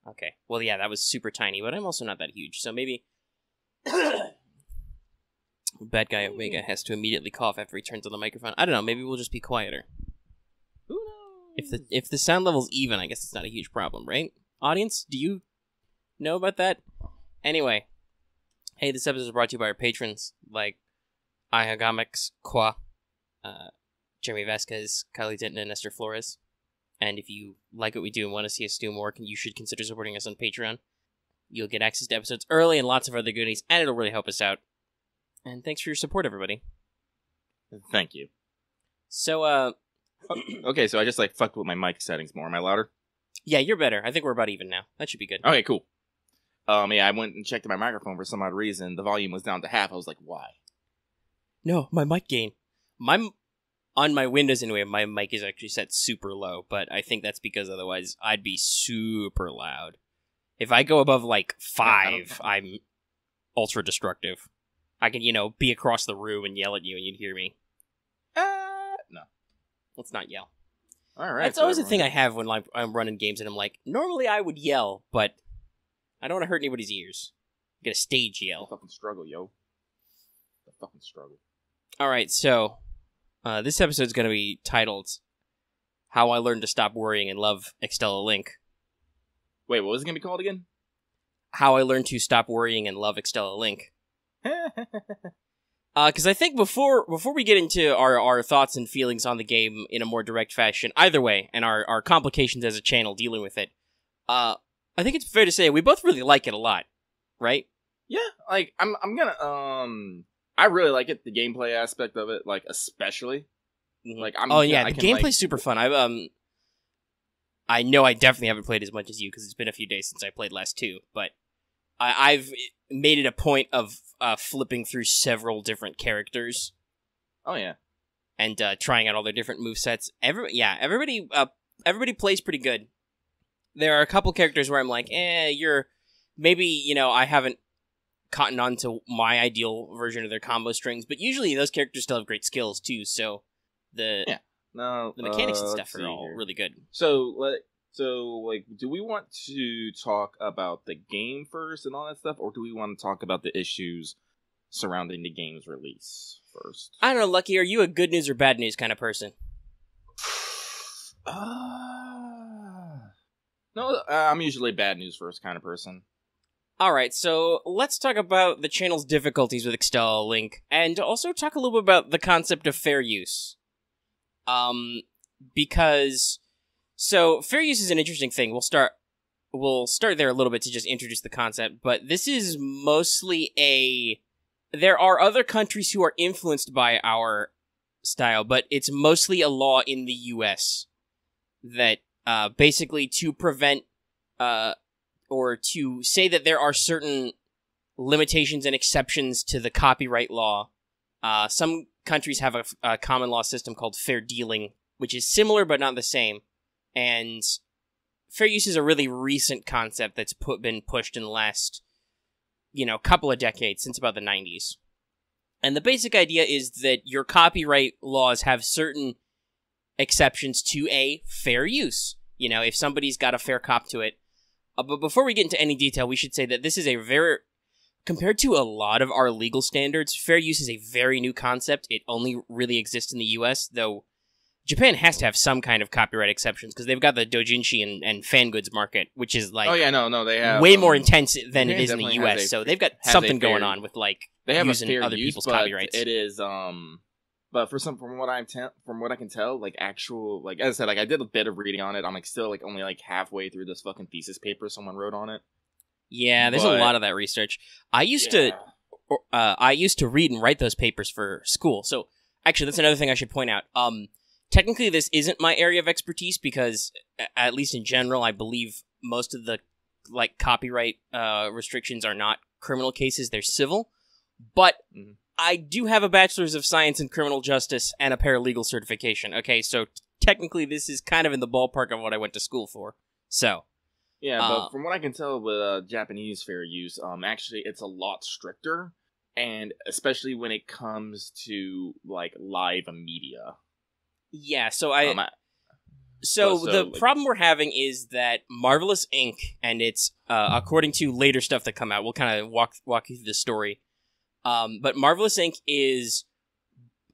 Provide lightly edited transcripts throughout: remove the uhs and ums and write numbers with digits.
Okay. Well, yeah, that was super tiny, but I'm also not that huge, so maybe... Bad guy Omega has to immediately cough after he turns on the microphone. I don't know, maybe we'll just be quieter. Who knows? If the sound level's even, I guess it's not a huge problem, right? Audience, do you know about that? Anyway, hey, this episode is brought to you by our patrons, like Ihagamics, Qua, Jeremy Vasquez, Kylie Denton, and Esther Flores. And if you like what we do and want to see us do more, you should consider supporting us on Patreon. You'll get access to episodes early and lots of other goodies, and it'll really help us out. And thanks for your support, everybody. Thank you. So, Okay, so I just, fucked with my mic settings more. Am I louder? Yeah, you're better. I think we're about even now. That should be good. Okay, cool. Yeah, I went and checked my microphone for some odd reason. The volume was down to half. I was like, why? No, my mic gain. On my Windows anyway, my mic is actually set super low, but I think that's because otherwise I'd be super loud. If I go above, 5, I'm ultra destructive. I can, be across the room and yell at you and you'd hear me. No. Let's not yell. All right. That's always the thing I have when I'm running games and I'm like, normally I would yell, but I don't want to hurt anybody's ears. I'm gonna stage yell. The fucking struggle, yo. The fucking struggle. Alright, so, this episode's gonna be titled, How I Learned to Stop Worrying and Love Extella Link. Wait, what was it gonna be called again? How I Learned to Stop Worrying and Love Extella Link. Because I think before we get into our thoughts and feelings on the game in a more direct fashion, either way, and our complications as a channel dealing with it, I think it's fair to say we both really like it a lot, right? Yeah, I'm gonna, I really like it, the gameplay aspect of it, especially. Mm-hmm. The gameplay's super fun. I know I definitely haven't played as much as you, because it's been a few days since I played last two, but I've made it a point of flipping through several different characters. Oh yeah, and trying out all their different movesets. Everybody plays pretty good. There are a couple characters where I'm like, maybe I haven't cottoned on to my ideal version of their combo strings, but usually those characters still have great skills too. So the mechanics and stuff are all really good. So do we want to talk about the game first and all that stuff, or do we want to talk about the issues surrounding the game's release first? I don't know, Lucky, are you a good news or bad news kind of person? No, I'm usually bad news first kind of person. Alright, so let's talk about the channel's difficulties with Extella Link, and also talk a little bit about the concept of fair use. So, fair use is an interesting thing. We'll start there a little bit to just introduce the concept, but this is mostly there are other countries who are influenced by our style, but it's mostly a law in the US that, basically to prevent, or to say that there are certain limitations and exceptions to the copyright law. Some countries have a common law system called fair dealing, which is similar but not the same. And fair use is a really recent concept that's been pushed in the last, couple of decades, since about the 90s. And the basic idea is that your copyright laws have certain exceptions to a fair use. If somebody's got a fair cop to it. But before we get into any detail, we should say that this is compared to a lot of our legal standards, fair use is a very new concept. It only really exists in the US, though Japan has to have some kind of copyright exceptions, because they've got the doujinshi and fan goods market, which is they have way more intense than it is in the US. So they've got something going on with they have using other people's copyrights. It is but from what I can tell, actual as I said, I did a bit of reading on it. I'm still only halfway through this fucking thesis paper someone wrote on it. Yeah, there's a lot of that research. I used to read and write those papers for school. So actually, that's another thing I should point out. Technically, this isn't my area of expertise because, at least in general, I believe most of the copyright restrictions are not criminal cases; they're civil. But I do have a bachelor's of science in criminal justice and a paralegal certification. Okay, so technically, this is kind of in the ballpark of what I went to school for. So yeah, but from what I can tell with Japanese fair use, actually, it's a lot stricter, and especially when it comes to live media. Yeah, so So the problem we're having is that Marvelous Inc. and it's according to later stuff that come out, we'll kind of walk you through the story. But Marvelous Inc. is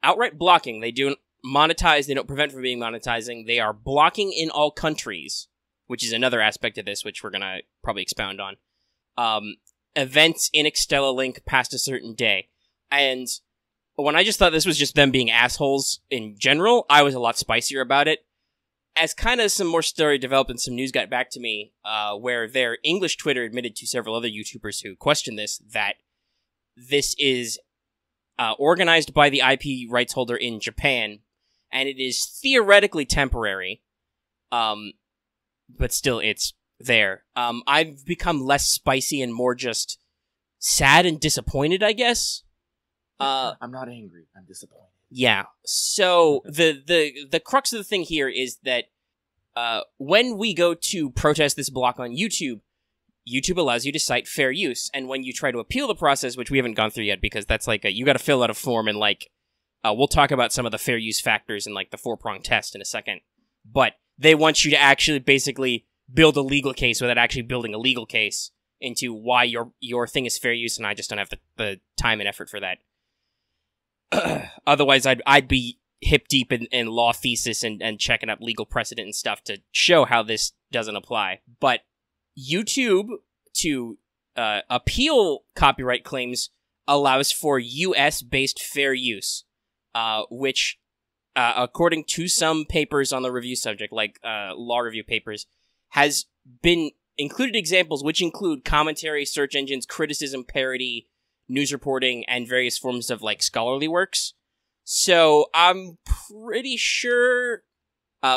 outright blocking. They don't monetize. They don't prevent from being monetizing. They are blocking in all countries, which is another aspect of this, which we're gonna probably expound on. Events in Extella link past a certain day, and when I just thought this was just them being assholes in general, I was a lot spicier about it. As kind of some more story developed and some news got back to me, where their English Twitter admitted to several other YouTubers who questioned this, that this is organized by the IP rights holder in Japan, and it is theoretically temporary, but still it's there. I've become less spicy and more just sad and disappointed, I guess. I'm not angry, I'm disappointed. Yeah, so the crux of the thing here is that when we go to protest this block on YouTube, YouTube allows you to cite fair use, and when you try to appeal the process, which we haven't gone through yet because that's like you gotta fill out a form, and like we'll talk about some of the fair use factors in like the 4-prong test in a second, but they want you to actually basically build a legal case without actually building a legal case into why your thing is fair use, and I just don't have the time and effort for that. Otherwise, I'd be hip deep in law thesis and checking up legal precedent and stuff to show how this doesn't apply. But YouTube, to appeal copyright claims, allows for US-based fair use, which, according to some papers on the review subject, like law review papers, has been included examples which include commentary, search engines, criticism, parody, news reporting, and various forms of, like, scholarly works. So, I'm pretty sure...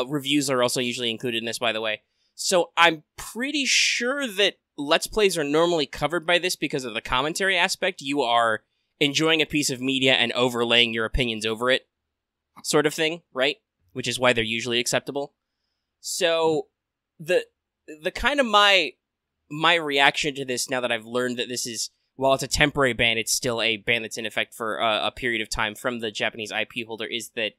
reviews are also usually included in this, by the way. So, I'm pretty sure that Let's Plays are normally covered by this because of the commentary aspect. You are enjoying a piece of media and overlaying your opinions over it, sort of thing, right? Which is why they're usually acceptable. So, the kind of my reaction to this, now that I've learned that this is... While it's a temporary ban, it's still a ban that's in effect for a period of time from the Japanese IP holder, is that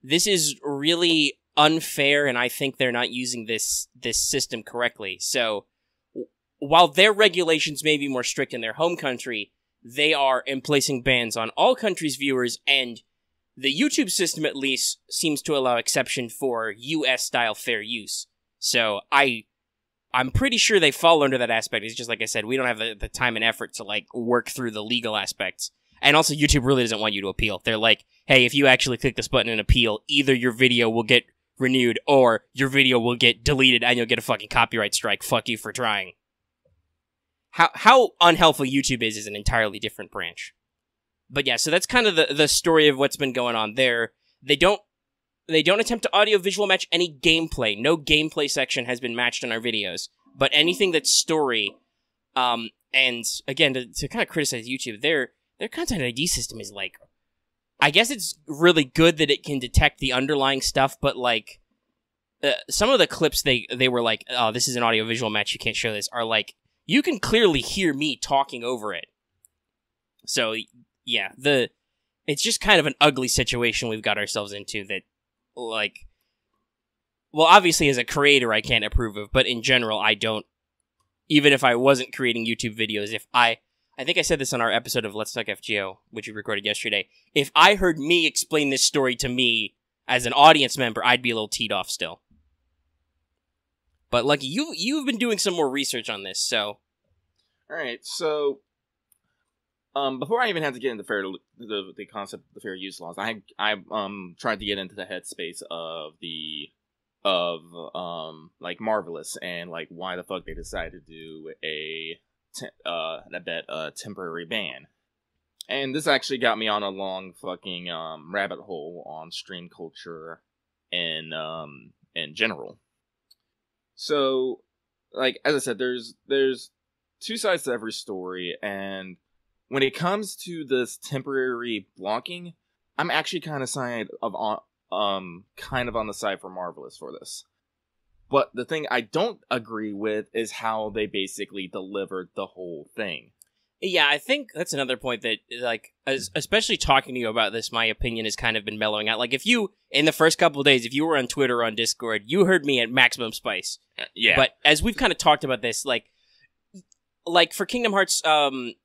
this is really unfair, and I think they're not using this system correctly. So, while their regulations may be more strict in their home country, they are placing bans on all countries' viewers, and the YouTube system, at least, seems to allow exception for US-style fair use. So, I'm pretty sure they fall under that aspect. It's just like I said, we don't have the time and effort to, like, work through the legal aspects. And also, YouTube really doesn't want you to appeal. They're like, hey, if you actually click this button and appeal, either your video will get renewed, or your video will get deleted and you'll get a fucking copyright strike. Fuck you for trying. How unhelpful YouTube is an entirely different branch. But yeah, so that's kind of the story of what's been going on there. They don't attempt to audio-visual match any gameplay. No gameplay section has been matched in our videos. But anything that's story, and again, to kind of criticize YouTube, their content ID system is like... I guess it's really good that it can detect the underlying stuff, but like... some of the clips they were like, oh, this is an audio-visual match, you can't show this, are like, you can clearly hear me talking over it. So, yeah, it's just kind of an ugly situation we've got ourselves into that... Like, well, obviously as a creator I can't approve of, but in general I don't, even if I wasn't creating YouTube videos, if I think I said this on our episode of Let's Talk FGO, which we recorded yesterday, if I heard me explain this story to me as an audience member, I'd be a little teed off still. But Lucky, you've been doing some more research on this, so... Alright, so... before I even had to get into the concept of the fair use laws, I tried to get into the headspace of like Marvelous and like why the fuck they decided to do a temporary ban. And this actually got me on a long fucking rabbit hole on stream culture in general. So, like as I said, there's two sides to every story, and when it comes to this temporary blocking, I'm actually kind of on the side for Marvelous for this. But the thing I don't agree with is how they basically delivered the whole thing. Yeah, I think that's another point that, like, especially talking to you about this, my opinion has kind of been mellowing out. Like, if you in the first couple of days, if you were on Twitter or on Discord, you heard me at maximum spice. Yeah. But as we've kind of talked about this, like for Kingdom Hearts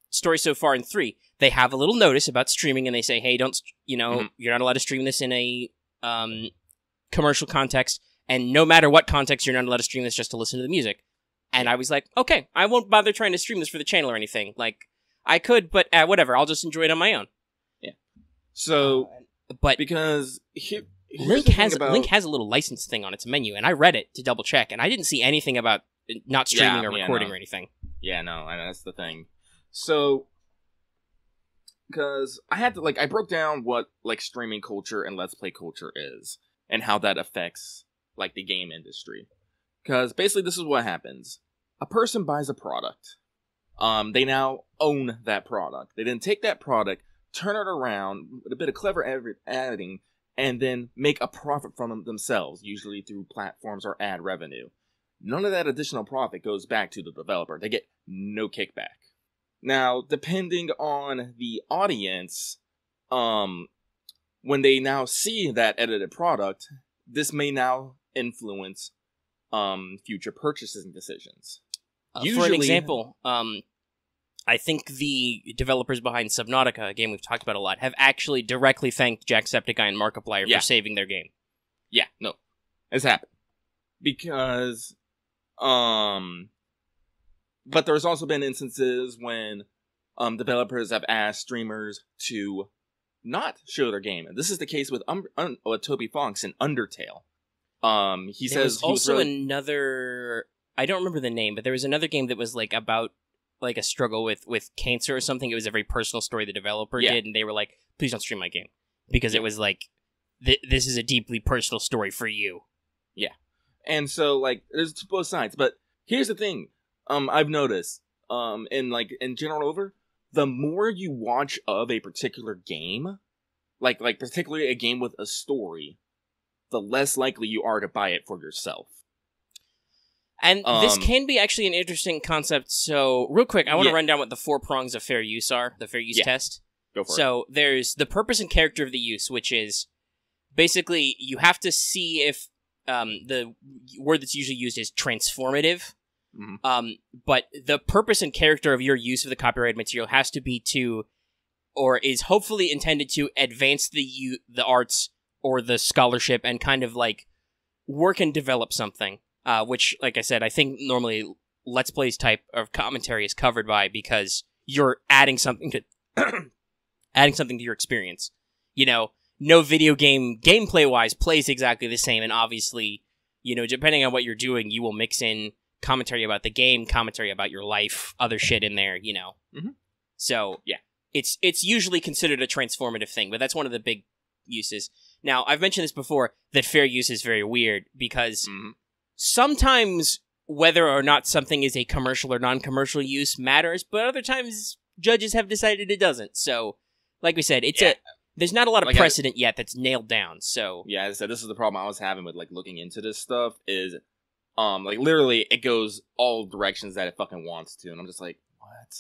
story so far in 3, they have a little notice about streaming, and they say, hey, don't, you're not allowed to stream this in a commercial context, and no matter what context, you're not allowed to stream this just to listen to the music. And I was like, okay, I won't bother trying to stream this for the channel or anything. Like, I could, but whatever, I'll just enjoy it on my own. Yeah. So, but because Link has a little license thing on its menu, and I read it to double check, and I didn't see anything about not streaming or recording or anything. Yeah, no, that's the thing. So, because I had to, I broke down what, streaming culture and Let's Play culture is, and how that affects, the game industry. Because, basically, this is what happens. A person buys a product. They now own that product. They then take that product, turn it around, with a bit of clever editing, and then make a profit from them themselves, usually through platforms or ad revenue. None of that additional profit goes back to the developer. They get no kickback. Now, depending on the audience, when they now see that edited product, this may now influence future purchasing decisions. For an example, I think the developers behind Subnautica, a game we've talked about a lot, have actually directly thanked Jacksepticeye and Markiplier for saving their game. Yeah, no. It's happened. Because, but there's also been instances when developers have asked streamers to not show their game. And this is the case with Toby Fox in Undertale. He says there was also another... I don't remember the name, but there was another game that was about a struggle with cancer or something. It was a very personal story the developer did, and they were like, please don't stream my game. Because it was this is a deeply personal story for you. Yeah. And so, there's both sides. But here's the thing. I've noticed, in general over, the more you watch of a particular game, particularly a game with a story, the less likely you are to buy it for yourself. And this can be actually an interesting concept. So, real quick, I want to run down what the 4 prongs of fair use are, the fair use test. Go for it. So, there's the purpose and character of the use, which is basically you have to see if the word that's usually used is transformative. Mm-hmm. But the purpose and character of your use of the copyrighted material has to be or is hopefully intended to advance the arts or the scholarship and kind of work and develop something. Which, like I said, I think normally Let's Plays type of commentary is covered by, because you're adding something to your experience. No video game gameplay-wise plays exactly the same, and obviously, depending on what you're doing, you will mix in commentary about the game, commentary about your life, other shit in there, Mm-hmm. So, yeah, it's usually considered a transformative thing, but that's one of the big uses. Now, I've mentioned this before, that fair use is very weird, because... Mm-hmm. Sometimes whether or not something is a commercial or non-commercial use matters, but other times judges have decided it doesn't. So, like we said, there's not a lot of precedent yet that's nailed down. So yeah, as I said, this is the problem I was having with looking into this stuff. Is literally it goes all directions that it fucking wants to, and I'm just like, what?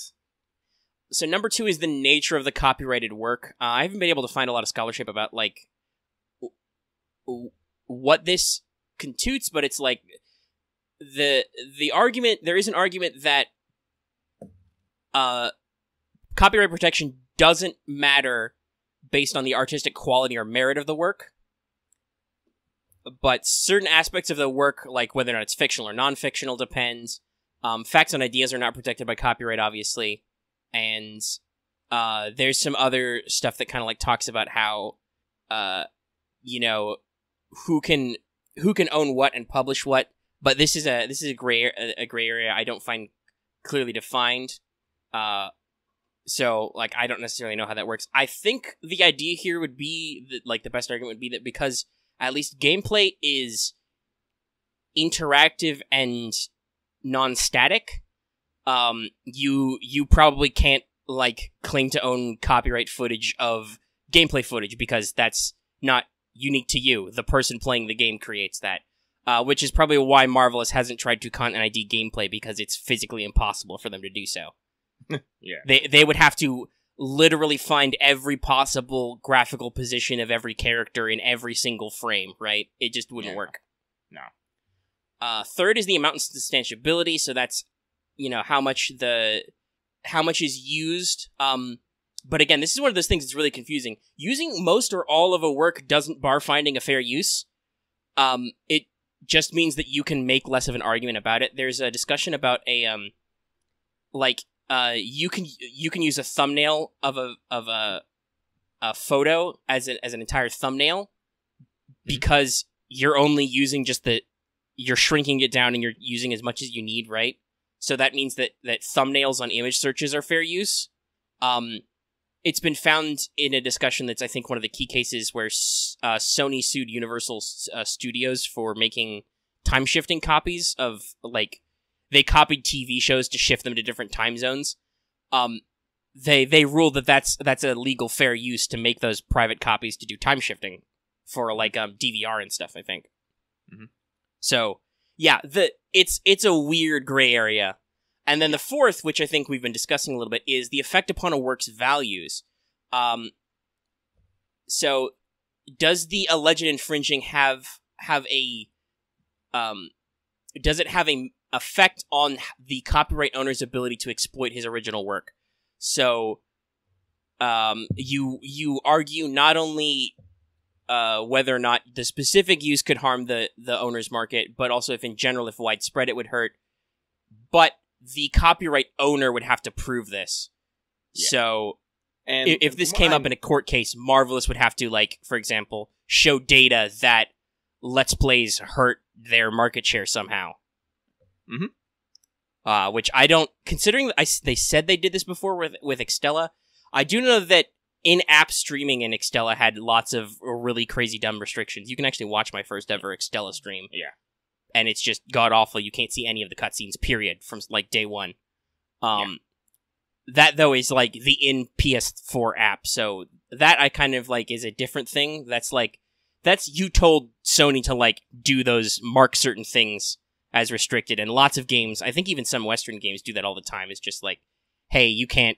So number 2 is the nature of the copyrighted work. I haven't been able to find a lot of scholarship about what this contoots, but it's the argument. There is an argument that copyright protection doesn't matter based on the artistic quality or merit of the work, but certain aspects of the work, like whether or not it's fictional or non-fictional, depends. Facts and ideas are not protected by copyright, obviously, and there's some other stuff that kind of talks about how who can own what and publish what, but this is a gray area I don't find clearly defined. So I don't necessarily know how that works. I think the idea here would be that, the best argument would be that because at least gameplay is interactive and non-static, you probably can't claim to own copyright footage of gameplay footage, because that's not unique to you. The person playing the game creates that, which is probably why Marvelous hasn't tried to content ID gameplay, because it's physically impossible for them to do so. Yeah, they would have to literally find every possible graphical position of every character in every single frame, right? It just wouldn't work. No. Third is the amount and substantiability, so that's, how much is used. But again, this is one of those things that's really confusing. Using most or all of a work doesn't bar finding a fair use. It just means that you can make less of an argument about it. There's a discussion about you can use a thumbnail of a photo as an entire thumbnail because you're only using you're shrinking it down and you're using as much as you need, right? So that means that thumbnails on image searches are fair use. It's been found in a discussion that's, I think, one of the key cases where Sony sued Universal Studios for making time-shifting copies of, they copied TV shows to shift them to different time zones. They ruled that that's a legal fair use to make those private copies to do time-shifting for, DVR and stuff, I think. Mm-hmm. So, yeah, it's a weird gray area. And then the fourth, which I think we've been discussing a little bit, is the effect upon a work's values. So, does the alleged infringing have a does it have a effect on the copyright owner's ability to exploit his original work? So, you argue not only whether or not the specific use could harm the owner's market, but also if in general, if widespread, it would hurt. But the copyright owner would have to prove this. Yeah. So, and if this came up in a court case, Marvelous would have to, for example, show data that Let's Plays hurt their market share somehow. Mm-hmm. Which I don't... Considering they said they did this before with Extella, I do know that in-app streaming in Extella had lots of really crazy dumb restrictions. You can actually watch my first ever Extella stream. Yeah. And it's just god-awful. You can't see any of the cutscenes, period, from, day one. That, though, is, the in-PS4 app. So that I kind of, is a different thing. That's, you told Sony to, do those, mark certain things as restricted. And lots of games, I think even some Western games do that all the time. It's just hey, you can't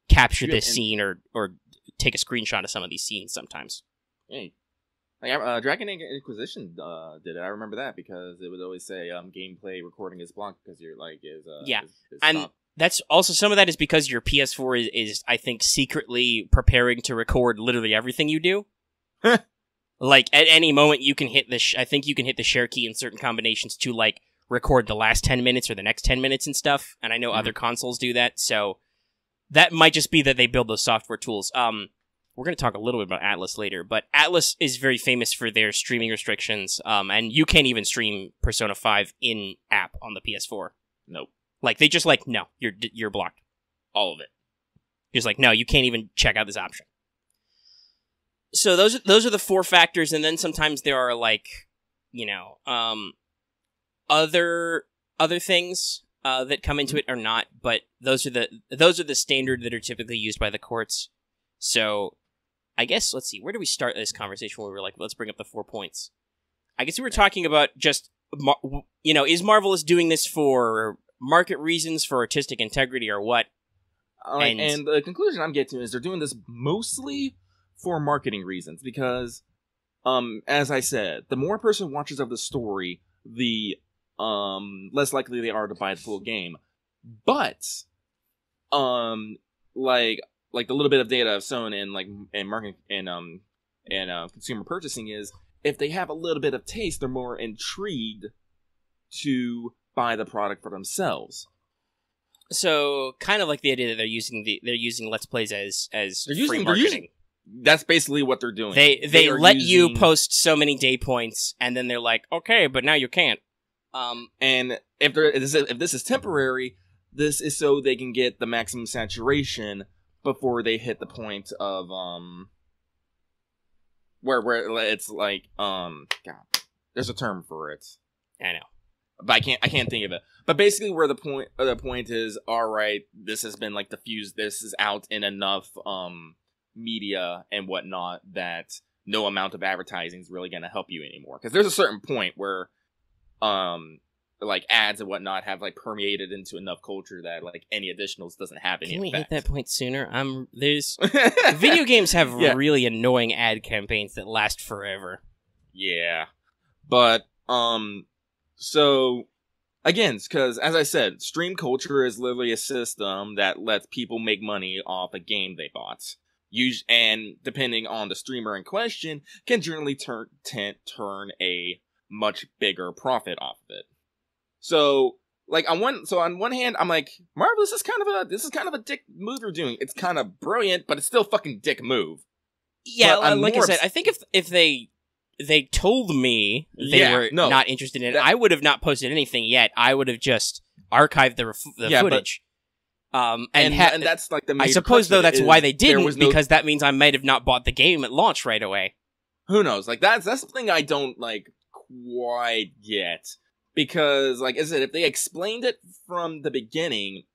capture this scene or take a screenshot of some of these scenes sometimes. Hey. Dragon Age Inquisition did it. I remember that because it would always say gameplay recording is blocked because you're and that's also some of that is because your PS4 is I think secretly preparing to record literally everything you do. At any moment you can hit I think you can hit the share key in certain combinations to record the last 10 minutes or the next 10 minutes and stuff. And I know other consoles do that, so that might just be that they build those software tools. We're going to talk a little bit about Atlas later, but Atlas is very famous for their streaming restrictions, and you can't even stream Persona 5 in-app on the PS4. Nope. They just no, you're blocked. All of it. Just no, you can't even check out this option. So those are the four factors, and then sometimes there are other things that come into it or not, but those are the standard that are typically used by the courts. So I guess, let's see, where do we start this conversation where we were let's bring up the 4 points? I guess we were talking about just, is Marvelous doing this for market reasons, for artistic integrity, or what? And the conclusion I'm getting to is they're doing this mostly for marketing reasons, because, as I said, the more a person watches of the story, the less likely they are to buy the full game. But, the little bit of data I've shown in marketing and consumer purchasing is if they have a little bit of taste, they're more intrigued to buy the product for themselves. So kind of the idea that they're using Let's Plays as free marketing. That's basically what they're doing. They let you post so many day points, and then they're okay, but now you can't. And if this is temporary, this is so they can get the maximum saturation before they hit the point of where it's God, there's a term for it. I know, but I can't think of it. But basically, where the point is, all right, this has been diffused. This is out in enough media and whatnot that no amount of advertising is really going to help you anymore. Because there's a certain point where like ads and whatnot have like permeated into enough culture that like any additionals doesn't have any Can we effect. hit that point sooner? There's video games have really annoying ad campaigns that last forever. Yeah, but so again, because as I said, stream culture is literally a system that lets people make money off a game they bought. And depending on the streamer in question, can generally turn a much bigger profit off of it. So, like on one hand, I'm like, Marvel, this is kind of a dick move you're doing. It's kind of brilliant, but it's still fucking dick move. Yeah, like I said, I think if they told me they were not interested in it, I would have not posted anything yet. I would have just archived the footage. And that's like the major I suppose though that's why they didn't, because that means I might have not bought the game at launch right away. Who knows? Like that's something I don't like quite get. Because, like I said, if they explained it from the beginning,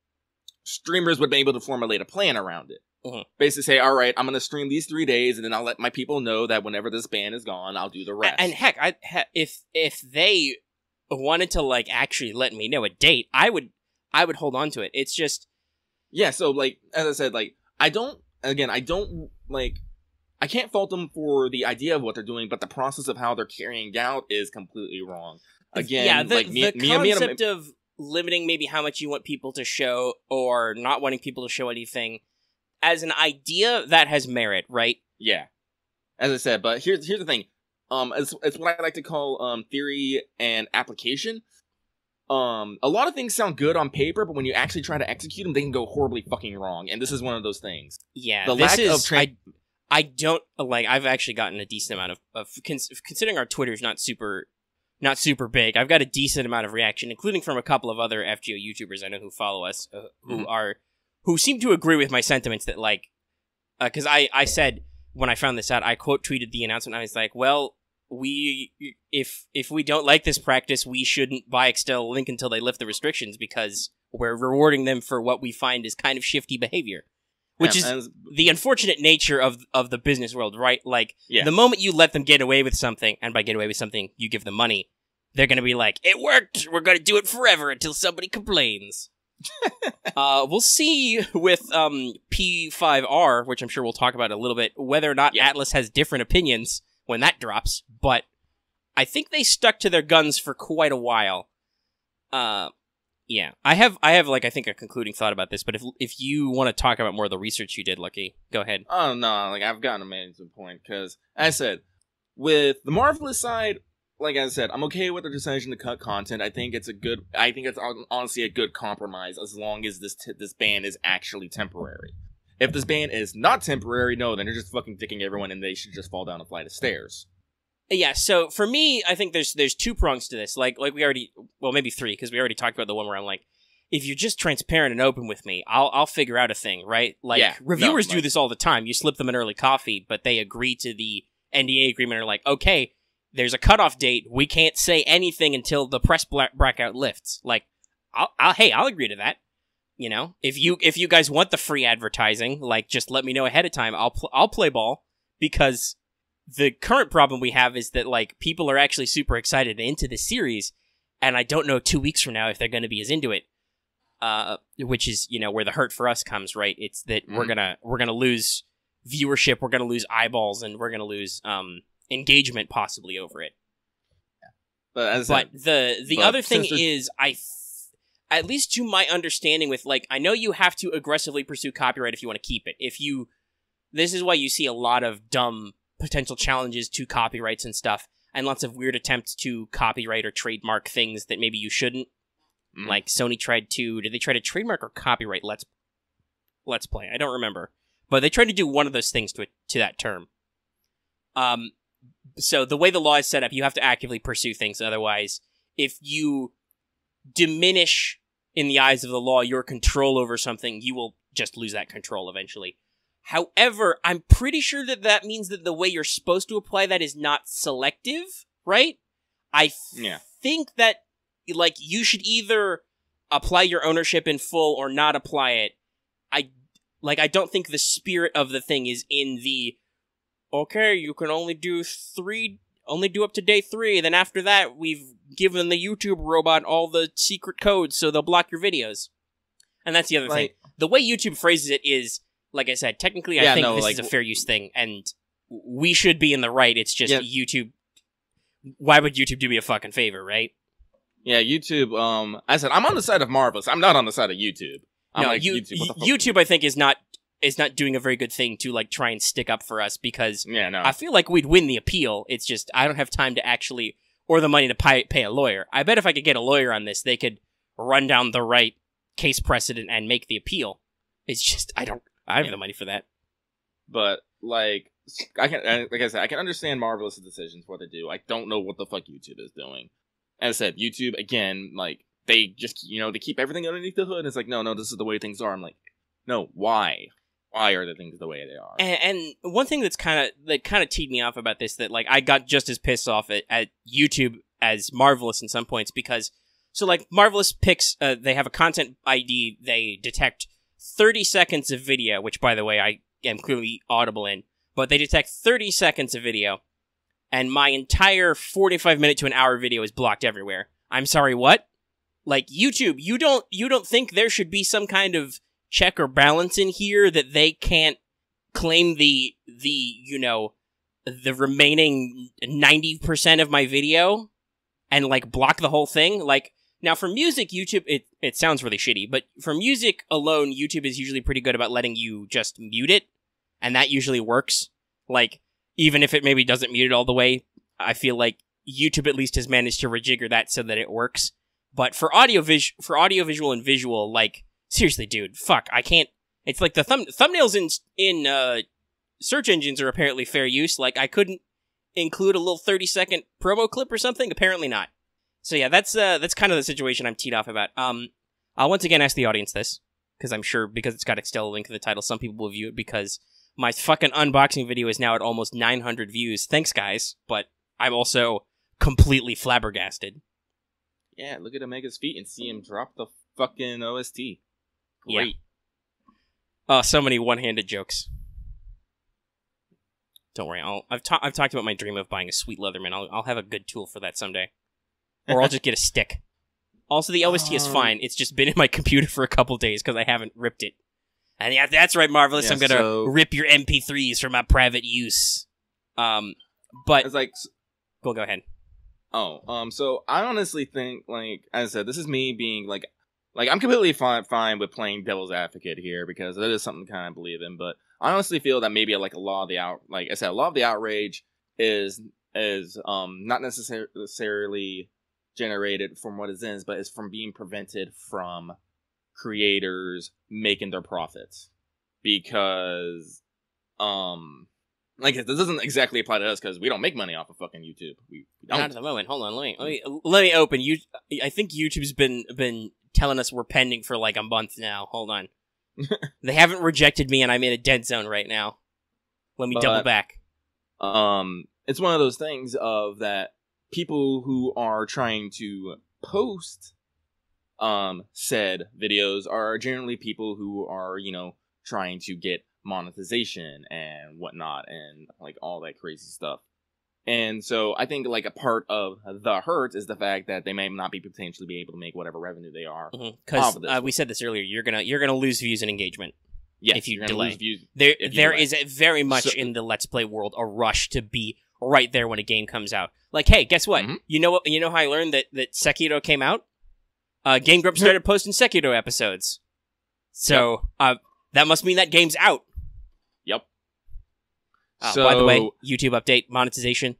streamers would be able to formulate a plan around it. Mm-hmm. Basically say, all right, I'm going to stream these 3 days, and then I'll let my people know that whenever this ban is gone, I'll do the rest. And heck, if they wanted to, like, actually let me know a date, I would hold on to it. It's just... Yeah, so, like, as I said, like, I can't fault them for the idea of what they're doing, but the process of how they're carrying out is completely wrong. Again, yeah, the concept of limiting maybe how much you want people to show or not wanting people to show anything as an idea that has merit, right? Yeah, as I said, but here's the thing. It's what I like to call theory and application. A lot of things sound good on paper, but when you actually try to execute them, they can go horribly fucking wrong. And this is one of those things. Yeah, I don't like. I've actually gotten a decent amount of considering our Twitter's not super big. I've got a decent amount of reaction, including from a couple of other FGO YouTubers I know who follow us, who seem to agree with my sentiments that, like, because I said when I found this out, I quote tweeted the announcement. I was like, well, if we don't like this practice, we shouldn't buy Extella Link until they lift the restrictions, because we're rewarding them for what we find is kind of shifty behavior. Which is the unfortunate nature of the business world, right? Like, the moment you let them get away with something, and by get away with something, you give them money, they're going to be like, it worked! We're going to do it forever until somebody complains. We'll see with P5R, which I'm sure we'll talk about a little bit, whether or not Atlas has different opinions when that drops, but I think they stuck to their guns for quite a while. Yeah, I have like I think a concluding thought about this, but if you want to talk about more of the research you did, Lucky, go ahead. Oh no, like I've gotten to some point, because as I said, with the Marvelous side, like I said, I'm okay with the decision to cut content. I think it's honestly a good compromise, as long as this ban is actually temporary. If this ban is not temporary, no, then you're just fucking dicking everyone, and they should just fall down a flight of stairs. Yeah, so for me, I think there's two prongs to this. Like we already, well, maybe three, because we already talked about the one where I'm like, if you're just transparent and open with me, I'll figure out a thing, right? Like, reviewers do this all the time. You slip them an early coffee, but they agree to the NDA agreement and are like, okay, there's a cutoff date. We can't say anything until the press blackout lifts. Like, I'll agree to that. You know, if you guys want the free advertising, like, just let me know ahead of time. I'll play ball, because the current problem we have is that, like, people are actually super excited into the series, and I don't know 2 weeks from now if they're going to be as into it. Which is, you know, where the hurt for us comes, right? It's that we're gonna lose viewership, we're gonna lose eyeballs, and we're gonna lose engagement possibly over it. Yeah. But the other thing is, at least to my understanding, with, like, I know you have to aggressively pursue copyright if you want to keep it. This is why you see a lot of dumb potential challenges to copyrights and stuff, and lots of weird attempts to copyright or trademark things that maybe you shouldn't. Like, Sony did they try to trademark or copyright Let's Play? I don't remember. But they tried to do one of those things to that term. So the way the law is set up, you have to actively pursue things. Otherwise, if you diminish, in the eyes of the law, your control over something, you will just lose that control eventually. However, I'm pretty sure that means that the way you're supposed to apply that is not selective, right? I think that, like, you should either apply your ownership in full or not apply it. I don't think the spirit of the thing is in the, okay, you can only do 3 only do up to day 3. Then after that, we've given the YouTube robot all the secret codes, so they'll block your videos. And that's the other thing. The way YouTube phrases it is, like I said, technically I think this is a fair use thing, and we should be in the right. It's just YouTube. Why would YouTube do me a fucking favor, right? Yeah, YouTube, I said, I'm on the side of Marvelous. I'm not on the side of YouTube. I'm like, YouTube, I think, is not doing a very good thing to, like, try and stick up for us, because I feel like we'd win the appeal. It's just, I don't have time to actually, or the money to pay a lawyer. I bet if I could get a lawyer on this, they could run down the right case precedent and make the appeal. It's just, I don't have the money for that. But, like I said, I can understand Marvelous' decisions, what they do. I don't know what the fuck YouTube is doing. As I said, YouTube, again, like, they just, they keep everything underneath the hood. It's like, no, this is the way things are. I'm like, no, why? Why are the things the way they are? And one thing that kind of teed me off about this, that, like, I got just as pissed off at YouTube as Marvelous in some points, because, so, like, Marvelous picks, they have a content ID, they detect 30 seconds of video, which, by the way, I am clearly audible in, but they detect 30 seconds of video, and my entire 45-minute to an hour video is blocked everywhere. I'm sorry, what? Like, YouTube, you don't think there should be some kind of check or balance in here that they can't claim the remaining 90% of my video and, like, block the whole thing? Like, now for music, YouTube, it sounds really shitty, but for music alone, YouTube is usually pretty good about letting you just mute it, and that usually works. Like, even if it maybe doesn't mute it all the way, I feel like YouTube at least has managed to rejigger that so that it works. But for audio, visual, and visual, like, seriously, dude, fuck, I can't. It's like the thumbnails in search engines are apparently fair use. Like, I couldn't include a little 30-second promo clip or something. Apparently not. So yeah, that's kind of the situation I'm teed off about. I'll once again ask the audience this, because I'm sure, because it's got Extella link in the title, some people will view it, because my fucking unboxing video is now at almost 900 views. Thanks, guys, but I'm also completely flabbergasted. Yeah, look at Omega's feet and see him drop the fucking OST. Great. Yeah. Oh, so many one-handed jokes. Don't worry, I've talked about my dream of buying a sweet Leatherman. I'll have a good tool for that someday. Or I'll just get a stick. Also, the OST is fine. It's just been in my computer for a couple days because I haven't ripped it. And yeah, that's right, Marvelous. Yeah, I'm gonna rip your MP3s for my private use. But it's like, go ahead. So I honestly think, like, as I said, this is me being like I'm completely fine with playing devil's advocate here, because that is something kind of believe in. But I honestly feel that maybe like a lot of the outrage is not necessarily generated from what it is, but it's from being prevented from creators making their profits. Because like, this doesn't exactly apply to us, because we don't make money off of fucking YouTube. We don't. Not at the moment. Hold on, let me open. I think YouTube's been telling us we're pending for like a month now. Hold on. They haven't rejected me, and I'm in a dead zone right now. Let me double back. It's one of those things of that people who are trying to post said videos are generally people who are, trying to get monetization and whatnot, and like all that crazy stuff. And so I think like a part of the hurt is the fact that they may not be potentially be able to make whatever revenue they are. Because we said this earlier, you're gonna lose views and engagement. Yes, if you delay. There is very much in the Let's Play world a rush to be right there when a game comes out. Like, hey, guess what? Mm-hmm. You know how I learned that Sekiro came out? Game Grumps started posting Sekiro episodes. So that must mean that game's out. Yep. By the way, YouTube update, monetization,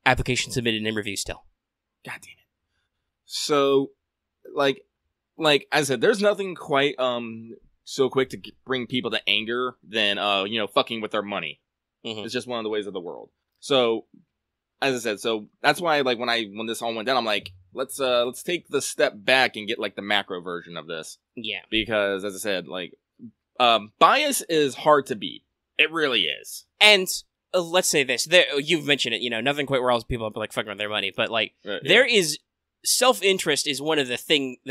application submitted and review still. God damn it. So, like I said, there's nothing quite so quick to bring people to anger than fucking with their money. Mm-hmm. It's just one of the ways of the world. So, as I said, so that's why like when this all went down, I'm like, let's take the step back and get like the macro version of this. Yeah. Because as I said, like bias is hard to beat. It really is. And let's say this. You've mentioned it, nothing quite where else people are like fucking with their money, but like there is self-interest is one of the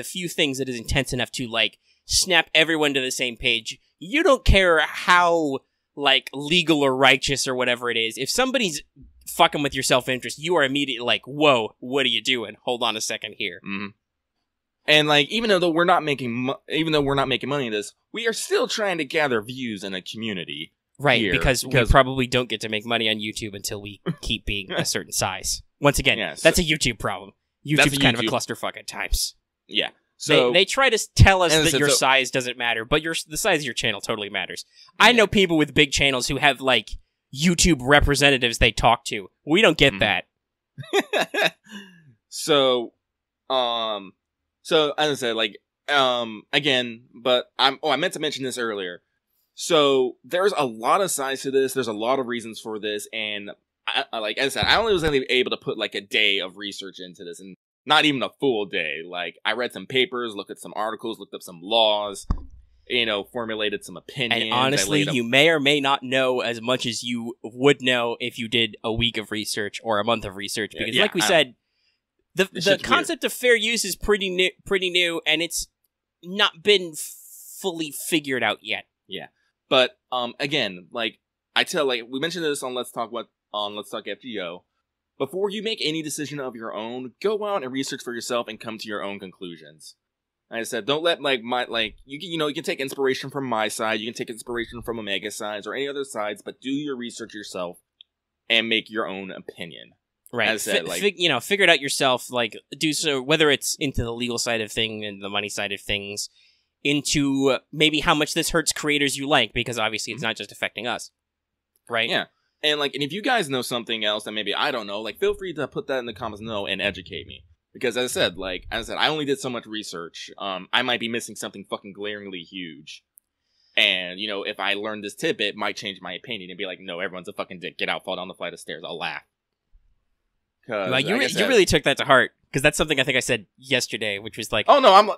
few things that is intense enough to like snap everyone to the same page. You don't care how like legal or righteous or whatever it is. If somebody's fucking with your self-interest, you are immediately like, whoa, what are you doing? Hold on a second here. Mm-hmm. And like, even though we're not making money in this, we are still trying to gather views in a community. Right, here, because we probably don't get to make money on YouTube until we keep being a certain size. Once again, that's a YouTube problem. YouTube's kind of a clusterfuck at times. Yeah. So they try to tell us that your size doesn't matter, but the size of your channel totally matters. I know people with big channels who have, like, YouTube representatives they talk to. We don't get that. So, as I said, like, again, but I meant to mention this earlier. So, there's a lot of sides to this, there's a lot of reasons for this, and, like I said, I only was able to put, like, a day of research into this, and not even a full day. Like, I read some papers, looked at some articles, looked up some laws, formulated some opinions. And honestly, you may or may not know as much as you would know if you did a week of research or a month of research, because like we said, the concept of fair use is pretty new, and it's not been fully figured out yet. Yeah. But, again, like, we mentioned this on Let's Talk FGO. Before you make any decision of your own, go out and research for yourself and come to your own conclusions. Like I said, don't let, you can take inspiration from my side, you can take inspiration from Omega sides or any other sides, but do your research yourself and make your own opinion. Right. As I said, figure it out yourself, like, do so, whether it's into the legal side of things and the money side of things, into maybe how much this hurts creators you like, because obviously it's not just affecting us. Right? Yeah. And, like, and if you guys know something else that maybe I don't know, like, feel free to put that in the comments below and educate me. Because, as I said, I only did so much research. I might be missing something fucking glaringly huge. And, if I learn this tidbit, it might change my opinion and be like, no, everyone's a fucking dick. Get out, fall down the flight of stairs. I'll laugh. Well, you really took that to heart. Because that's something I think I said yesterday, which was like... Oh, no, I'm...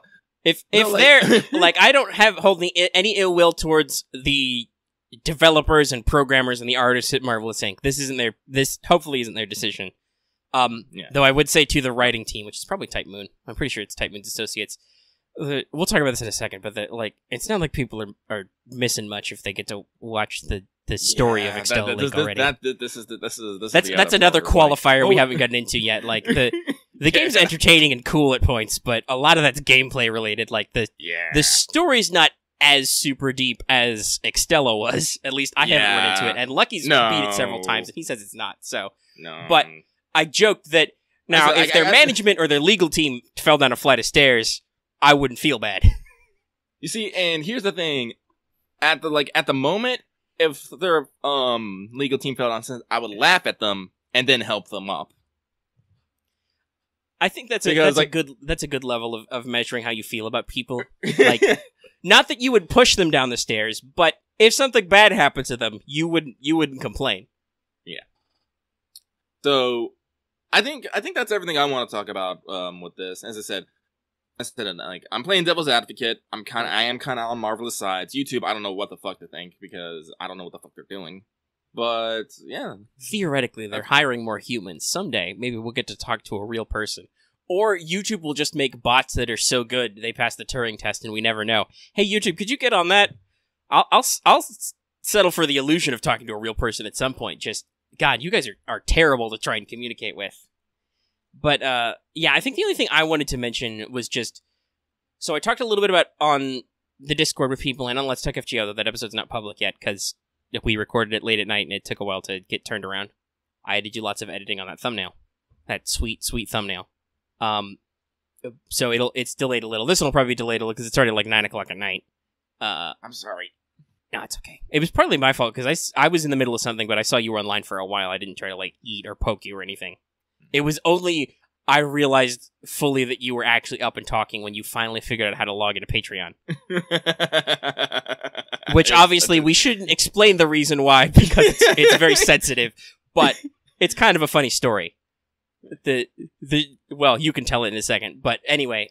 If they're... like, I don't hold any ill will towards the developers and programmers and the artists at Marvelous Inc. This hopefully isn't their decision. Though I would say to the writing team, which is probably Type Moon. I'm pretty sure it's Type Moon's Associates. We'll talk about this in a second, but it's not like people are missing much if they get to watch the story of Extella Link already. That's another qualifier we haven't gotten into yet. Like the game's entertaining and cool at points, but a lot of that's gameplay related. Like the story's not as super deep as Extella was. At least I haven't run into it, and Lucky's beat it several times, and he says it's not. So, but I joked that now if their management or their legal team fell down a flight of stairs, I wouldn't feel bad. You see, and here's the thing: at the moment, if their legal team fell down, I would laugh at them and then help them up. I think that's a good level of measuring how you feel about people. Like, not that you would push them down the stairs, but if something bad happened to them, you wouldn't complain. Yeah. So, I think that's everything I want to talk about with this. As I said, like, I'm playing devil's advocate. I am kind of on Marvelous sides. YouTube, I don't know what the fuck to think because I don't know what the fuck they're doing. But yeah, theoretically, they're hiring more humans. Someday, maybe we'll get to talk to a real person. Or YouTube will just make bots that are so good they pass the Turing test, and we never know. Hey, YouTube, could you get on that? I'll settle for the illusion of talking to a real person at some point. Just, God, you guys are terrible to try and communicate with. But yeah, I think the only thing I wanted to mention was just, so I talked a little bit about on the Discord with people and on Let's Talk FGO, though that episode's not public yet because we recorded it late at night and it took a while to get turned around. I had to do lots of editing on that thumbnail, that sweet thumbnail. So it's delayed a little. This one will probably be delayed a little because it started like 9 o'clock at night. I'm sorry. No, it's okay. It was partly my fault because I was in the middle of something, but I saw you were online for a while. I didn't try to like eat or poke you or anything. It was only I realized fully that you were actually up and talking when you finally figured out how to log into Patreon. Which obviously we shouldn't explain the reason why because it's very sensitive, but it's kind of a funny story. Well, you can tell it in a second, but anyway,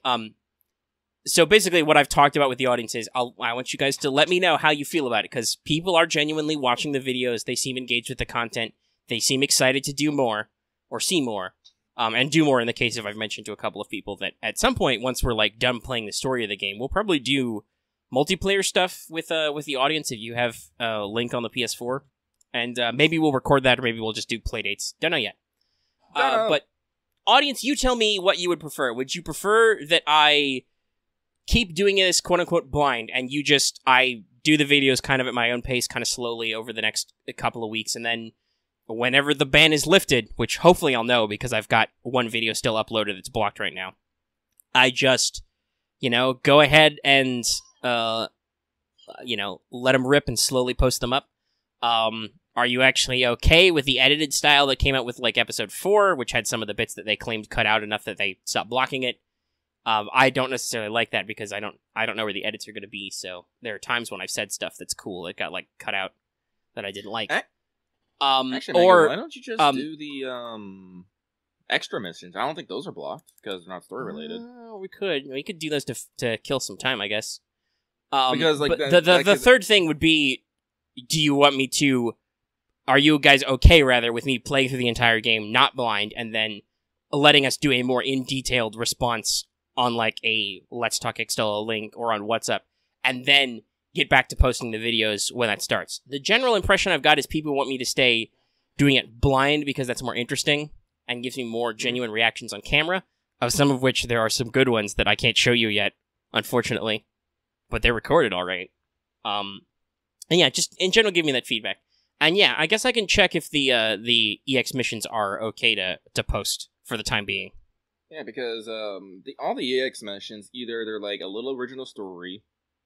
so basically what I've talked about with the audience is I want you guys to let me know how you feel about it because people are genuinely watching the videos. They seem engaged with the content. They seem excited to do more or see more. And do more in the case of I've mentioned to a couple of people that at some point, once we're like done playing the story of the game, we'll probably do multiplayer stuff with the audience if you have a link on the PS4 And maybe we'll record that, or maybe we'll just do play dates. Don't know yet. Don't know. But audience, you tell me what you would prefer. Would you prefer that I keep doing this quote-unquote blind, and I do the videos kind of at my own pace, kind of slowly over the next couple of weeks, and then whenever the ban is lifted, which hopefully I'll know because I've got one video still uploaded that's blocked right now, I just, go ahead and, let them rip and slowly post them up. Are you actually okay with the edited style that came out with, like, episode 4, which had some of the bits that they claimed cut out enough that they stopped blocking it? I don't necessarily like that because I don't know where the edits are going to be, so there are times when I've said stuff that's cool that got, like, cut out that I didn't like. Actually, Megan, why don't you just do the extra missions? I don't think those are blocked because they're not story related. We could do those to kill some time, I guess. Because like the third thing would be, are you guys okay rather with me playing through the entire game not blind and then letting us do a more in detailed response on like a Let's Talk Extella link or on WhatsApp, and then get back to posting the videos when that starts? The general impression I've got is people want me to stay doing it blind because that's more interesting and gives me more genuine reactions on camera, of some of which there are some good ones that I can't show you yet, unfortunately, but they're recorded all right. And yeah, just in general, give me that feedback. And yeah, I guess I can check if the EX missions are okay to post for the time being. Yeah, because all the EX missions, either they're like a little original story,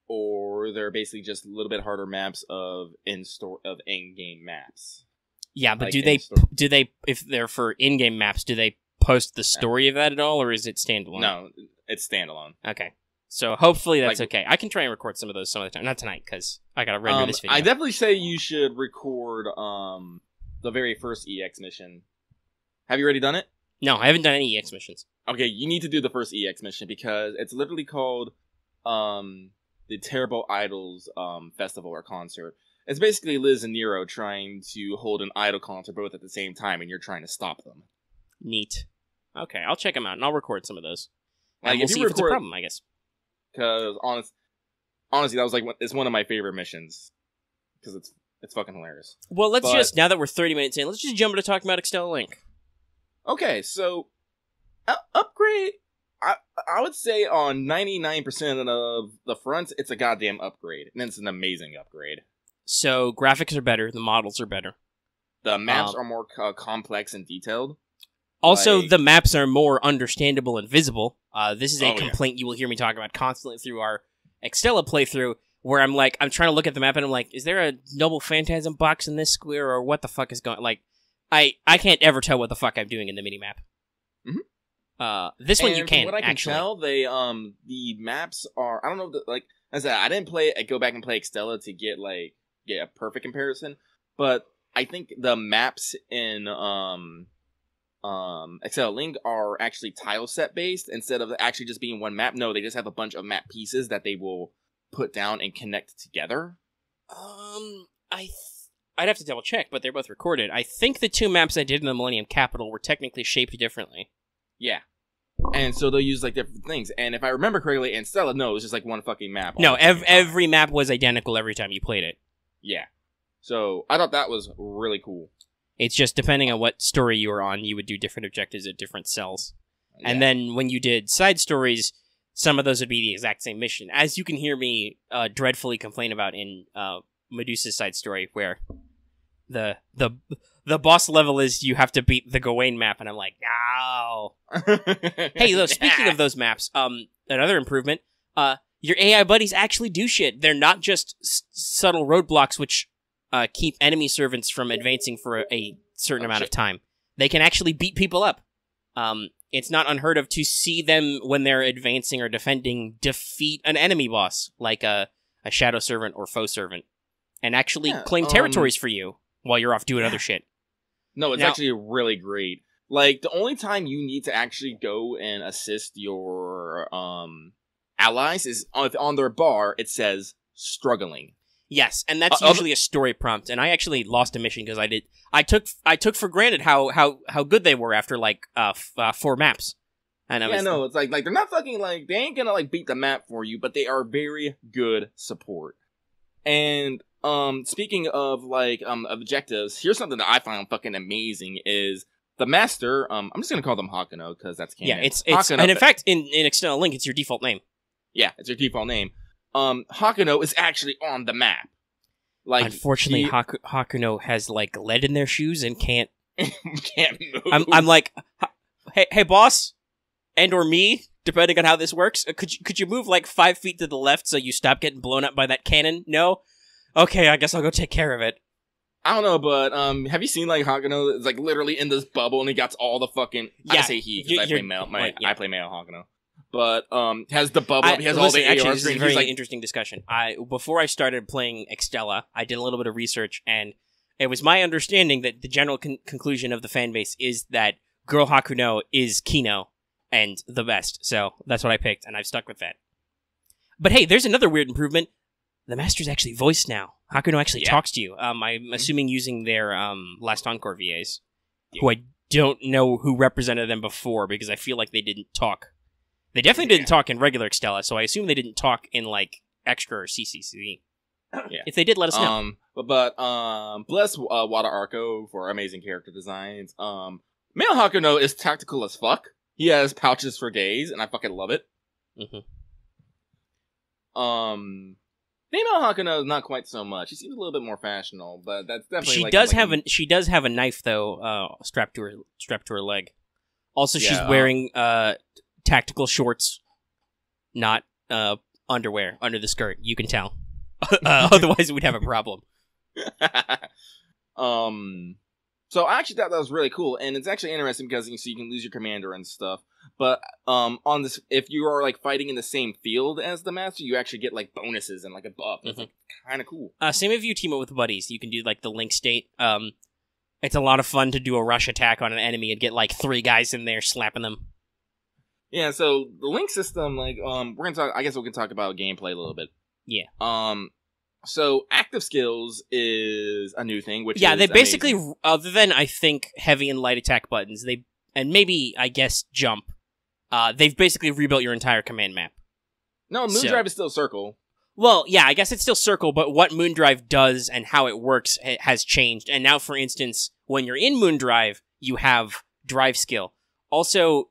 or they're basically just a little bit harder maps of in-game maps. Yeah, but like do they if they're for in-game maps, do they post the story of that at all, or is it standalone? No, it's standalone. Okay. So hopefully that's okay. I can try and record some of those some of the time. Not tonight, because I gotta render this video. I definitely say you should record the very first EX mission. Have you already done it? No, I haven't done any EX missions. Okay, you need to do the first EX mission because it's literally called the Terrible Idols festival or concert. It's basically Liz and Nero trying to hold an idol concert both at the same time, and you're trying to stop them. Neat. Okay, I'll check them out, and I'll record some of those. Like, and we'll see if it's a problem, I guess. Because honestly, that was like it's one of my favorite missions because it's fucking hilarious. Well, now that we're 30 minutes in, let's just jump into talking about Extella Link. Okay, so upgrade. I would say on 99% of the fronts, it's a goddamn upgrade, and it's an amazing upgrade. So graphics are better, the models are better, the maps are more complex and detailed. Also, the maps are more understandable and visible. This is a complaint you will hear me talk about constantly through our Extella playthrough, where I'm trying to look at the map and I'm like, is there a Noble Phantasm box in this square, or what the fuck is going? Like, I can't ever tell what the fuck I'm doing in the minimap. Mm-hmm. This one you can. What I can tell, the maps are. I don't know. Like I said, I didn't go back and play Extella to get a perfect comparison, but I think the maps in Extella Link are actually tile set based instead of actually just being one map. No, they just have a bunch of map pieces that they will put down and connect together. I'd have to double check, but they're both recorded. I think the two maps I did in the Millennium Capital were technically shaped differently. Yeah. And so they'll use different things. And if I remember correctly, in Stella, no, it was just one fucking map. No, every map was identical every time you played it. Yeah. So I thought that was really cool. It's just depending on what story you were on, you would do different objectives at different cells. Yeah. And then when you did side stories, some of those would be the exact same mission. As you can hear me dreadfully complain about in Medusa's side story, where the boss level is you have to beat the Gawain map, and I'm like, no. Hey, though, speaking of those maps, another improvement, your AI buddies actually do shit. They're not just subtle roadblocks which keep enemy servants from advancing for a certain amount of time. They can actually beat people up. It's not unheard of to see them, when they're advancing or defending, defeat an enemy boss, like a shadow servant or foe servant, and actually claim territories for you while you're off doing other shit. No, it's actually really great. Like, the only time you need to actually go and assist your allies is on their bar, it says, struggling. Yes, and that's usually a story prompt, and I actually lost a mission because I took for granted how good they were after, 4 maps. And it's like they're not fucking, they ain't gonna, beat the map for you, but they are very good support. And speaking of like objectives, here's something that I found fucking amazing is the master. I'm just gonna call them Hakuno because that's canon. Yeah, it's Hakuno, and in fact in External Link it's your default name. Yeah, it's your default name. Hakuno is actually on the map. Like, unfortunately, Hakuno has like lead in their shoes and can't move. I'm like, hey, boss, and or me, depending on how this works. Could you move like 5 feet to the left so you stop getting blown up by that cannon? No. Okay, I guess I'll go take care of it. I don't know, but have you seen like Hakuno is like literally in this bubble and he got all the fucking. Yeah, I say he because I play male. Yeah. I play male Hakuno. But has the bubble. He has all the actually, AR this is a screens. very interesting discussion. Before I started playing Extella, I did a little bit of research, and it was my understanding that the general conclusion of the fan base is that Girl Hakuno is Kino and the best. So that's what I picked, and I've stuck with that. But hey, there's another weird improvement. The master's actually voiced now. Hakuno actually talks to you. I'm assuming using their Last Encore VAs, who I don't know who represented them before because I feel like they didn't talk. They definitely didn't talk in regular Extella, so I assume they didn't talk in, like, Extra or CCC. Yeah. If they did, let us know. But bless Wada Arco for amazing character designs. Male Hakuno is tactical as fuck. He has pouches for days, and I fucking love it. Mm-hmm. Female Hakuno is not quite so much. She seems a little bit more fashionable, but that's definitely she does have a knife though, strapped to her leg. Also, she's wearing tactical shorts, not underwear under the skirt. You can tell. Otherwise, we'd have a problem. So I actually thought that was really cool, and it's actually interesting because you can lose your commander and stuff. But on this, if you are like fighting in the same field as the master, you actually get like bonuses and like a buff. It's like, kind of cool. Same if you team up with buddies, you can do like the link state. It's a lot of fun to do a rush attack on an enemy and get like 3 guys in there slapping them. Yeah, so the link system, like, we're gonna talk. I guess we can talk about gameplay a little bit. Yeah. So active skills is a new thing, which they basically, amazing. Other than I think heavy and light attack buttons, and maybe I guess jump, they've basically rebuilt your entire command map. No, Moondrive is still circle. Well, yeah, I guess it's still circle, but what Moondrive does and how it works has changed. And now, for instance, when you're in Moondrive, you have drive skill. Also,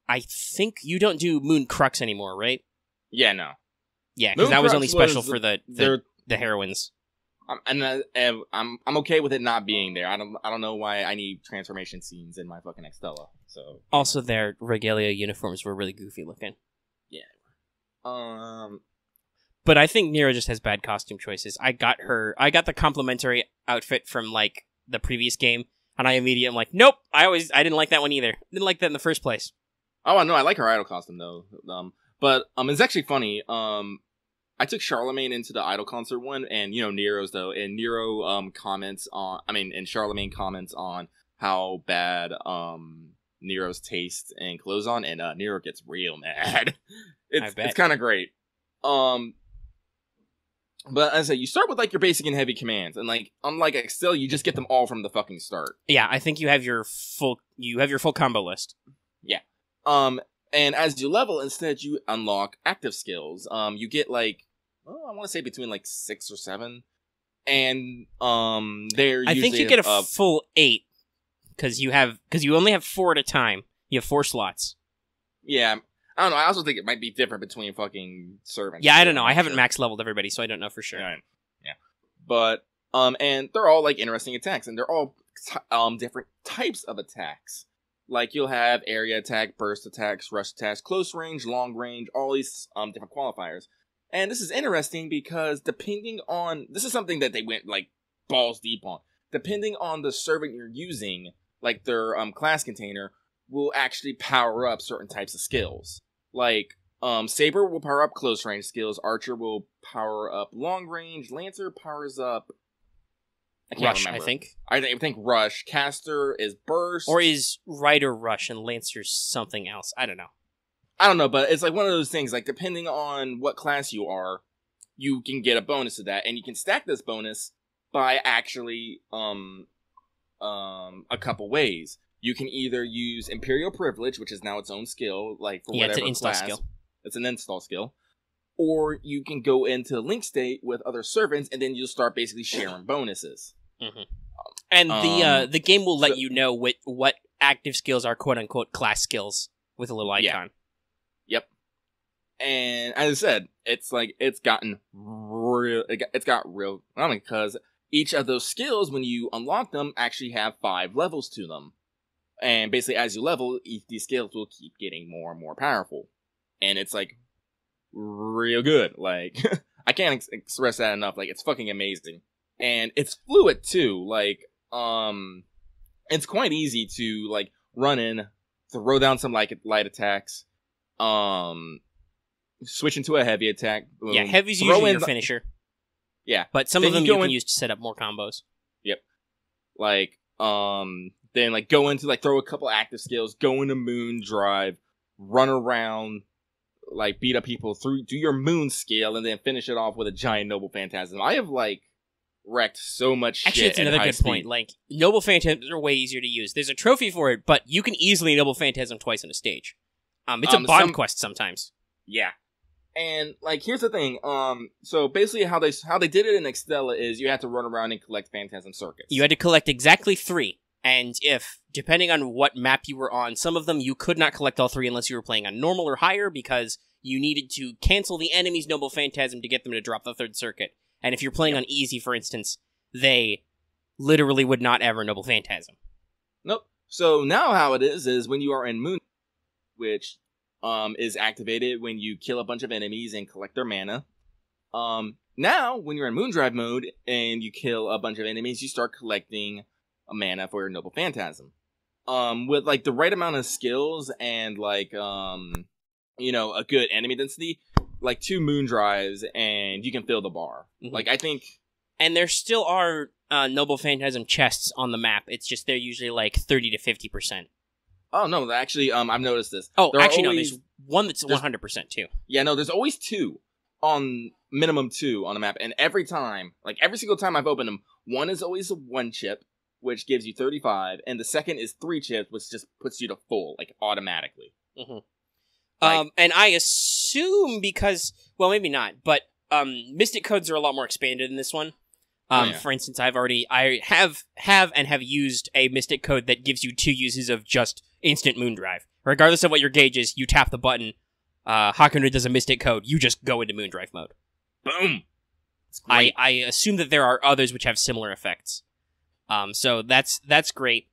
I think you don't do Moon Crux anymore, right? Yeah, no. Yeah, because that was only special for the heroines. I'm okay with it not being there. I don't know why I need transformation scenes in my fucking Extella. So also, their regalia uniforms were really goofy looking. Yeah. But I think Nero just has bad costume choices. I got the complimentary outfit from like the previous game, and I immediately am like, nope. I didn't like that one either. Didn't like that in the first place. Oh no, I like her idol costume though. But it's actually funny. I took Charlemagne into the idol concert one, and Nero's though, and Nero and Charlemagne comments on how bad Nero's taste in clothes on, and Nero gets real mad. It's kind of great. But as I say, you start with like your basic and heavy commands, and like unlike Extella, you just get them all from the fucking start. Yeah, I think you have your full combo list. Yeah. And as you level, instead you unlock active skills. You get like, I want to say between like 6 or 7, and I think you get a full 8 because you only have 4 at a time. You have 4 slots. Yeah. I don't know. I also think it might be different between fucking servants. Yeah, I don't know. I haven't max leveled everybody, so I don't know for sure. Yeah. But, and they're all, like, interesting attacks, and they're all, different types of attacks. Like, you'll have area attack, burst attacks, rush attacks, close range, long range, all these, different qualifiers. And this is interesting because this is something that they went, like, balls deep on. Depending on the servant you're using, like, their, class container, will actually power up certain types of skills. Like, Saber will power up close range skills, Archer will power up long range, Lancer powers up... I can't remember. I think Rush, Caster is Burst... Or is Rider Rush and Lancer something else? I don't know. I don't know, but it's like one of those things, like, depending on what class you are, you can get a bonus to that, and you can stack this bonus by actually, a couple ways. You can either use Imperial Privilege, which is now its own skill, like for whatever it's an install class. Skill. It's an install skill. or you can go into link state with other servants, and then you'll start basically sharing bonuses. Mm-hmm. And the game will let you know what active skills are quote unquote class skills with a little icon. Yeah. Yep. And as I said, it's gotten real. It's got real. I mean, because each of those skills, when you unlock them, actually have 5 levels to them. And basically, as you level, these skills will keep getting more and more powerful. And it's like real good. Like I can't express that enough. Like it's fucking amazing. And it's fluid too. Like it's quite easy to like run in, throw down some like light attacks, switch into a heavy attack. Boom, yeah, heavy's usually your finisher. Yeah, but some of them you can use to set up more combos. Yep. Like then like go into like throw a couple active skills, go into moon drive, run around, like beat up people through, do your moon skill, and then finish it off with a giant noble phantasm. I have like wrecked so much shit. Actually, it's another good point. Like noble phantasms are way easier to use. There's a trophy for it, but you can easily noble phantasm twice in a stage. It's a bond quest sometimes. Yeah. And like here's the thing, so basically how they did it in Extella is you had to run around and collect phantasm circuits. You had to collect exactly 3. And if, depending on what map you were on, some of them you could not collect all 3 unless you were playing on normal or higher, because you needed to cancel the enemy's noble phantasm to get them to drop the 3rd circuit. And if you're playing on easy, for instance, they literally would not ever noble phantasm. Nope. So now how it is when you are in Moon, which is activated when you kill a bunch of enemies and collect their mana. Now, when you're in Moondrive mode and you kill a bunch of enemies, you start collecting a mana for your Noble Phantasm. With like the right amount of skills and like you know, a good enemy density, like 2 Moondrives and you can fill the bar. Mm-hmm. Like I think, and there still are Noble Phantasm chests on the map. It's just they're usually like 30 to 50%. Oh no, actually, I've noticed this. Oh, actually, no, there's one that's 100% too. Yeah, no, there's always 2 on minimum 2 on the map, and every time, like every single time I've opened them, one is always a 1 chip, which gives you 35, and the second is 3 chips, which just puts you to full, like automatically. Mm-hmm. Like, and I assume because, well, maybe not, but Mystic codes are a lot more expanded in this one. For instance, I have used a Mystic code that gives you 2 uses of just instant Moondrive. Regardless of what your gauge is, you tap the button, Hakuno does a Mystic code, you just go into Moondrive mode. Boom! I assume that there are others which have similar effects. So that's great.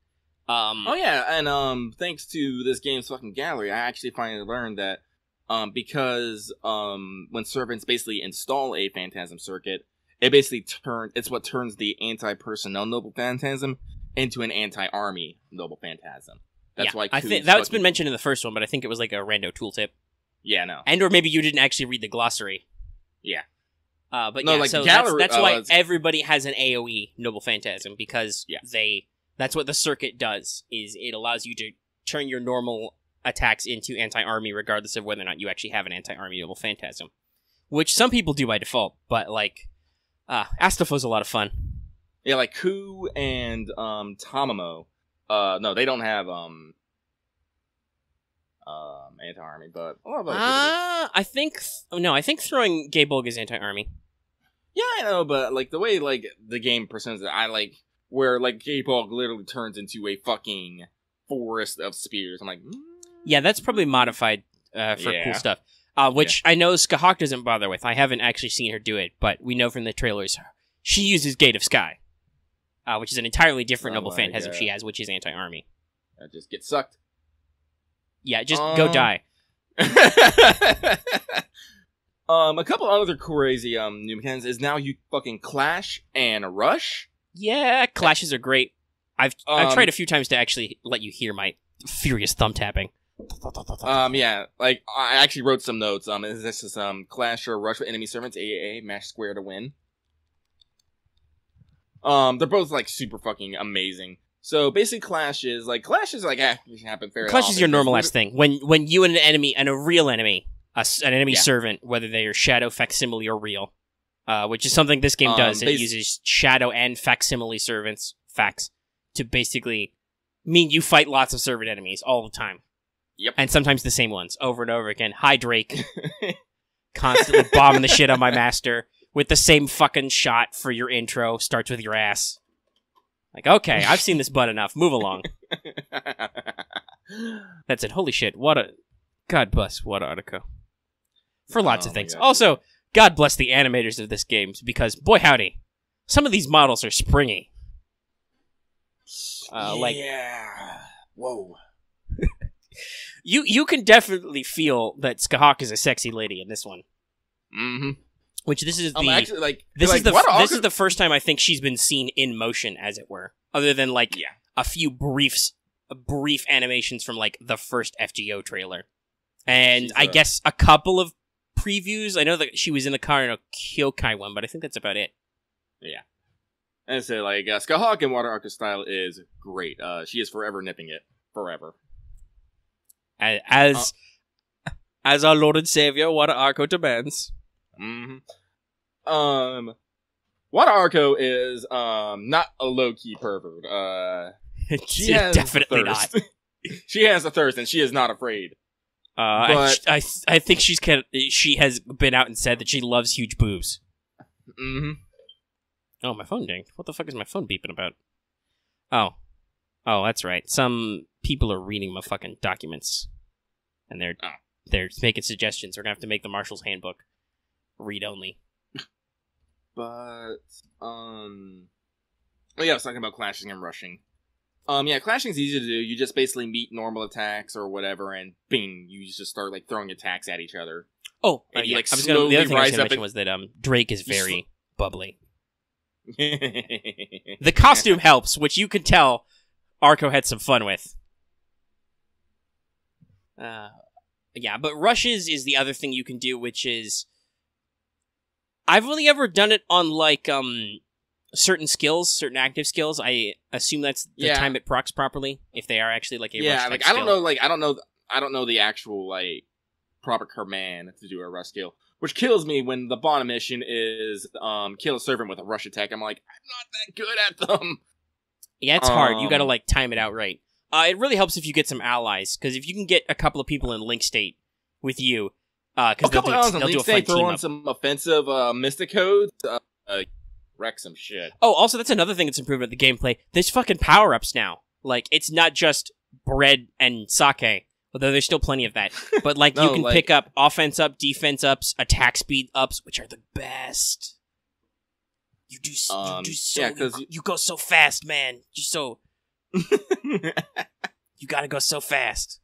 Oh yeah, and thanks to this game's fucking gallery, I actually finally learned that because when servants basically install a Phantasm circuit, it basically it's what turns the anti-personnel Noble Phantasm into an anti-army Noble Phantasm. That's why I think that's been mentioned in the first one, but I think it was like a rando tooltip. Yeah, no. And or maybe you didn't actually read the glossary. Yeah. But no, yeah, like so that's why everybody has an AoE Noble Phantasm, because that's what the circuit does, is it allows you to turn your normal attacks into anti-army regardless of whether or not you actually have an anti-army Noble Phantasm. Which some people do by default, but like Astafo's a lot of fun. Yeah, like Ku and Tamamo. No, they don't have anti-army, but I think throwing Gaebulg is anti-army. Yeah, I know, but like the way like the game presents it, I like where like Gaebulg literally turns into a fucking forest of spears. I'm like, yeah, that's probably modified for cool stuff. Which I know Skahawk doesn't bother with. I haven't actually seen her do it, but we know from the trailers she uses Gate of Sky, which is an entirely different Noble Phantasm she has, which is anti-army. Just get sucked. Yeah, just go die. A couple other crazy new mechanics is now you fucking clash and rush. Yeah, clashes are great. I've tried a few times to actually let you hear my furious thumb tapping. Yeah, like I actually wrote some notes. This is clash or rush with enemy servants, AAA, mash square to win. They're both like super fucking amazing. So basically, clash is like happen fairly. Clash is your normal ass thing when you and an enemy and a real enemy, an enemy servant, whether they are shadow, facsimile, or real, which is something this game does. It uses shadow and facsimile servants, fax, to basically mean you fight lots of servant enemies all the time. Yep. And sometimes the same ones over and over again. Hi, Drake. constantly bombing the shit on my master with the same fucking shot for your intro. Starts with your ass. Like, okay, I've seen this butt enough. Move along. That's it. Holy shit. God bless What Article. For lots of things. Also, God bless the animators of this game, because, boy howdy, some of these models are springy. Yeah. Whoa. You can definitely feel that Skahawk is a sexy lady in this one. Mm-hmm. Which this is the actually, this is the first time I think she's been seen in motion, as it were, other than a few brief animations from like the first FGO trailer, and I guess a couple of previews. I know that she was in the car in a Kyokai one, but I think that's about it. Yeah. And so, like, Skahawk in Water Arca style is great. She is forever nipping it. Forever. As our Lord and Savior, Water Arco demands. Mm-hmm. Water Arco is, not a low-key pervert. She has definitely not. She has a thirst, and she is not afraid. But I think she has been out and said that she loves huge boobs. Mm-hmm. Oh, my phone dinged. What the fuck is my phone beeping about? Oh, that's right. Some people are reading my fucking documents, and they're making suggestions. We're gonna have to make the Marshal's Handbook read only. But I was talking about clashing and rushing. Clashing is easy to do. You just basically meet normal attacks or whatever, and bing, you just start like throwing attacks at each other. Oh, and the other thing I was going to mention was that Drake is very bubbly. The costume helps, which you could tell Arco had some fun with. But rushes is the other thing you can do, which is I've only ever done it on like certain skills, certain active skills. I assume that's the time it procs properly, if they are actually like a rush type skill. I don't know the actual like proper command to do a rush skill, which kills me when the bottom mission is kill a servant with a rush attack. I'm like, I'm not that good at them. Yeah, it's hard. You gotta like time it out right. It really helps if you get some allies, because if you can get a couple of people in Link State with you, because they'll do a fun team throw on up. some offensive Mystic codes, wreck some shit. Oh, also that's another thing that's improved at the gameplay. There's fucking power ups now. Like it's not just bread and sake, although there's still plenty of that. But like you can pick up offense up, defense ups, attack speed ups, which are the best. You go so fast, man. You're so. You gotta go so fast.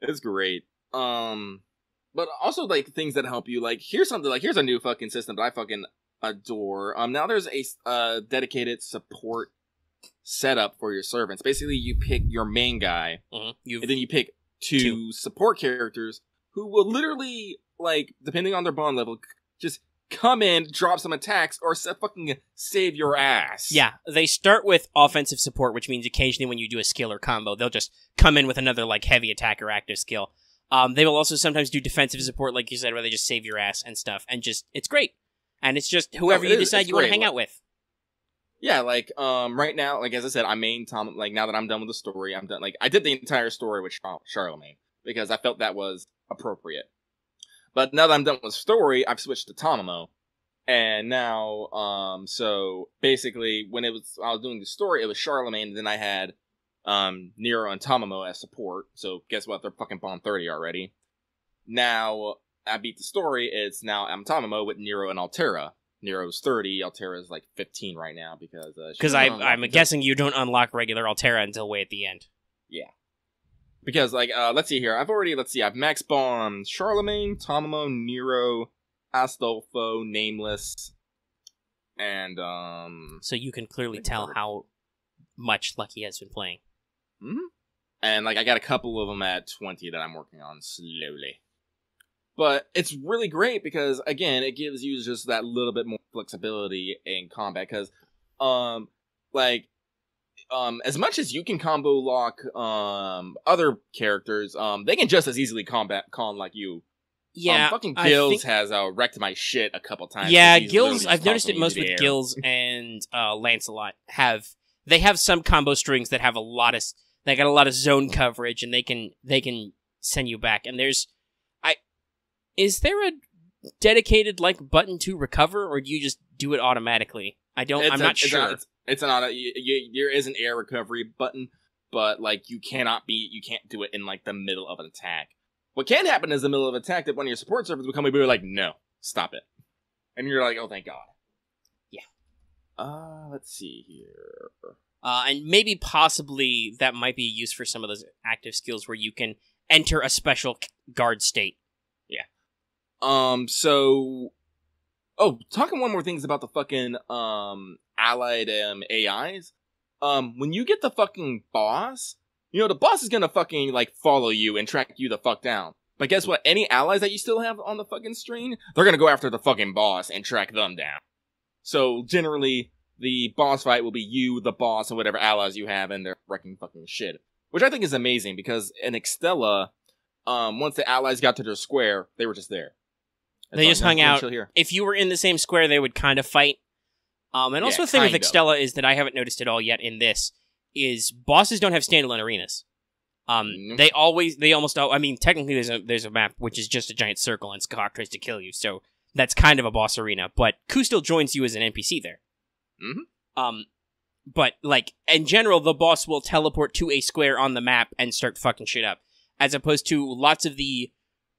It's great. But also like things that help you. Like here's a new fucking system that I fucking adore. Now there's a dedicated support setup for your servants. Basically, you pick your main guy, and then you pick two support characters who will literally, like, depending on their bond level, just come in, drop some attacks, or fucking save your ass. Yeah, they start with offensive support, which means occasionally when you do a skill or combo, they'll just come in with another, like, heavy attack or active skill. They will also sometimes do defensive support, like you said, where they just save your ass and stuff, and just, it's great. And it's just whoever you decide you want to hang out with. Yeah, like, right now, like, as I said, I main Tom, like, now that I'm done with the story, I'm done, like, I did the entire story with Charlemagne, because I felt that was appropriate. But now that I'm done with the story, I've switched to Tomomo. And now, so, basically, I was doing the story, it was Charlemagne, and then I had, Nero and Tomomo as support, so guess what, they're fucking Bond 30 already. Now, I beat the story, I'm Tomomo with Nero and Altera. Nero's 30, Altera's like 15 right now, because I'm guessing you don't unlock regular Altera until way at the end. Yeah. Because, like, let's see here, I've max bombed Charlemagne, Tomomo, Nero, Astolfo, Nameless, and, So you can clearly tell how much Lucky has been playing. Mm-hmm. And, like, I got a couple of them at 20 that I'm working on slowly. But it's really great because, again, it gives you just that little bit more flexibility in combat. Because, as much as you can combo lock other characters, they can just as easily con like you. Yeah, fucking Gills has wrecked my shit a couple times. Yeah, Gills. I've noticed it most with Gills and Lancelot. They have some combo strings that have they got a lot of zone coverage, and they can send you back. And is there a dedicated like button to recover, or do you just do it automatically? I'm not sure. It's an auto. There is an air recovery button, but like you can't do it in like the middle of an attack. What can happen is the middle of an attack that one of your support servers will come and be like, no, stop it, and you're like, oh, thank God. Yeah. Let's see here. And maybe possibly that might be used for some of those active skills where you can enter a special guard state. Yeah. Talking one more things about the fucking, allied, AIs. When you get the fucking boss, you know, the boss is gonna fucking, like, follow you and track you the fuck down. But guess what? Any allies that you still have on the fucking screen, they're gonna go after the fucking boss and track them down. So, generally, the boss fight will be you, the boss, and whatever allies you have, and they're wrecking fucking shit. Which I think is amazing, because in Extella, once the allies got to their square, they were just there. They just hung out. If you were in the same square, they would kind of fight. And also the thing with Extella is that I haven't noticed at all yet in this, is bosses don't have standalone arenas. They almost, I mean, technically there's a map which is just a giant circle and Skahak tries to kill you, so that's kind of a boss arena, but Ku still joins you as an NPC there. Mm-hmm. But, like, in general, the boss will teleport to a square on the map and start fucking shit up, as opposed to lots of the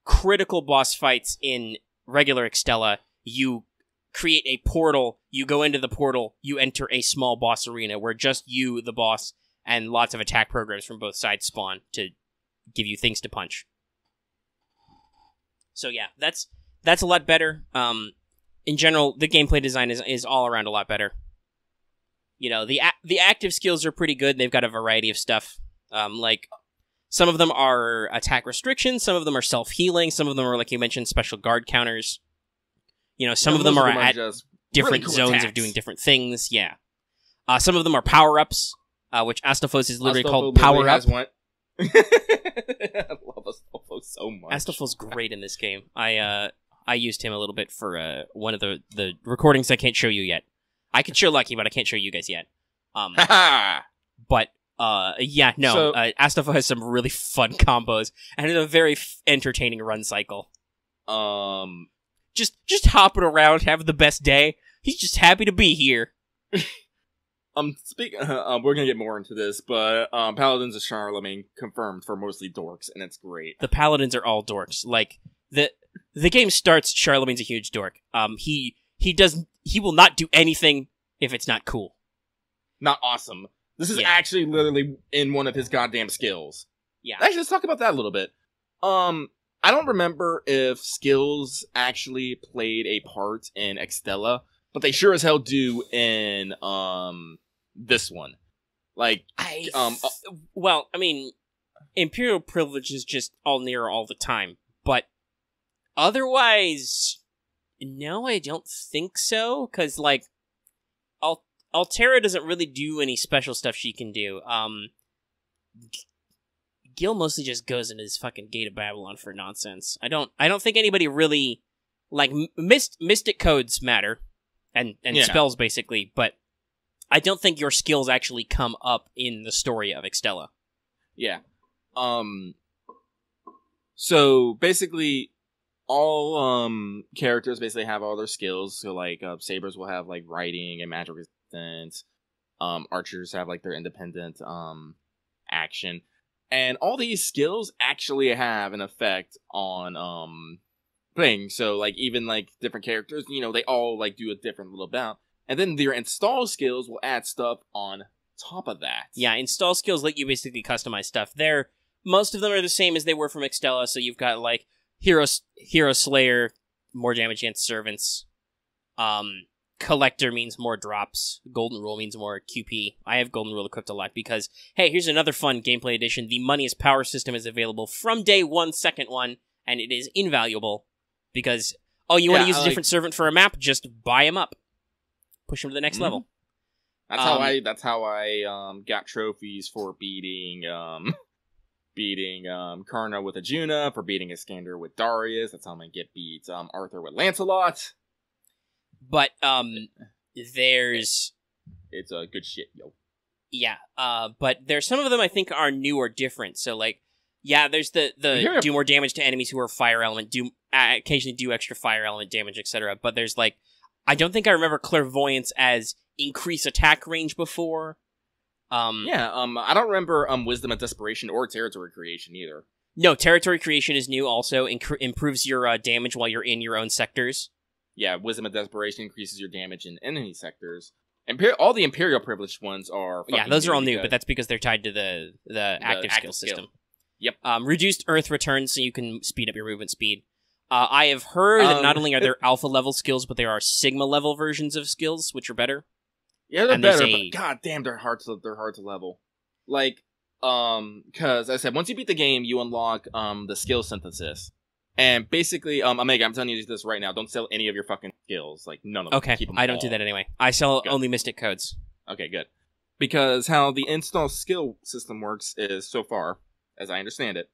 critical boss fights in regular Extella. You create a portal, you go into the portal, you enter a small boss arena where just you, the boss, and lots of attack programs from both sides spawn to give you things to punch. So yeah, that's a lot better. In general, the gameplay design is all around a lot better. You know, the active skills are pretty good. They've got a variety of stuff. Like, some of them are attack restrictions, some of them are self-healing, some of them are, like you mentioned, special guard counters. You know, some of them are at different really cool zones attacks. of doing different things, yeah. Some of them are power-ups, which Astolfos is literally called literally Power-Up. I love Astolfos so much. Astolfos great in this game. I used him a little bit for one of the recordings I can't show you yet. I can show Lucky, but I can't show you guys yet. But yeah, no. So, Astolfos has some really fun combos and has a very entertaining run cycle. Just hopping around, having the best day. He's just happy to be here. We're gonna get more into this, but Paladins of Charlemagne confirmed for mostly dorks, and it's great. The Paladins are all dorks. Like, the game starts, Charlemagne's a huge dork. He will not do anything if it's not cool. Not awesome. This is actually literally in one of his goddamn skills. Yeah. Actually, let's talk about that a little bit. I don't remember if skills actually played a part in Extella, but they sure as hell do in this one. Like, well, I mean, Imperial privilege is just all near all the time, but otherwise, no, I don't think so, because, like, Altera doesn't really do any special stuff she can do. Gil mostly just goes into his fucking Gate of Babylon for nonsense. I don't think anybody really, like, mystic codes matter, and spells basically, but I don't think your skills actually come up in the story of Extella. Yeah. So basically, all characters basically have all their skills. So like sabers will have like riding and magic resistance. Archers have like their independent action. And all these skills actually have an effect on playing. So like even like different characters, you know, they all like do a different little bout. And then their install skills will add stuff on top of that. Yeah, install skills let you basically customize stuff. Most of them are the same as they were from Extella, so you've got like Hero Slayer, more damage against servants. Collector means more drops. Golden Rule means more QP. I have Golden Rule equipped a lot because, hey, here's another fun gameplay addition. The Money is Power system is available from day one, second one, and it is invaluable because, you want to use a different servant for a map? Just buy him up. Push him to the next level. That's how I got trophies for beating Karna with Ajuna, for beating Iskander with Darius. That's how I'm gonna beat Arthur with Lancelot. But there's it's good shit, yo. Yeah, but there's some of them I think are new or different. So like Yeah, there's the Yeah. do more damage to enemies who are fire element, occasionally do extra fire element damage, etc. But there's like, I don't think I remember clairvoyance as increase attack range before. I don't remember wisdom and desperation or territory creation either. No, territory creation is new. Also, improves your damage while you're in your own sectors. Yeah, wisdom and desperation increases your damage in enemy sectors. All the imperial privileged ones are. Yeah, those are all new, but that's because they're tied to the active skill system. Yep. Reduced Earth returns, so you can speed up your movement speed. I have heard that not only are there alpha level skills, but there are sigma level versions of skills, which are better. Yeah, they're better, but god damn, they're hard to level. Like, because as I said, once you beat the game, you unlock the skill synthesis. And basically, Omega, I'm telling you this right now, don't sell any of your fucking skills. Like, none of them. Okay, Keep them I don't all. do that anyway. I sell only Mystic Codes. Okay, good. Because how the install skill system works is, so far, as I understand it,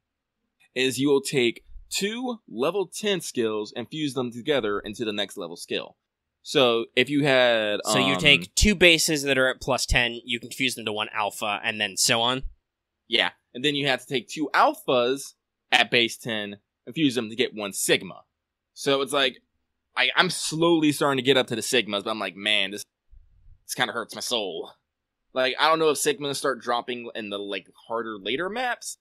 is you will take 2 level 10 skills and fuse them together into the next level skill. So, if you had... So you take 2 bases that are at plus 10, you can fuse them to 1 alpha, and then so on? Yeah, and then you have to take 2 alphas at base 10 and fuse them to get 1 sigma. So it's like, I'm slowly starting to get up to the sigmas, but I'm like, man, this kind of hurts my soul. Like, I don't know if sigmas start dropping in the, like, harder later maps,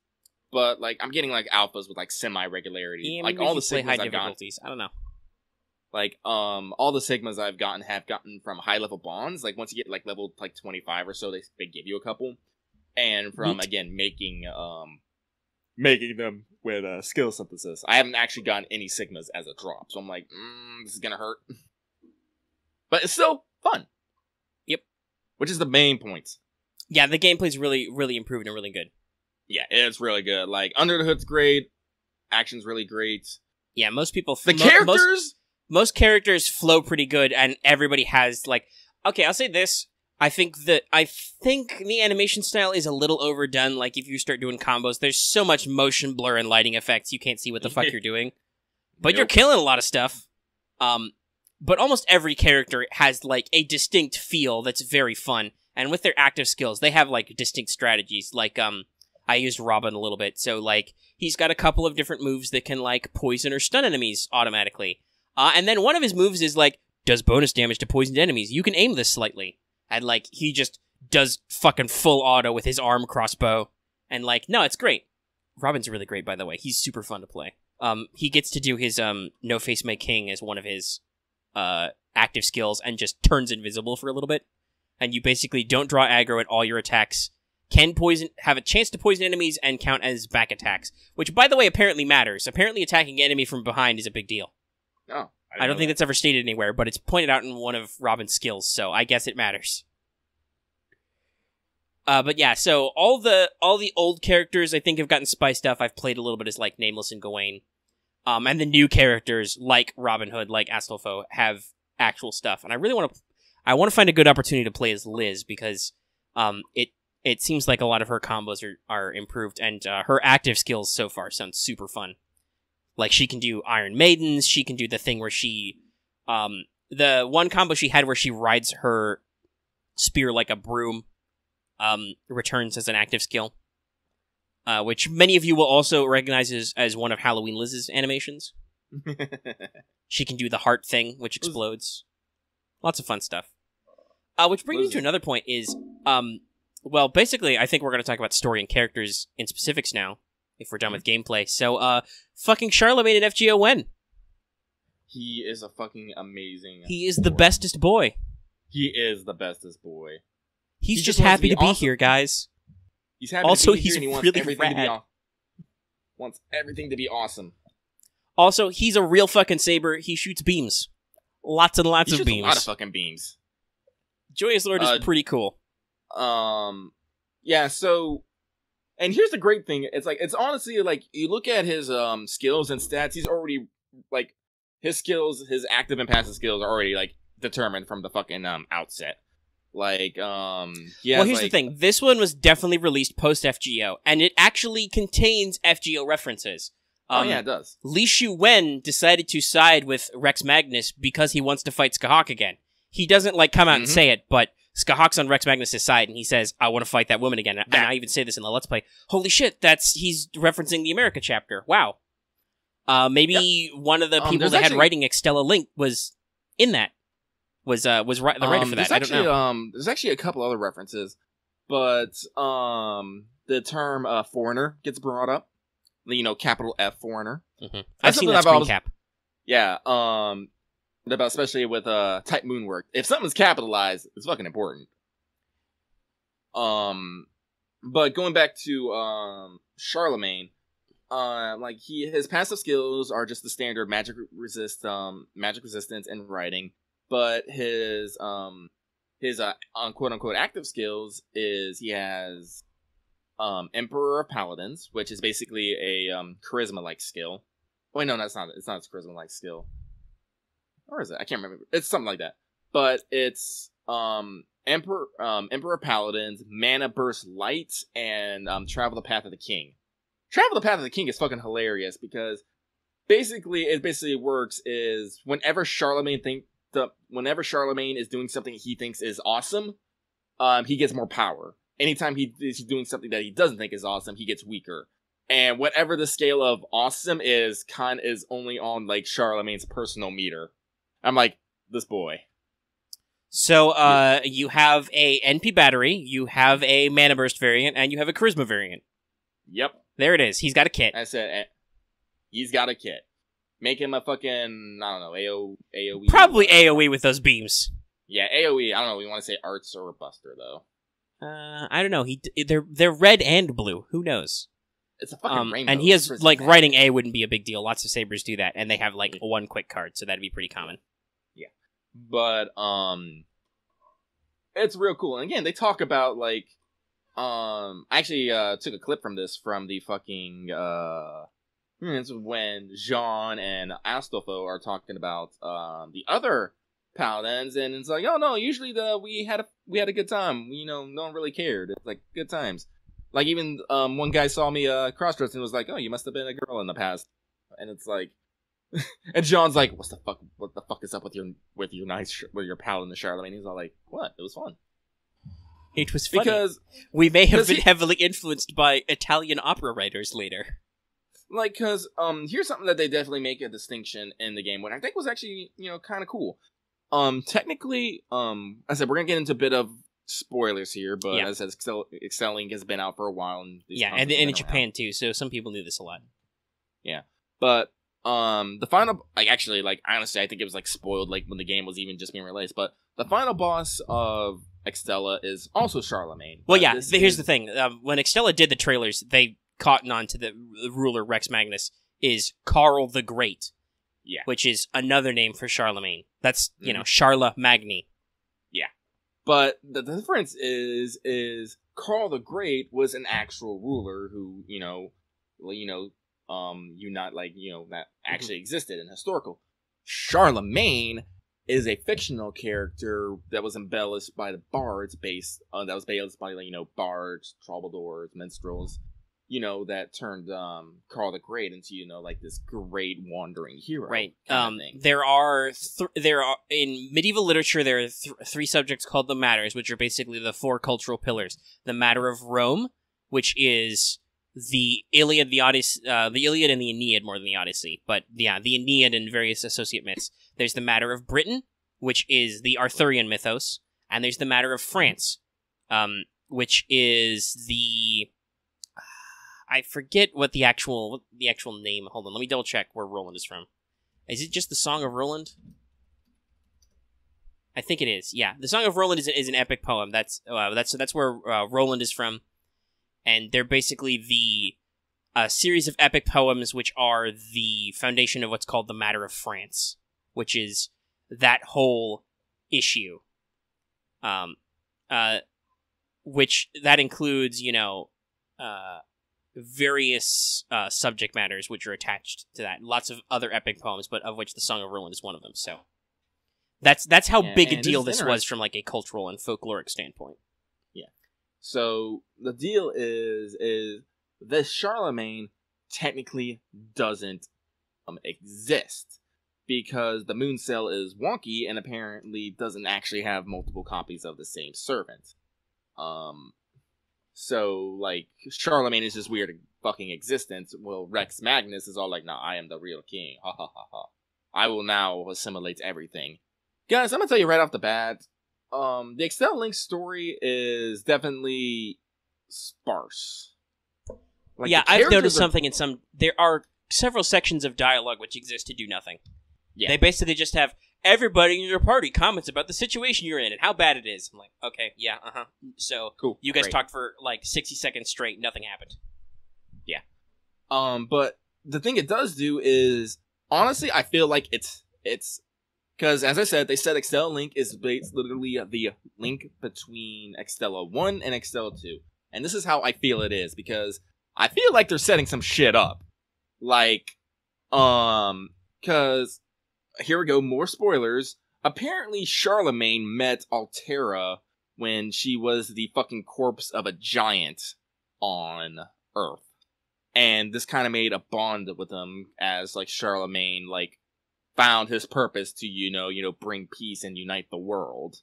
but, like, I'm getting, like, alphas with, like, semi-regularity. Yeah, like, all the sigmas high I've gotten. I don't know. Like, all the sigmas I've gotten have gotten from high-level bonds. Like, once you get, like, level, like, 25 or so, they give you a couple. And from, again, making them with skill synthesis. I haven't actually gotten any sigmas as a drop, so I'm like, this is gonna hurt. But it's still fun. Yep. Which is the main point. Yeah, the gameplay's really, really improved and really good. Yeah, it's really good. Like, Under the Hood's great. Action's really great. Yeah, most people... The characters... Most characters flow pretty good, and everybody has, like... Okay, I'll say this. I think the animation style is a little overdone. Like, if you start doing combos, there's so much motion blur and lighting effects, you can't see what the fuck you're doing. But You're killing a lot of stuff. But almost every character has, like, a distinct feel that's very fun. And with their active skills, they have, like, distinct strategies. Like, I used Robin a little bit, so, like, he's got a couple of different moves that can, like, poison or stun enemies automatically. And then one of his moves is, like, does bonus damage to poisoned enemies. You can aim this slightly. And, like, he just does fucking full auto with his arm crossbow. And, like, no, it's great. Robin's really great, by the way. He's super fun to play. He gets to do his, No Face My King as one of his, active skills and just turns invisible for a little bit. And you basically don't draw aggro at all your attacks. Have a chance to poison enemies and count as back attacks. Which, by the way, apparently matters. Apparently attacking an enemy from behind is a big deal. Oh. I don't think that's ever stated anywhere, but it's pointed out in one of Robin's skills, so I guess it matters. But yeah, so all the old characters I think have gotten spiced up. I've played a little bit as like Nameless and Gawain. And the new characters like Robin Hood, like Astolfo, have actual stuff. And I really want to find a good opportunity to play as Liz because it seems like a lot of her combos are improved, and her active skills so far sound super fun. Like, she can do Iron Maidens, she can do the thing where she... the one combo she had where she rides her spear like a broom returns as an active skill. Which many of you will also recognize as one of Halloween Liz's animations. She can do the heart thing, which explodes. Lots of fun stuff. Which brings me to another point is... well, basically, I think we're going to talk about story and characters in specifics now. If we're done with gameplay. So, fucking Charlemagne and FGO win. He is a fucking amazing... He is the bestest boy. He is the bestest boy. He's just happy to be here, guys. He's happy also, to be here, he's and he wants really everything rad. Wants everything to be awesome. Also, he's a real fucking saber. He shoots beams. Lots and lots of beams. A lot of fucking beams. Joyous Lord is pretty cool. Yeah, so... And here's the great thing, it's honestly, like, you look at his, skills and stats, he's already, like, his active and passive skills are already, like, determined from the fucking, outset. Like, well, here's the thing, this one was definitely released post-FGO, and it actually contains FGO references. Yeah, it does. Li Shu Wen decided to side with Rex Magnus because he wants to fight Skahawk again. He doesn't, like, come out and say it, but Skahawk's on Rex Magnus' side, and he says, I want to fight that woman again. And I even say this in the Let's Play. Holy shit, he's referencing the America chapter. Wow. Maybe one of the people that had writing Extella Link was in that. Was the writer for that. I don't know. There's actually a couple other references, but the term foreigner gets brought up. Capital F foreigner. Mm-hmm. I've seen that screen cap. Yeah. About especially with type moon work. If something's capitalized, it's fucking important. But going back to Charlemagne, his passive skills are just the standard magic resistance and writing, but his quote unquote active skills is he has Emperor of Paladins, which is basically a charisma like skill. Wait, no, that's not. It's not a charisma like skill. Or is it? I can't remember. It's something like that. But it's Emperor of Paladins, Mana Burst Light, and Travel the Path of the King. Travel the Path of the King is fucking hilarious because it works is whenever Charlemagne is doing something he thinks is awesome, he gets more power. Anytime he's doing something that he doesn't think is awesome, he gets weaker. And whatever the scale of awesome is only on like Charlemagne's personal meter. I'm like, this boy. So, you have a NP battery, you have a Mana Burst variant, and you have a Charisma variant. Yep. There it is. He's got a kit. I said, he's got a kit. Make him a fucking, I don't know, AoE. Probably AoE with those beams. Yeah, AoE. I don't know. We want to say Arts or Buster, though. I don't know. They're red and blue. Who knows? It's a fucking rainbow. And he has, writing A wouldn't be a big deal. Lots of Sabers do that, and they have, one quick card, so that'd be pretty common. Yeah. But, it's real cool. And again, they talk about, I actually took a clip from this from the fucking, it's when Jean and Astolfo are talking about, the other Paladins, and it's like, oh no, usually we had a good time. No one really cared. It's like good times. Like even one guy saw me cross-dressing and was like, oh, you must have been a girl in the past. And it's like, and Jean's like, what the fuck is up with your Paladin Charlemagne? He's all like, what? It was fun. It was funny. Because we may have been heavily influenced by Italian opera writers later. Because here's something that they definitely make a distinction in the game, what I think was actually kind of cool. Technically, I said we're gonna get into a bit of spoilers here, but as I said, Excelling has been out for a while, and and in Japan too. So some people knew this a lot. Yeah, but the final, honestly, I think it was spoiled when the game was even just being released. But the final boss of Extella is also Charlemagne. Well, here's the thing: when Extella did the trailers, they cottoned on to the ruler Rex Magnus is Karl the Great. Yeah. Which is another name for Charlemagne. That's, Charla Magni. Yeah. But the difference is Karl the Great was an actual ruler who, that actually existed in historical. Charlemagne is a fictional character that was embellished by the bards bards, troubadours, minstrels, that turned Karl the Great into this great wandering hero. Right. There are in medieval literature there are three subjects called the matters, which are basically the four cultural pillars. The matter of Rome, which is the Iliad, the Odyssey, the Iliad and the Aeneid more than the Odyssey, but the Aeneid and various associate myths. There's the matter of Britain, which is the Arthurian mythos, and there's the matter of France, which is the I forget what the actual name. Hold on, let me double check where Roland is from. Is it just the Song of Roland? I think it is. Yeah, the Song of Roland is an epic poem. That's where Roland is from, and they're basically the series of epic poems which are the foundation of what's called the Matter of France, which is that whole issue. Which that includes various subject matters which are attached to that. Lots of other epic poems, but of which the Song of Roland is one of them. So that's how big a deal this was from a cultural and folkloric standpoint. Yeah. So the deal is this Charlemagne technically doesn't exist. because the moon cell is wonky and apparently doesn't actually have multiple copies of the same servant. So, like, Charlemagne is this weird fucking existence. Well, Rex Magnus is all like, nah, I am the real king. Ha ha ha ha. I will now assimilate everything. Guys, I'm gonna tell you right off the bat, the Extella Link story is definitely sparse. Like, yeah, I've noticed something in some... There are several sections of dialogue which exist to do nothing. Yeah. They basically just have everybody in your party comments about the situation you're in and how bad it is. I'm like, okay, yeah, So, cool. You guys talked for like 60 seconds straight, nothing happened. Yeah. But the thing it does do is, honestly, I feel like it's because, as I said, they said Extella Link is literally the link between Extella 1 and Extella 2. And this is how I feel it is, because I feel like they're setting some shit up. Like, because, here we go, more spoilers. Apparently, Charlemagne met Altera when she was the fucking corpse of a giant on Earth. And this kind of made a bond with him as, like, Charlemagne, like, found his purpose to, you know, bring peace and unite the world.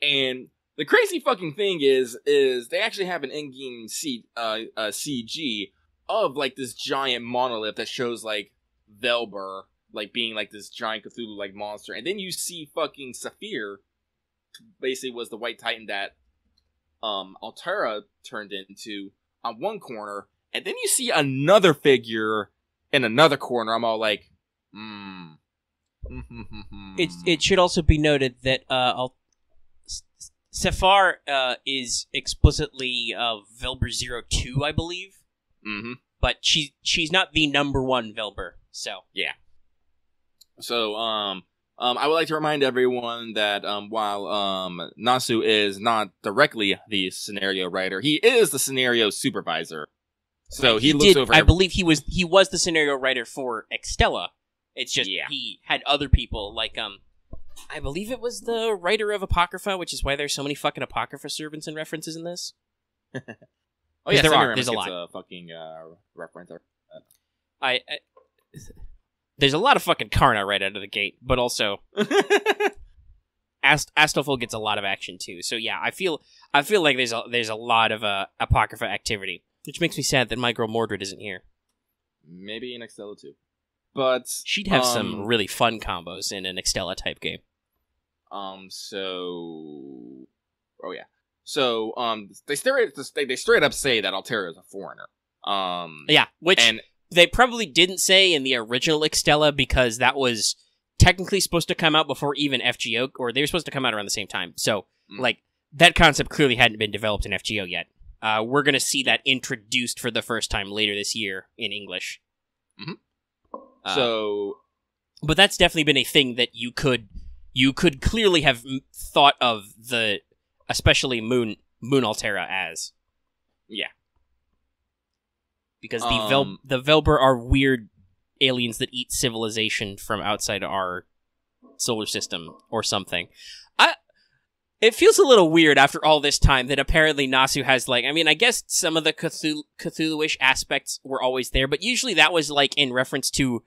And the crazy fucking thing is they actually have an in-game CG of, like, this giant monolith that shows, like, Velber, like, being, like, this giant Cthulhu-like monster. And then you see fucking Saphir, basically was the White Titan that, Altera turned into on one corner. And then you see another figure in another corner. I'm all like, It should also be noted that, Saphir is explicitly Velber 02, I believe. Mm-hmm. But she's not the number one Velber, so. Yeah. So, I would like to remind everyone that, while, Nasu is not directly the scenario writer, he is the scenario supervisor. So he looks over. I believe he was the scenario writer for Extella. It's just he had other people, like, I believe it was the writer of Apocrypha, which is why there's so many fucking Apocrypha servants and references in this. Oh yeah, there's a lot. A fucking reference. There's a lot of fucking Karna right out of the gate, but also Astolfo gets a lot of action too. So yeah, I feel like there's a lot of Apocrypha activity, which makes me sad that my girl Mordred isn't here. Maybe in Extella too, but she'd have some really fun combos in an Extella type game. They straight up say that Altera is a foreigner. They probably didn't say in the original Extella because that was technically supposed to come out before even FGO, or they were supposed to come out around the same time. So, like, that concept clearly hadn't been developed in FGO yet. We're going to see that introduced for the first time later this year in English. Mm-hmm. But that's definitely been a thing that you could clearly have thought of especially Moon Altera as. Yeah. Because the Velber are weird aliens that eat civilization from outside our solar system or something. It feels a little weird after all this time that apparently Nasu has, like, I mean, I guess some of the Cthulhu-ish aspects were always there, but usually that was, like, in reference to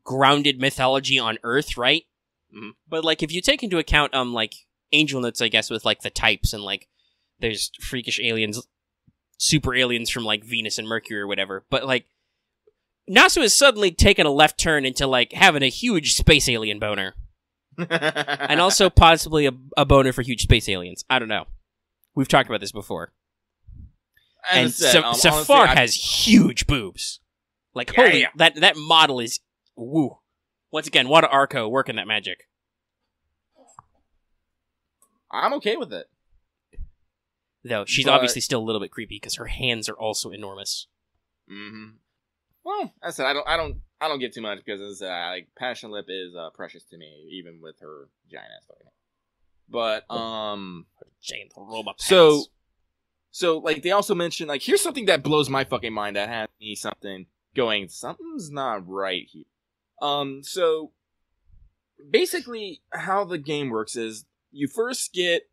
grounded mythology on Earth, right? Mm-hmm. But, like, if you take into account, like, angel notes, I guess, with, like, the types and, like, there's freakish aliens, super aliens from, like, Venus and Mercury or whatever, but, like, Nasu has suddenly taken a left turn into, like, having a huge space alien boner. And also possibly a boner for huge space aliens. I don't know. We've talked about this before. And Saphir has huge boobs. Like, holy, that model is, woo. Once again, what a Arco working that magic. I'm okay with it. Though, she's obviously still a little bit creepy because her hands are also enormous. Mm-hmm. Well, as I said, I don't get too much because like Passion Lip is precious to me, even with her giant ass fucking head. But giant robot pants. So like they also mentioned, like, here's something that blows my fucking mind that had me something's not right here. So basically how the game works is you first get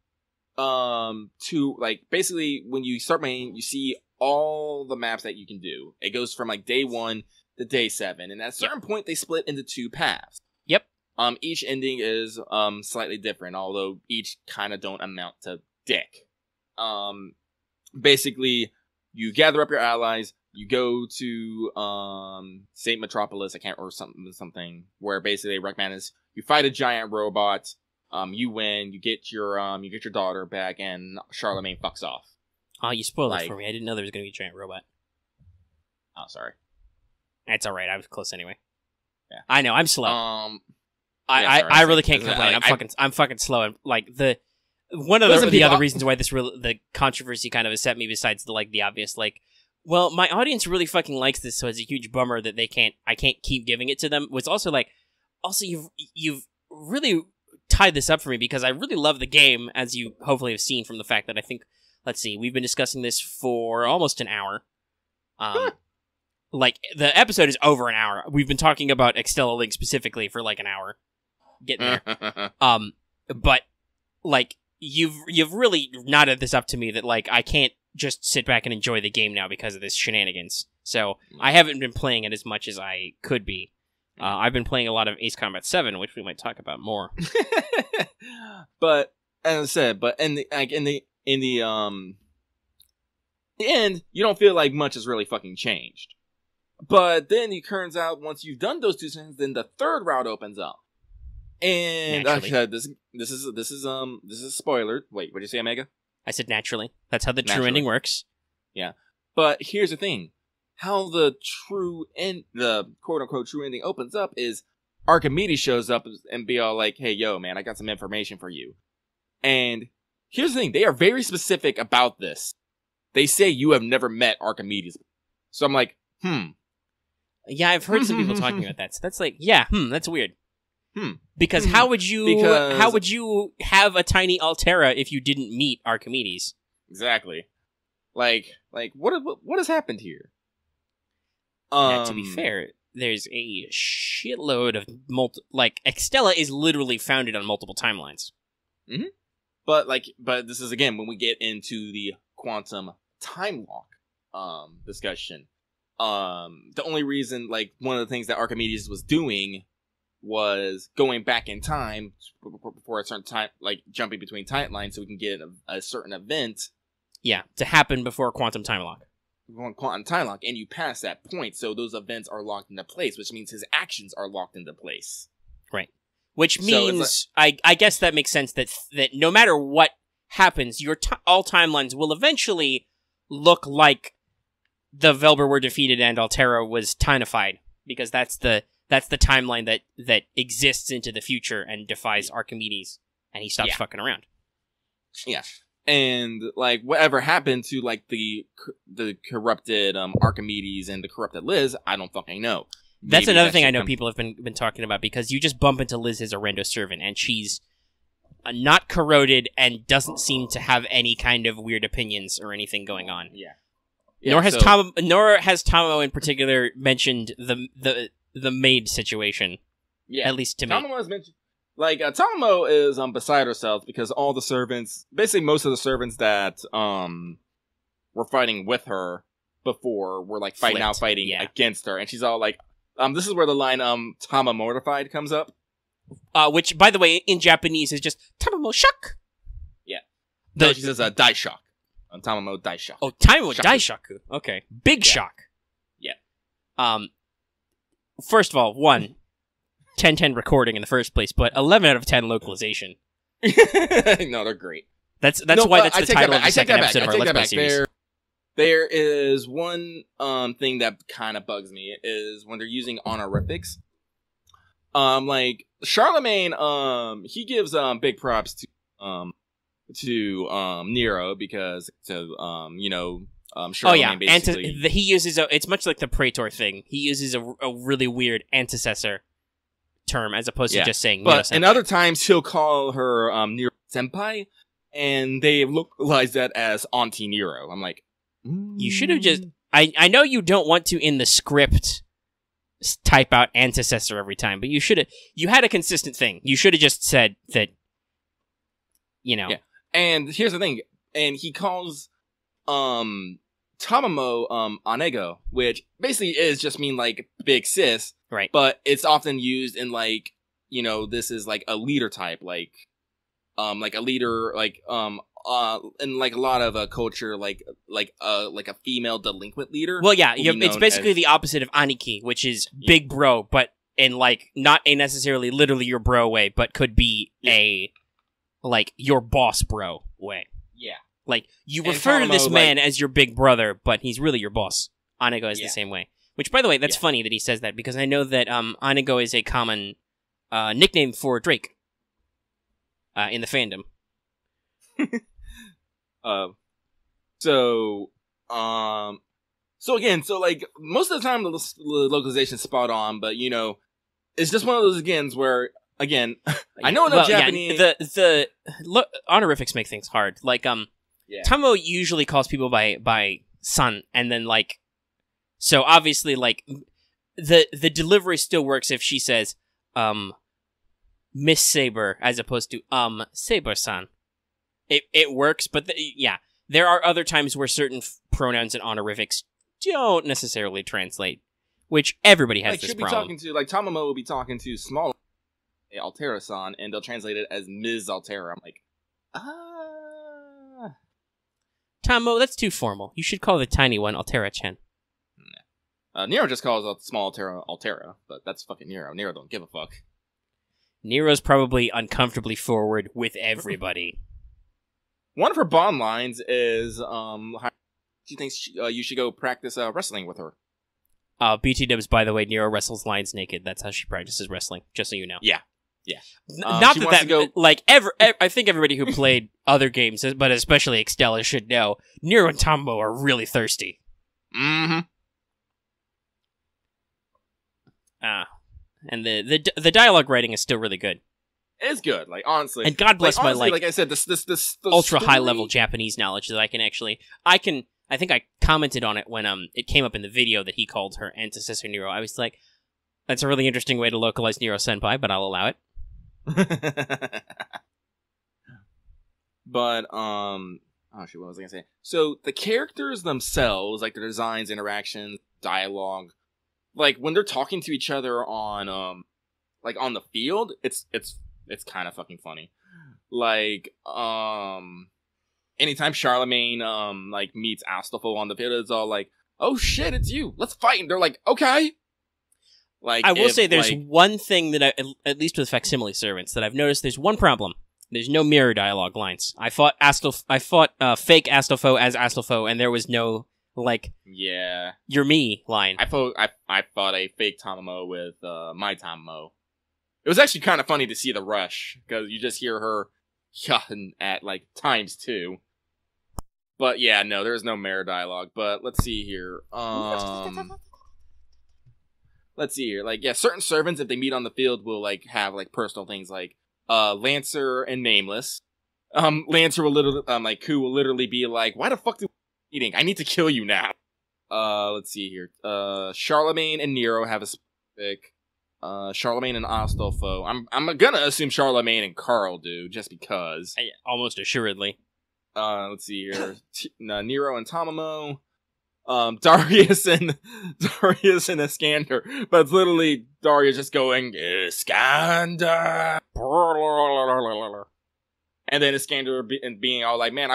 to, like, basically when you start playing, you see all the maps that you can do. It goes from, like, day 1 to day 7, and at a certain point they split into 2 paths. Yep. Each ending is slightly different, although each kind of don't amount to dick. Basically, you gather up your allies, you go to Saint Metropolis, I can't remember something where basically they recommend is you fight a giant robot, you win, you get your daughter back, and Charlemagne fucks off. Oh, you spoiled it for me. I didn't know there was gonna be a giant robot. Oh, sorry. That's all right. I was close anyway. Yeah. I know. I'm slow. I really can't complain. I'm fucking slow. And like one of the other reasons why the controversy kind of has set me, besides the obvious well, my audience really fucking likes this, so it's a huge bummer that I can't keep giving it to them. Was also you've really tied this up for me because I really love the game, as you hopefully have seen from the fact that I think, let's see, we've been discussing this for almost an hour. The episode is over an hour. We've been talking about Extella Link specifically for an hour. Getting there. But you've really knotted this up to me that I can't just sit back and enjoy the game now because of this shenanigans. So I haven't been playing it as much as I could be. I've been playing a lot of Ace Combat 7, which we might talk about more. But as I said, in the end, you don't feel like much has really fucking changed. But then it turns out once you've done those two things, then the third route opens up. And this is a spoiler. Wait, what did you say, Omega? I said naturally. That's how the true ending works. Yeah. But here's the thing. How the quote unquote true ending opens up is Archimedes shows up and be all like, hey, yo, man, I got some information for you. And here's the thing. They are very specific about this. They say you have never met Archimedes. So I'm like, Yeah, I've heard some people talking about that. So that's that's weird. Because how would you have a tiny Altera if you didn't meet Archimedes? Exactly. What has happened here? To be fair, there's a shitload of Extella is literally founded on multiple timelines. Mm-hmm. But this is again when we get into the quantum time lock discussion. The only reason one of the things that Archimedes was doing was going back in time before a certain time, jumping between timelines so we can get a certain event. Yeah, to happen before quantum time lock. Quantum time lock, and you pass that point, so those events are locked into place, which means his actions are locked into place. Right. Which means, I guess that makes sense that no matter what happens, all timelines will eventually look like the Velber were defeated and Altera was tinified, because that's the timeline that exists into the future and defies Archimedes, and he stops fucking around. Yeah. And whatever happened to the corrupted Archimedes and the corrupted Liz, I don't fucking know. That's another thing I know people have been talking about, because you just bump into Liz as a rando servant, and she's not corroded and doesn't seem to have any kind of weird opinions or anything going on. Yeah. Nor has Tomo in particular mentioned the maid situation. Yeah. At least to me. Tomo has mentioned Tomo is beside herself because all the servants, basically most of the servants that were fighting with her before were fighting against her, and she's all like, this is where the line Tama mortified comes up. Which, by the way, in Japanese is just Tamamo shock. Yeah. No, she says Dai shock. Tamamo Dai shock. Oh, Tamamo Dai shock. Okay. Big shock. Yeah. First of all, 10/10 recording in the first place, but 11 out of 10 localization. No, they're great. That's why that's the title of the second episode of our Let's Play series. There is one thing that kind of bugs me is when they're using honorifics. Charlemagne, he gives big props to Nero because Charlemagne basically he uses it's much like the Praetor thing. He uses a really weird antecessor term as opposed to just saying Nero But in other times he'll call her Nero Senpai, and they localize that as Auntie Nero. I'm like, you should have just I know you don't want to in the script type out antecessor every time, but you had a consistent thing. You should have just said that, Yeah. And here's the thing, and he calls Tamamo Onego, which basically is just mean big sis. Right. But it's often used in you know, this is like a leader type, like a leader, like in like a lot of culture, like a female delinquent leader. Well, yeah, it's basically the opposite of Aniki, which is big bro, but in like not a necessarily literally your bro way, but could be a like your boss bro way. Yeah, like you refer to this man as your big brother, but he's really your boss. Anigo is the same way. Which, by the way, that's funny that he says that, because I know that Anigo is a common nickname for Drake in the fandom. So again, like most of the time the localization's spot on, but you know, it's just one of those agains where, again, I know enough Japanese. The honorifics make things hard. Like Tamo usually calls people by son, and then like, so obviously like the delivery still works if she says Miss Saber as opposed to Saber-san. It works, but there are other times where certain pronouns and honorifics don't necessarily translate, which everybody has this problem. Tamamo will be talking to small Altera-san, and they'll translate it as Ms. Altera. I'm like, Tamo, that's too formal. You should call the tiny one Altera-chan. Nero just calls out small Altera, but that's fucking Nero. Nero don't give a fuck. Nero's probably uncomfortably forward with everybody. One of her bond lines is, she thinks you should go practice wrestling with her. BT Dubs, by the way, Nero wrestles lions naked. That's how she practices wrestling, just so you know. Yeah. Not that like, I think everybody who played other games, but especially Extella, should know, Nero and Tombo are really thirsty. Mm-hmm. And the dialogue writing is still really good. It's good, like, honestly. And God bless my, like I said, this ultra high level Japanese knowledge that I think I commented on it when it came up in the video that he called her antecessor Nero. I was like, that's a really interesting way to localize Nero Senpai, but I'll allow it. But oh shit, what was I gonna say? So the characters themselves, like their designs, interactions, dialogue, like when they're talking to each other on like on the field, it's kind of fucking funny. Like anytime Charlemagne like meets Astolfo on the field, it's all like, "Oh shit, it's you! Let's fight!" And they're like, "Okay." Like, I will say, there's one thing that at least with facsimile servants, that I've noticed. There's one problem. There's no mirror dialogue lines. I fought fake Astolfo as Astolfo, and there was no like, you're me line. I fought a fake Tamamo with my Tamamo. It was actually kind of funny to see the rush, because you just hear her yelling at like ×2. But yeah, no, there's no mirror dialogue. But let's see here. Let's see here. Like, yeah, certain servants, if they meet on the field, will like have like personal things, like Lancer and Nameless. Lancer will literally like Ku will literally be like, "Why the fuck do we eating? I need to kill you now." Let's see here. Charlemagne and Nero have a specific. Charlemagne and Astolfo. I'm gonna assume Charlemagne and Carl do, just because. Almost assuredly. Let's see here. Nero and Tamamo. Darius and Iskander, but it's literally Darius just going Iskander, and then Iskander being all like, "Man,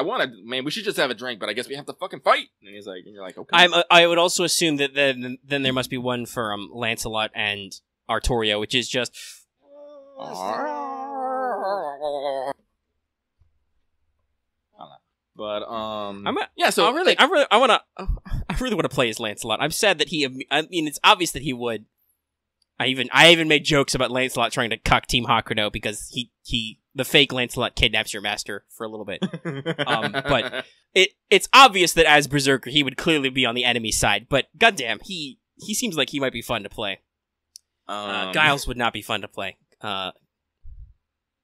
we should just have a drink, but I guess we have to fucking fight." And he's like, and you're like, "Okay." I would also assume that then there must be one for Lancelot and Artorio, which is just. But I really want to play as Lancelot. I'm sad that it's obvious that he would. I even made jokes about Lancelot trying to cuck Team Hakuno because the fake Lancelot kidnaps your master for a little bit. But it's obvious that as Berserker he would clearly be on the enemy side. But goddamn, he seems like he might be fun to play. Giles would not be fun to play.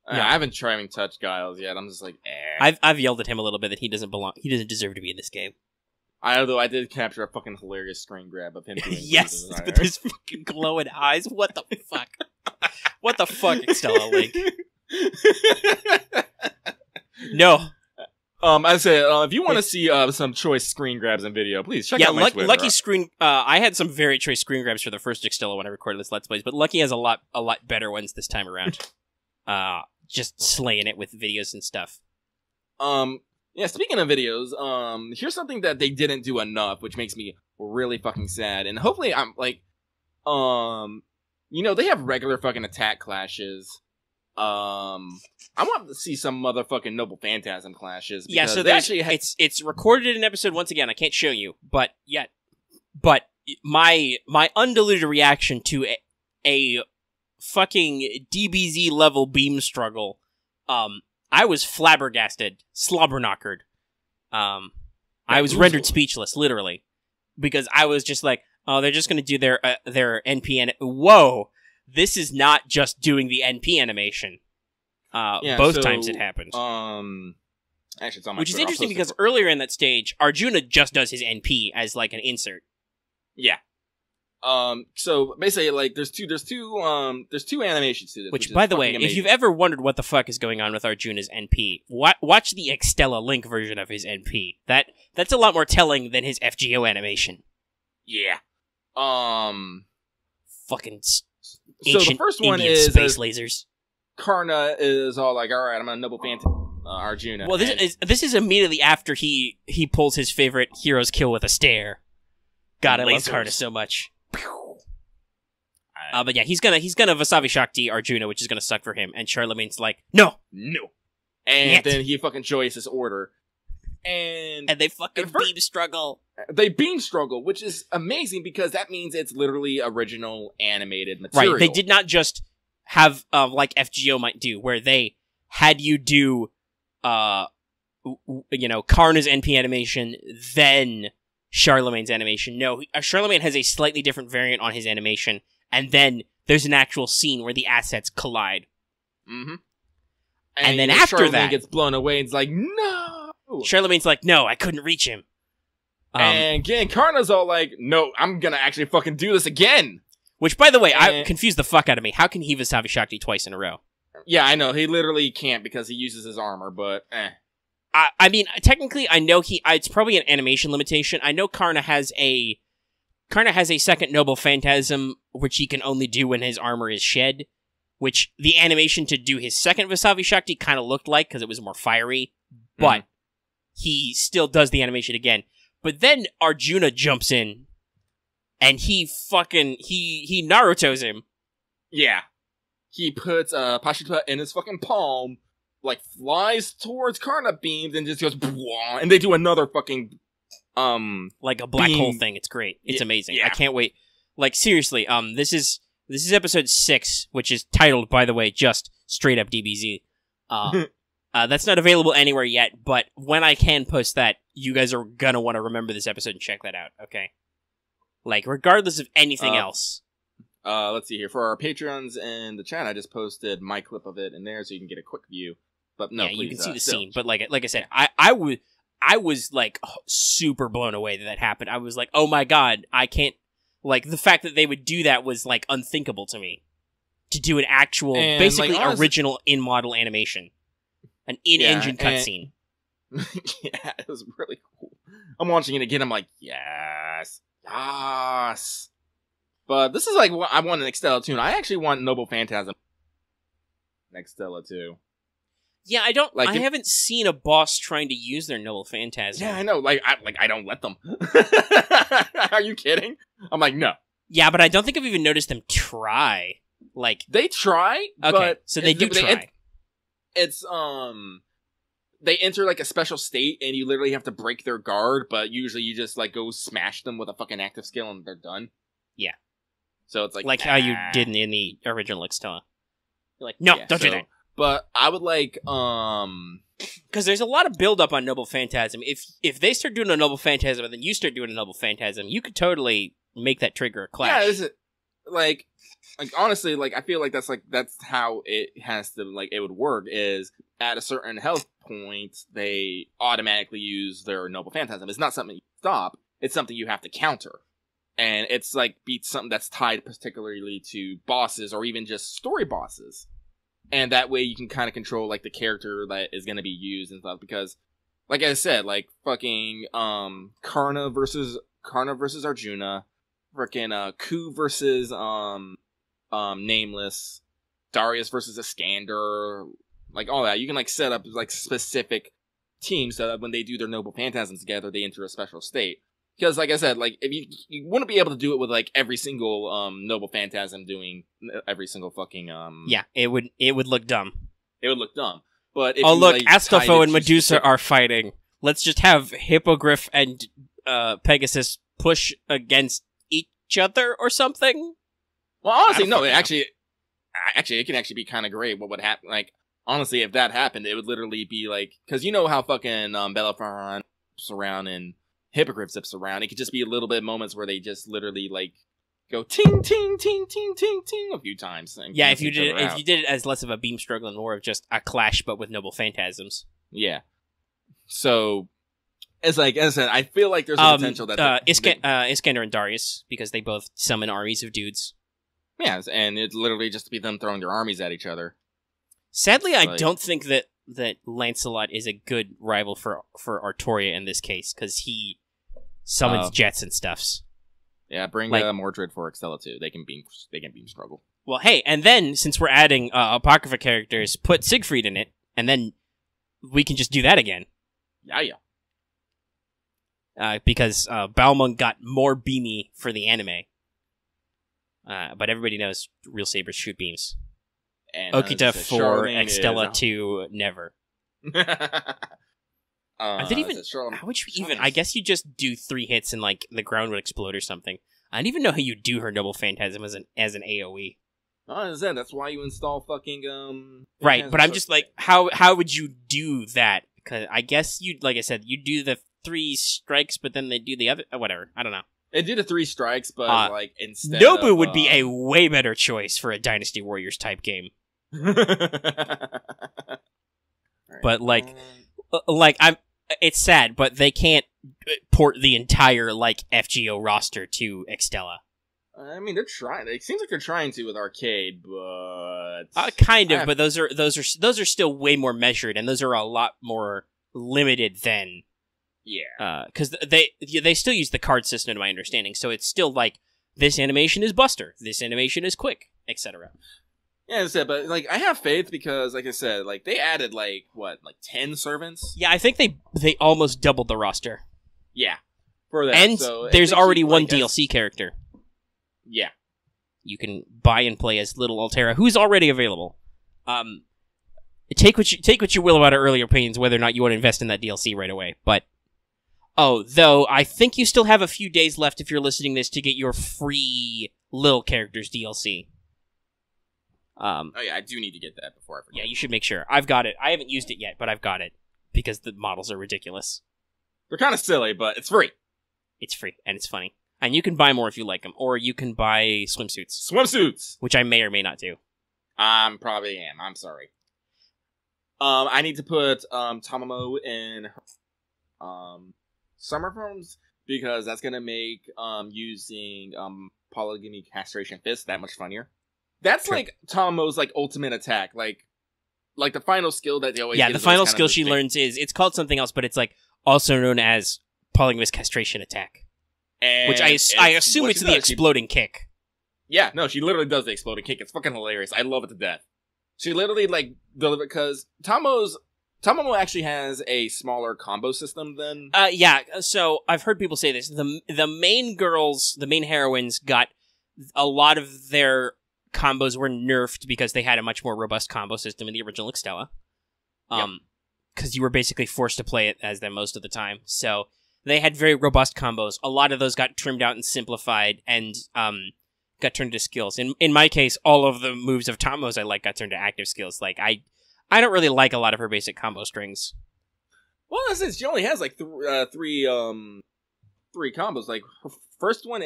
I haven't tried to touch Giles yet. I'm just like, eh. I've yelled at him a little bit that he doesn't belong. He doesn't deserve to be in this game. Although I did capture a fucking hilarious screen grab of him. Yes, with his fucking glowing eyes. What the fuck? What the fuck, Extella Link? No. I said, if you want to see some choice screen grabs and video, please check out my Twitter. Lucky screen. I had some very choice screen grabs for the first Extella when I recorded this Let's Plays, but Lucky has a lot better ones this time around. Just slaying it with videos and stuff. Yeah. Speaking of videos, here's something that they didn't do enough, which makes me really fucking sad. And hopefully, I'm like, they have regular fucking attack clashes. I want to see some motherfucking Noble Phantasm clashes. Yeah, so it's recorded in an episode once again. I can't show you, but my undiluted reaction to a fucking DBZ level beam struggle, I was flabbergasted, slobberknockered. I was rendered speechless, literally, because I was just like, oh, they're just gonna do their NP and whoa. This is not just doing the NP animation. Both times it happened. Actually, it's on my Which is interesting because earlier in that stage, Arjuna just does his NP as like an insert. Yeah. So basically, like, there's two animations to this. Which by the way, if you've ever wondered what the fuck is going on with Arjuna's NP, watch the Extella Link version of his NP. That's a lot more telling than his FGO animation. Yeah. Fucking. So the first one is space lasers. Karna is all like, all right, I'm gonna Noble Phantasm Arjuna. Well, this is immediately after he pulls his favorite hero's kill with a stare. God, I love Karna so much. But yeah, he's gonna Vasavi Shakti Arjuna, which is gonna suck for him. And Charlemagne's like, no, and then he fucking joins his order, and they fucking beam struggle. They beam struggle, which is amazing because that means it's literally original animated material. Right, they did not just have, like FGO might do, where they had you do, Karna's NP animation, then Charlemagne's animation. No, Charlemagne has a slightly different variant on his animation, and then there's an actual scene where the assets collide. Mm-hmm. And then after Charlemagne gets blown away and it's like, no! Charlemagne's like, no, I couldn't reach him. And again, Karna's all like, no, I'm gonna actually fucking do this again. Which, by the way, I confused the fuck out of me. How can he Vasavi Shakti twice in a row? Yeah, I know. He literally can't because he uses his armor, but I mean, technically, I know it's probably an animation limitation. I know Karna has a second Noble Phantasm, which he can only do when his armor is shed, which the animation to do his second Vasavi Shakti kind of looked like, because it was more fiery, but he still does the animation again. But then Arjuna jumps in, and he Naruto's him. Yeah. He puts Pashita in his fucking palm, like, flies towards Karna beams, and just goes, Bwah, and they do another fucking, like a black hole thing. It's great. It's amazing. Yeah. I can't wait. Like, seriously, this is episode 6, which is titled, by the way, just straight up DBZ. That's not available anywhere yet, but when I can post that, you guys are gonna want to remember this episode and check that out, okay? Like, regardless of anything else. Let's see here. For our patrons in the chat, I just posted my clip of it in there so you can get a quick view. But no, yeah, please, you can see the scene. But like I said, I was like super blown away that happened. I was like, oh my god, I can't. Like, the fact that they would do that was like unthinkable to me. To do an actual, basically like, original in-model animation. An in-engine cutscene. Yeah, it was really cool. I'm watching it again, I'm like, yes. Yes. But this is like, I want an Extella too, and I actually want Noble Phantasm Extella too. Yeah, I haven't seen a boss trying to use their Noble Phantasm. Yeah, I know, I don't let them. Are you kidding? I'm like, no. Yeah, but I don't think I've even noticed them try. Like, they try, okay, but so they do try. It's, they enter, like, a special state, and you literally have to break their guard, but usually you just, like, go smash them with a fucking active skill, and they're done. Yeah. So it's like... Like how you did in the original Extella. You're like, no, don't do that. But I would like, because there's a lot of build-up on Noble Phantasm. If they start doing a Noble Phantasm, and then you start doing a Noble Phantasm, you could totally make that trigger a clash. Yeah, this is... Like, honestly, like, I feel like that's how it has to, like, it would work, is at a certain health point, they automatically use their Noble Phantasm. It's not something you stop, it's something you have to counter. And it's, like, beats something that's tied particularly to bosses, or even just story bosses. And that way you can kind of control, like, the character that is going to be used and stuff, because like I said, like fucking Karna versus Arjuna, freaking Ku versus Nameless, Darius versus Iskander, like all that. You can like set up like specific teams so that when they do their noble phantasms together, they enter a special state. Because, like I said, like if you wouldn't be able to do it with like every single noble phantasm doing every single fucking Yeah, it would look dumb. It would look dumb. But if oh you, look, like, Astolfo and Medusa are fighting. Let's just have Hippogriff and Pegasus push against each other or something. Well, honestly, no. It it can actually be kind of great. What would happen? Like, honestly, if that happened, it would literally be like, because you know how fucking Bellerophon zips around and Hippogriff zips around. It could just be a little bit moments where they just literally like go ting ting ting ting ting ting a few times. And yeah, if you did it as less of a beam struggle and more of just a clash, but with noble phantasms. Yeah. So it's like, as I said, I feel like there's a potential that Iskander and Darius, because they both summon armies of dudes. Yeah, and it literally just be them throwing their armies at each other. Sadly, I don't think that Lancelot is a good rival for Artoria in this case, because he summons jets and stuffs. Yeah, bring Mordred for Extella too. They can beam struggle. Well, hey, and then since we're adding Apocrypha characters, put Siegfried in it, and then we can just do that again. Yeah. Because Balmung got more beamy for the anime. But everybody knows real sabers shoot beams. And Okita for Extella to never. I didn't even. How would you even? I guess you just do 3 hits and like the ground would explode or something. I didn't even know how you do her Noble Phantasm as an AOE. Oh, that's why you install fucking Right, but I'm just like, how would you do that? Because I guess you, like I said, you do the 3 strikes, but then they do the other. Whatever, I don't know. It did the 3 strikes, but like instead Nobu of, would be a way better choice for a Dynasty Warriors type game. But like it's sad, but they can't port the entire like FGO roster to Extella. I mean, they're trying. It seems like they're trying to with Arcade, but kind of. But those are still way more measured, and those are a lot more limited than. Yeah. Because they still use the card system, to my understanding. So it's still like this animation is Buster, this animation is Quick, etc. Yeah, as I said, but like I have faith because, like I said, like they added like 10 servants. Yeah, I think they almost doubled the roster. Yeah, for that. And so there's already one DLC character. Yeah, you can buy and play as Little Altera, who's already available. Take what you will about our earlier opinions, whether or not you want to invest in that DLC right away. But though I think you still have a few days left if you're listening to this to get your free Little Characters DLC. oh yeah, I do need to get that before I forget. Yeah, you should make sure. I've got it. I haven't used it yet, but I've got it because the models are ridiculous. They're kind of silly, but it's free. It's free and it's funny, and you can buy more if you like them, or you can buy swimsuits. Swimsuits, which I may or may not do. Probably am. I'm sorry. I need to put Tamamo in summer forms because that's gonna make using polygamy castration fist that much funnier. That's True. Like Tamamo's like ultimate attack, like the final skill that they always. Yeah, the final skill she learns it's called something else, but it's like also known as polygamous castration attack, and which I assume it's the exploding kick. Yeah, no, she literally does the exploding kick. It's fucking hilarious. I love it to death. She literally like delivered because Tamamo actually has a smaller combo system than. Yeah. So I've heard people say this. The main heroines got a lot of their combos were nerfed because they had a much more robust combo system in the original Extella. Because you were basically forced to play it as them most of the time. So they had very robust combos. A lot of those got trimmed out and simplified and got turned to skills. In my case, all of the moves of Tamo's I like got turned to active skills. Like I don't really like a lot of her basic combo strings. Well, that's it. She only has like three combos. Like her first one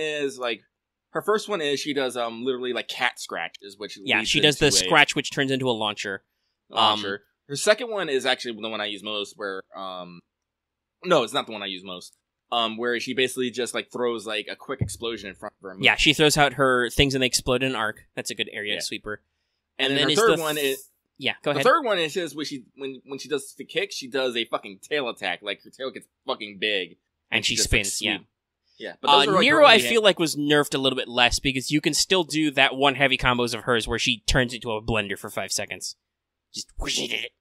is she does literally like cat scratches, which she does the scratch, which turns into a launcher. Her second one is actually the one I use most. Where no, it's not the one I use most. Where she basically just like throws like a quick explosion in front of her. Yeah, she throws out her things and they explode in an arc. That's a good area sweeper. And then her third one is Yeah, go The ahead. third one is just when she does the kick, she does a fucking tail attack. Like, her tail gets fucking big. And she just, spins, like, yeah. Yeah. But those are, like, Nero, I feel like, was nerfed a little bit less because you can still do that one heavy combos of hers where she turns into a blender for 5 seconds. Just whoosh it.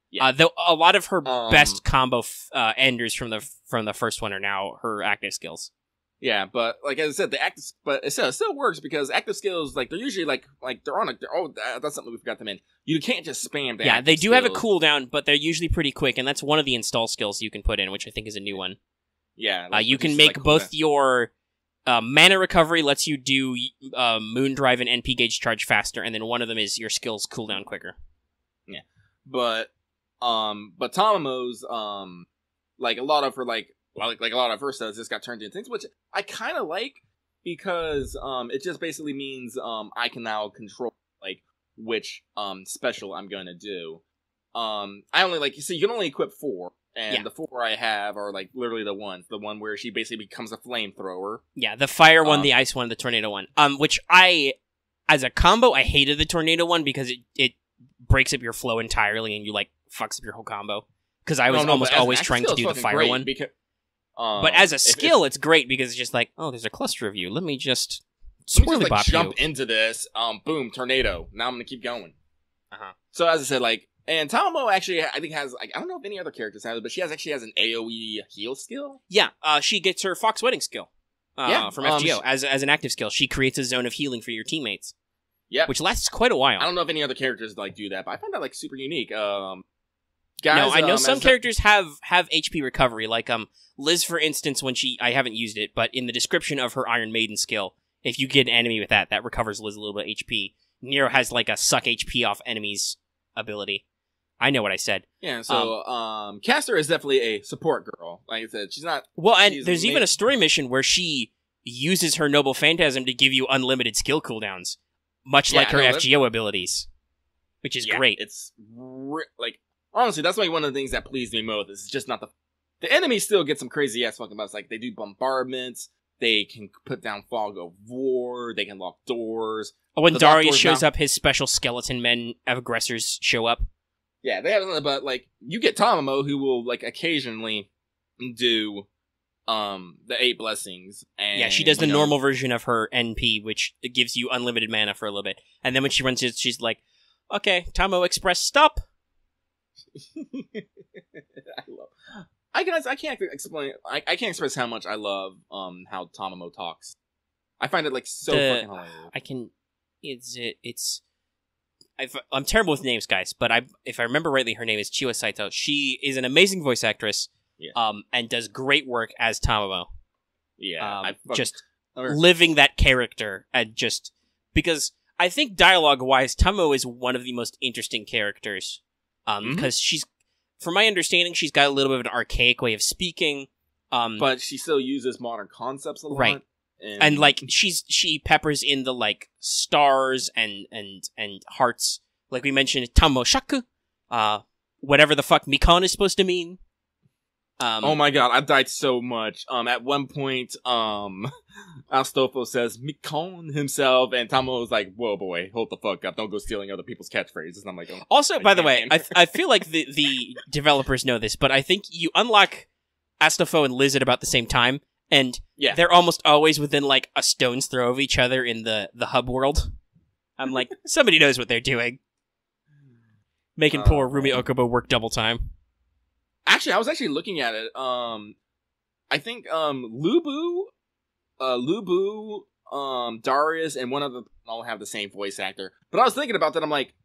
Yeah. Though a lot of her best combo enders from the first one are now her active skills. Yeah, but like as I said, it still works because active skills, like, they're usually like they're on that's something we forgot to mention. You can't just spam the they do skills. have a cooldown, but they're usually pretty quick, and that's one of the install skills you can put in, which I think is a new one. Yeah, you can make both your mana recovery lets you do moon drive and NP gauge charge faster, and then one of them is your skills cooldown quicker. Yeah, but Tomomo's like a lot of her like a lot of her stuff just got turned into things, which I kind of like because it just basically means I can now control like which special I'm gonna do. I only you can only equip 4. And the 4 I have are, like, literally the one where she basically becomes a flamethrower. Yeah, the fire one, the ice one, the tornado one. Which as a combo, I hated the tornado one because it breaks up your flow entirely and you, like, fucks up your whole combo. Because I was almost always trying to do the fire one. But as a skill, it's great because it's just like, oh, there's a cluster of you. Let me just swirly bop jump into this. Boom, tornado. Now I'm gonna keep going. So as I said, like, and Tomomo actually, I think, has, like, I don't know if any other characters have it, but she has an AoE heal skill. Yeah, she gets her Fox Wedding skill from FGO as an active skill. She creates a zone of healing for your teammates. Yeah, which lasts quite a while. I don't know if any other characters, like, do that, but I find that, like, super unique. Guys, no, I know some characters have HP recovery, like Liz, for instance, when I haven't used it, but in the description of her Iron Maiden skill, if you get an enemy with that recovers Liz a little bit of HP. Nero has, like, a suck HP off enemies ability. I know what I said. Yeah, so Caster is definitely a support girl. Like I said, she's not... Well, and there's even a story mission where she uses her Noble Phantasm to give you unlimited skill cooldowns, much like her FGO abilities, which is great. It's... like, honestly, that's like one of the things that pleased me most. It's just not the enemies still get some crazy-ass fucking bugs. Like, they do bombardments, they can put down fog of war, they can lock doors. Oh, when Darius shows up, his special skeleton men aggressors show up. Yeah, they have, but, like, you get Tomomo, who will, like, occasionally do, the 8 blessings, and... Yeah, she does the normal version of her NP, which gives you unlimited mana for a little bit. And then when she runs it, she's like, okay, Tomo Express, stop! I can't explain, I can't express how much I love, how Tomomo talks. I find it, like, so fucking hilarious. I'm terrible with names, guys, but if I remember rightly, her name is Chiwa Saito. She is an amazing voice actress, and does great work as Tomomo. Yeah, just living that character, and just because I think dialogue-wise, Tomomo is one of the most interesting characters, because she's, from my understanding, she's got a little bit of an archaic way of speaking, but she still uses modern concepts a lot, right? And like she peppers in the like stars and hearts, like we mentioned, Tamoshaku, whatever the fuck Mikon is supposed to mean. Oh my god, I've died so much. At one point, Astolfo says Mikon himself, and Tomo's like, "Whoa, boy, hold the fuck up! Don't go stealing other people's catchphrases." And I'm like, oh, also, by the way, I feel like the developers know this, but I think you unlock Astolfo and Liz at about the same time. And they're almost always within, like, a stone's throw of each other in the hub world. I'm like, somebody knows what they're doing. Making poor Rumi Okubo work double time. Actually, I was actually looking at it. I think Lubu, Darius, and one of them all have the same voice actor. But I was thinking about that, I'm like,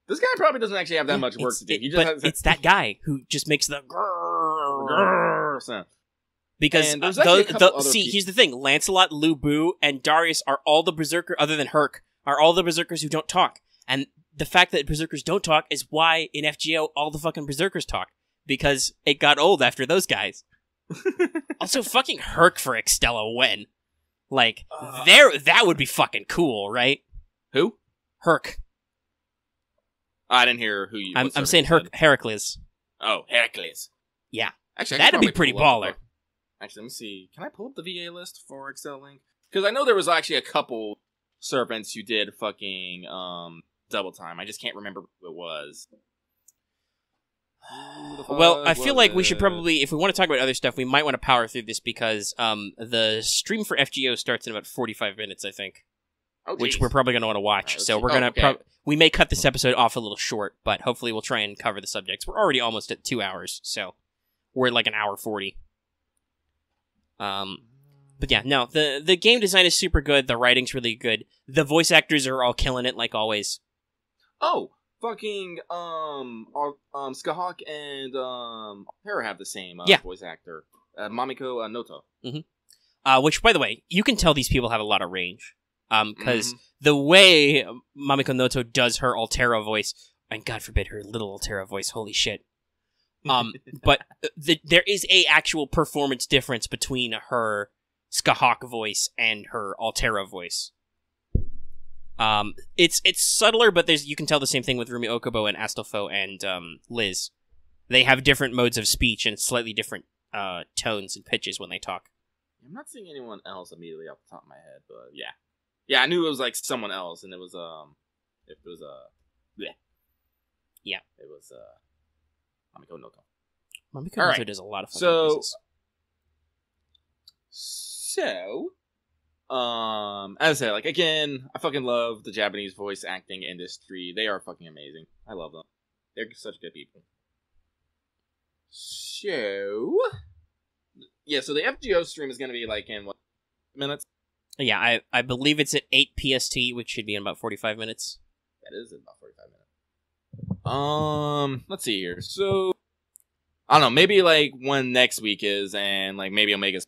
this guy probably doesn't actually have that much work to do. It's that guy who just makes the grrrr sound. Because here's the thing: Lancelot, Lu Bu, and Darius are all the berserker, other than Herc, are all the berserkers who don't talk. And the fact that berserkers don't talk is why in FGO all the fucking berserkers talk, because it got old after those guys. Also, fucking Herc for Extella when, like, that would be fucking cool, right? Who? Herc. I didn't hear who you. I'm saying Heracles. Oh, Heracles. Yeah, actually, that'd be pretty baller. Actually, let me see. Can I pull up the VA list for Excel Link? Because I know there was actually a couple servants who did fucking double time. I just can't remember who it was. Well, I feel like we should probably, if we want to talk about other stuff, we might want to power through this because the stream for FGO starts in about 45 minutes, I think. Oh, which we're probably going to want to watch. Right, so we're going to we may cut this episode off a little short, but hopefully we'll try and cover the subjects. We're already almost at 2 hours, so we're at like an hour 40. But yeah, no, the game design is super good. The writing's really good. The voice actors are all killing it, like always. Oh, fucking Skahawk and Hera have the same voice actor, Mamiko Noto. Mm-hmm. Which, by the way, you can tell these people have a lot of range. Because the way Mamiko Noto does her Altera voice, and God forbid her little Altera voice, holy shit. But there is a actual performance difference between her Skahawk voice and her Altera voice. It's subtler, but you can tell the same thing with Rumi Okubo and Astolfo and Liz. They have different modes of speech and slightly different tones and pitches when they talk. I'm not seeing anyone else immediately off the top of my head, but yeah. Yeah, I knew it was like someone else, and it was it was Mamiko Noto. Mamiko Noto does a lot of fun voices. So, as I said, like again, I fucking love the Japanese voice acting industry. They are fucking amazing. I love them. They're such good people. So, yeah, so the FGO stream is gonna be like in what minutes? Yeah, I believe it's at 8 PST, which should be in about 45 minutes. That is in about 45 minutes. Let's see here. So, I don't know, maybe like when next week is, and like maybe Omega's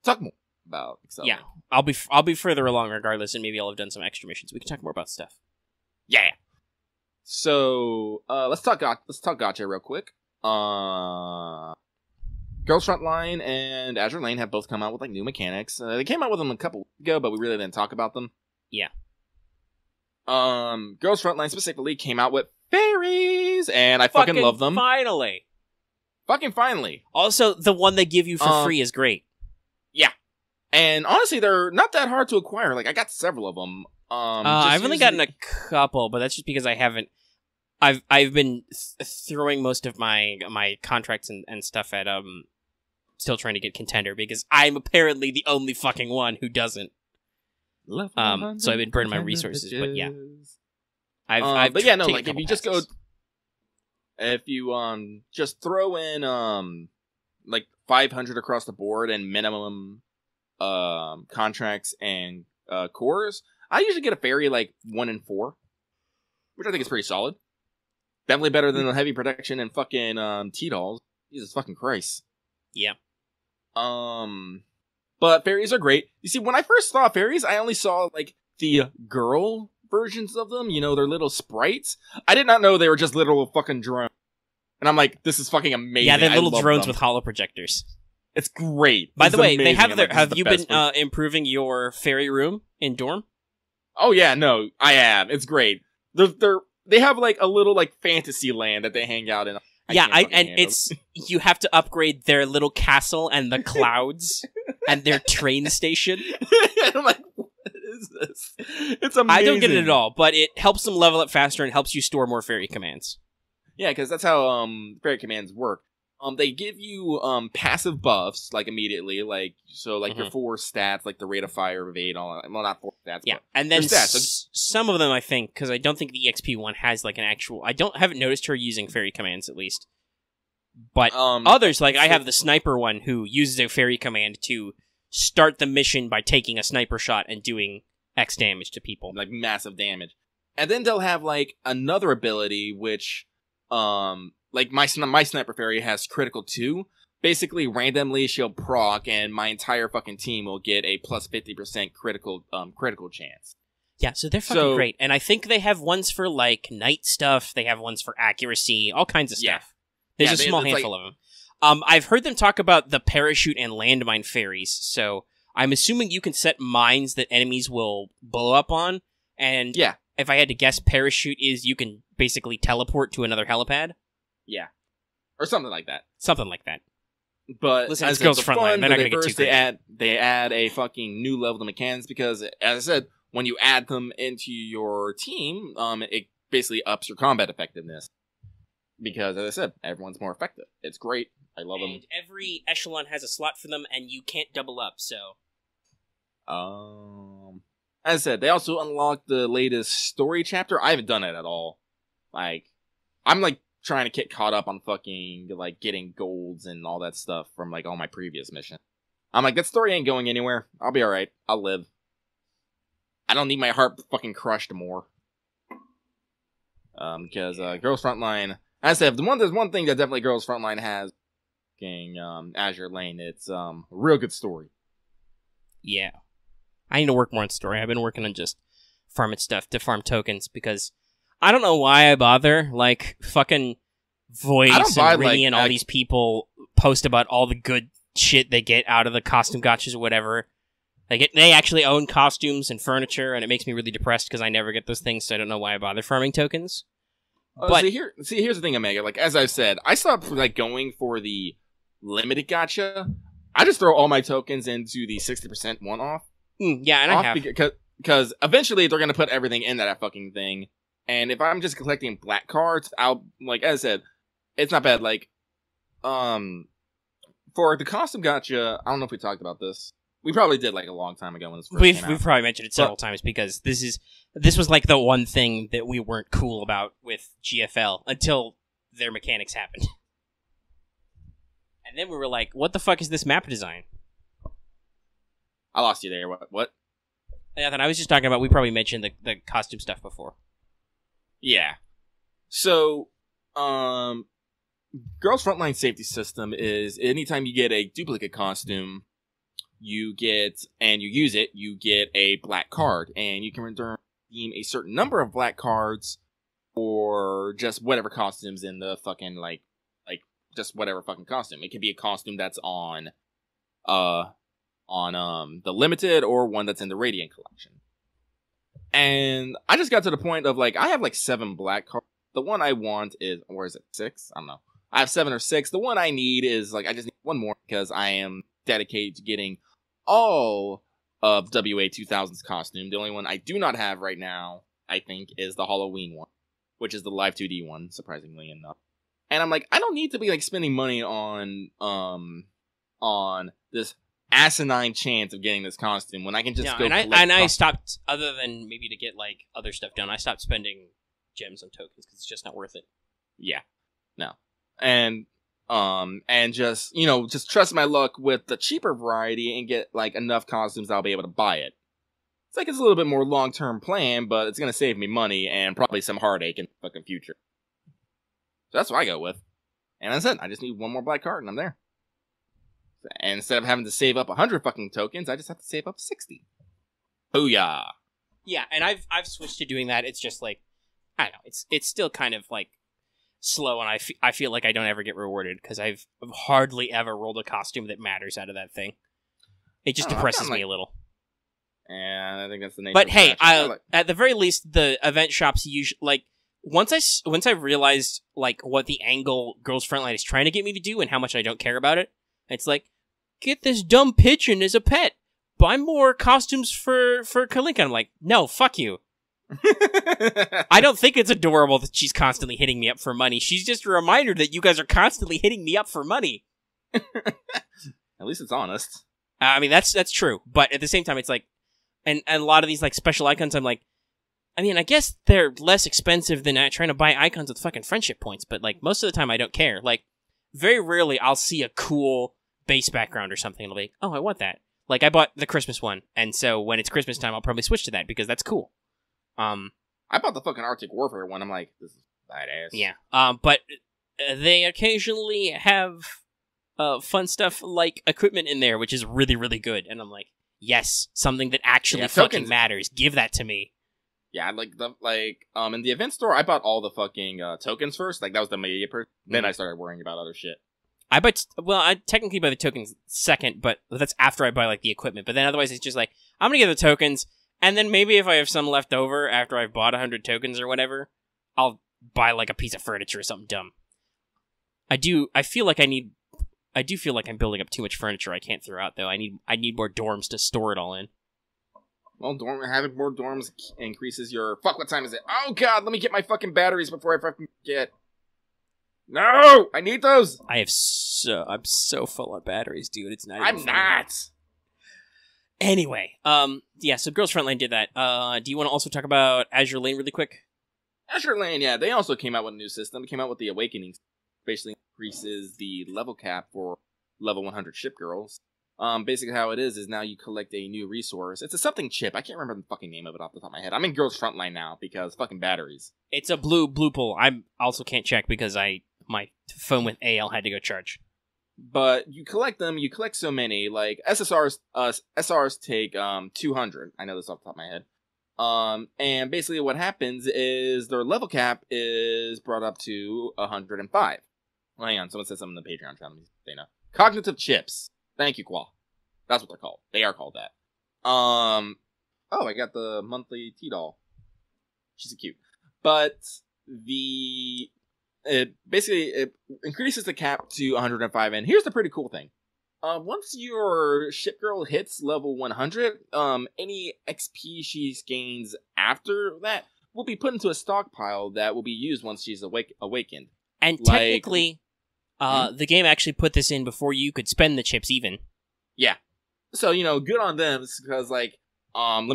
talk more about Extella. Yeah, I'll be further along regardless, and maybe I'll have done some extra missions. We can talk more about stuff. Yeah. So, let's talk gacha real quick. Girls Frontline and Azure Lane have both come out with like new mechanics. They came out with them a couple weeks ago, but we really didn't talk about them. Yeah. Girls Frontline specifically came out with fairies, and I fucking love them. Finally. Fucking finally. Also, the one they give you for free is great. Yeah. And honestly, they're not that hard to acquire. Like, I got several of them. I've only gotten a couple, but that's just because I haven't. I've been throwing most of my contracts and stuff at still trying to get Contender because I'm apparently the only fucking one who doesn't. So I've been burning my resources, but yeah. But yeah, no, like if you just go, if you just throw in like 500 across the board and minimum contracts and cores, I usually get a fairy like 1 in 4, which I think is pretty solid. Definitely better than the heavy protection and fucking T-Dolls. Jesus fucking Christ. Yeah. But fairies are great. You see, when I first saw fairies, I only saw like the girl versions of them. You know, they're little sprites. I did not know they were just literal fucking drones. And I'm like, this is fucking amazing. Yeah, they're little drones with holo projectors. It's great. By the way, they have you been improving your fairy room in dorm? Oh yeah, no, I have. It's great. They have like a little like fantasy land that they hang out in. It's you have to upgrade their little castle and the clouds and their train station. I'm like, what is this? It's amazing. I don't get it at all, but it helps them level up faster and helps you store more fairy commands. Yeah, because that's how fairy commands work. They give you passive buffs like immediately, like your 4 stats, like the rate of fire, evade, all that. Well, not 4 stats. Yeah, and then some of them, I think, because I don't think the EXP one has like an actual. Haven't noticed her using fairy commands at least. But others, like I have the sniper one, who uses a fairy command to start the mission by taking a sniper shot and doing X damage to people, like massive damage. And then they'll have like another ability, which like my sniper fairy has critical 2. Basically, randomly she'll proc, and my entire fucking team will get a plus 50% critical chance. Yeah, so they're fucking great. And I think they have ones for like night stuff. They have ones for accuracy, all kinds of stuff. There's a small handful of them. I've heard them talk about the parachute and landmine fairies. So I'm assuming you can set mines that enemies will blow up on. And yeah, if I had to guess, parachute is you can basically teleport to another helipad. Yeah. Or something like that. Something like that. But listen, as Girls Frontline, they're not going to get too crazy. They add a fucking new level of mechanics because, as I said, when you add them into your team, it basically ups your combat effectiveness. Because, as I said, everyone's more effective. It's great. I love them. And every echelon has a slot for them, and you can't double up, so... As I said, they also unlocked the latest story chapter. I haven't done it at all. Like, I'm, like, trying to get caught up on fucking, like, getting golds and all that stuff from, like, all my previous missions. I'm like, that story ain't going anywhere. I'll be alright. I'll live. I don't need my heart fucking crushed more. Because, Girls Frontline... As I said, there's one thing that definitely Girls Frontline has, Azure Lane, it's real good story. Yeah. I need to work more on story. I've been working on just farming stuff to farm tokens, because I don't know why I bother. Like, fucking Voice and Rinny and all these people post about all the good shit they get out of the costume gotchas or whatever. They actually own costumes and furniture, and it makes me really depressed because I never get those things, so I don't know why I bother farming tokens. But here's the thing, Omega. Like, as I've said, I stopped like going for the limited gacha. I just throw all my tokens into the 60% one-off. Yeah, and I have. Because eventually they're going to put everything in that fucking thing. And if I'm just collecting black cards, I'll, like, as I said, it's not bad. Like, for the costume gacha, I don't know if we talked about this. We probably did, like, a long time ago when this first came out. We've probably mentioned it several times, because this was, like, the one thing that we weren't cool about with GFL until their mechanics happened. And then we were like, what the fuck is this map design? I lost you there. What? Nothing. I was just talking about, we probably mentioned the costume stuff before. Yeah. So, Girls Frontline safety system is anytime you get a duplicate costume, you get, and you use it, you get a black card, and you can redeem a certain number of black cards or just whatever costumes in the fucking, like just whatever fucking costume. It can be a costume that's on the limited or one that's in the Radiant collection. And I just got to the point of, like, I have, like, 7 black cards. The one I want is, or is it 6? I don't know. I have 7 or 6. The one I need is, like, I just need one more because I am dedicated to getting all of WA 2000's costume. The only one I do not have right now, I think, is the Halloween one, which is the Live 2D one, surprisingly enough. And I'm like, I don't need to be, like, spending money on this asinine chance of getting this costume when I can just go collect I stopped, other than maybe to get, like, other stuff done, I stopped spending gems on tokens because it's just not worth it. Yeah. No. And just, just trust my luck with the cheaper variety and get, like, enough costumes I'll be able to buy it. It's like it's a little bit more long-term plan, but it's gonna save me money and probably some heartache in the fucking future. So that's what I go with. And that's it. I just need one more black card and I'm there. And instead of having to save up 100 fucking tokens, I just have to save up 60. Booyah! Yeah, and I've switched to doing that. It's just like, I don't know, it's still kind of like slow, and I feel like I don't ever get rewarded because I've hardly ever rolled a costume that matters out of that thing. It just depresses me a little. And I think that's the nature. But hey, at the very least, the event shops usually, like, once I realized, like, what the angle Girls Frontline is trying to get me to do and how much I don't care about it, it's like, get this dumb pigeon as a pet. Buy more costumes for Kalinka. I'm like, no, fuck you. I don't think it's adorable that she's constantly hitting me up for money. She's just a reminder that you guys are constantly hitting me up for money. At least it's honest. I mean, that's true. But at the same time, it's like, and a lot of these, like, special icons, I'm like, I mean, I guess they're less expensive than trying to buy icons with fucking friendship points, but, like, most of the time I don't care. Like, very rarely I'll see a cool base background or something and I'll be like, oh, I want that. Like, I bought the Christmas one, and so when it's Christmas time, I'll probably switch to that because that's cool. I bought the fucking Arctic Warfare one. I'm like, this is badass. Yeah. But they occasionally have fun stuff like equipment in there, which is really, really good. And I'm like, yes, something that actually fucking matters. Give that to me. Yeah, in the event store, I bought all the fucking tokens first. Like, that was the media person. Then I started worrying about other shit. I technically buy the tokens second, but that's after I buy, like, the equipment. But then otherwise, it's just like, I'm gonna get the tokens, and then maybe if I have some left over after I've bought 100 tokens or whatever, I'll buy, like, a piece of furniture or something dumb. I do feel like I'm building up too much furniture I can't throw out, though. I need more dorms to store it all in. Well, having more dorms increases your... Fuck, what time is it? Oh, God, let me get my fucking batteries before I fucking get... No! I need those! I'm so full on batteries, dude. It's not even I'm funny. not! Anyway, yeah, so Girls Frontline did that. Do you want to also talk about Azure Lane really quick? Azure Lane, yeah, they also came out with a new system. They came out with the Awakening. Basically increases the level cap for level 100 ship girls. Basically how it is now you collect a new resource. It's a something chip. I can't remember the fucking name of it off the top of my head. I'm in Girls Frontline now because fucking batteries. It's a blue pull. I also can't check because my phone with AL had to go charge. But you collect them, you collect so many, like SRs take 200. I know this off the top of my head. And basically what happens is their level cap is brought up to 105. Well, hang on, someone said something in the Patreon channel. They know. Cognitive chips. Thank you, Qual. That's what they're called. They are called that. Oh, I got the monthly T-doll. She's cute. But it increases the cap to 105, and here's the pretty cool thing. Once your ship girl hits level 100, any XP she gains after that will be put into a stockpile that will be used once she's awakened. And technically, the game actually put this in before you could spend the chips even. Yeah. So, good on them, because, let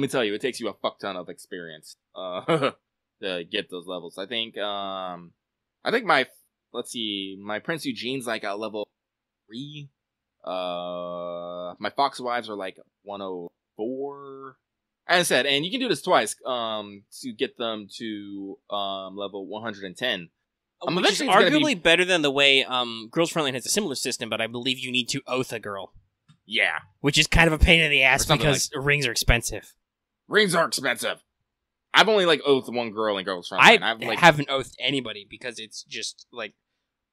me tell you, it takes you a fuck ton of experience, to get those levels. I think my Prince Eugene's like a level 3. My Fox Wives are like 104. As I said, and you can do this twice, to get them to, level 110. Which is arguably better than the way, Girls Frontline has a similar system, but I believe you need to oath a girl. Yeah. Which is kind of a pain in the ass because rings are expensive. Rings are expensive. I've only, oathed one girl in Girls Frontline. I haven't oathed anybody because it's just,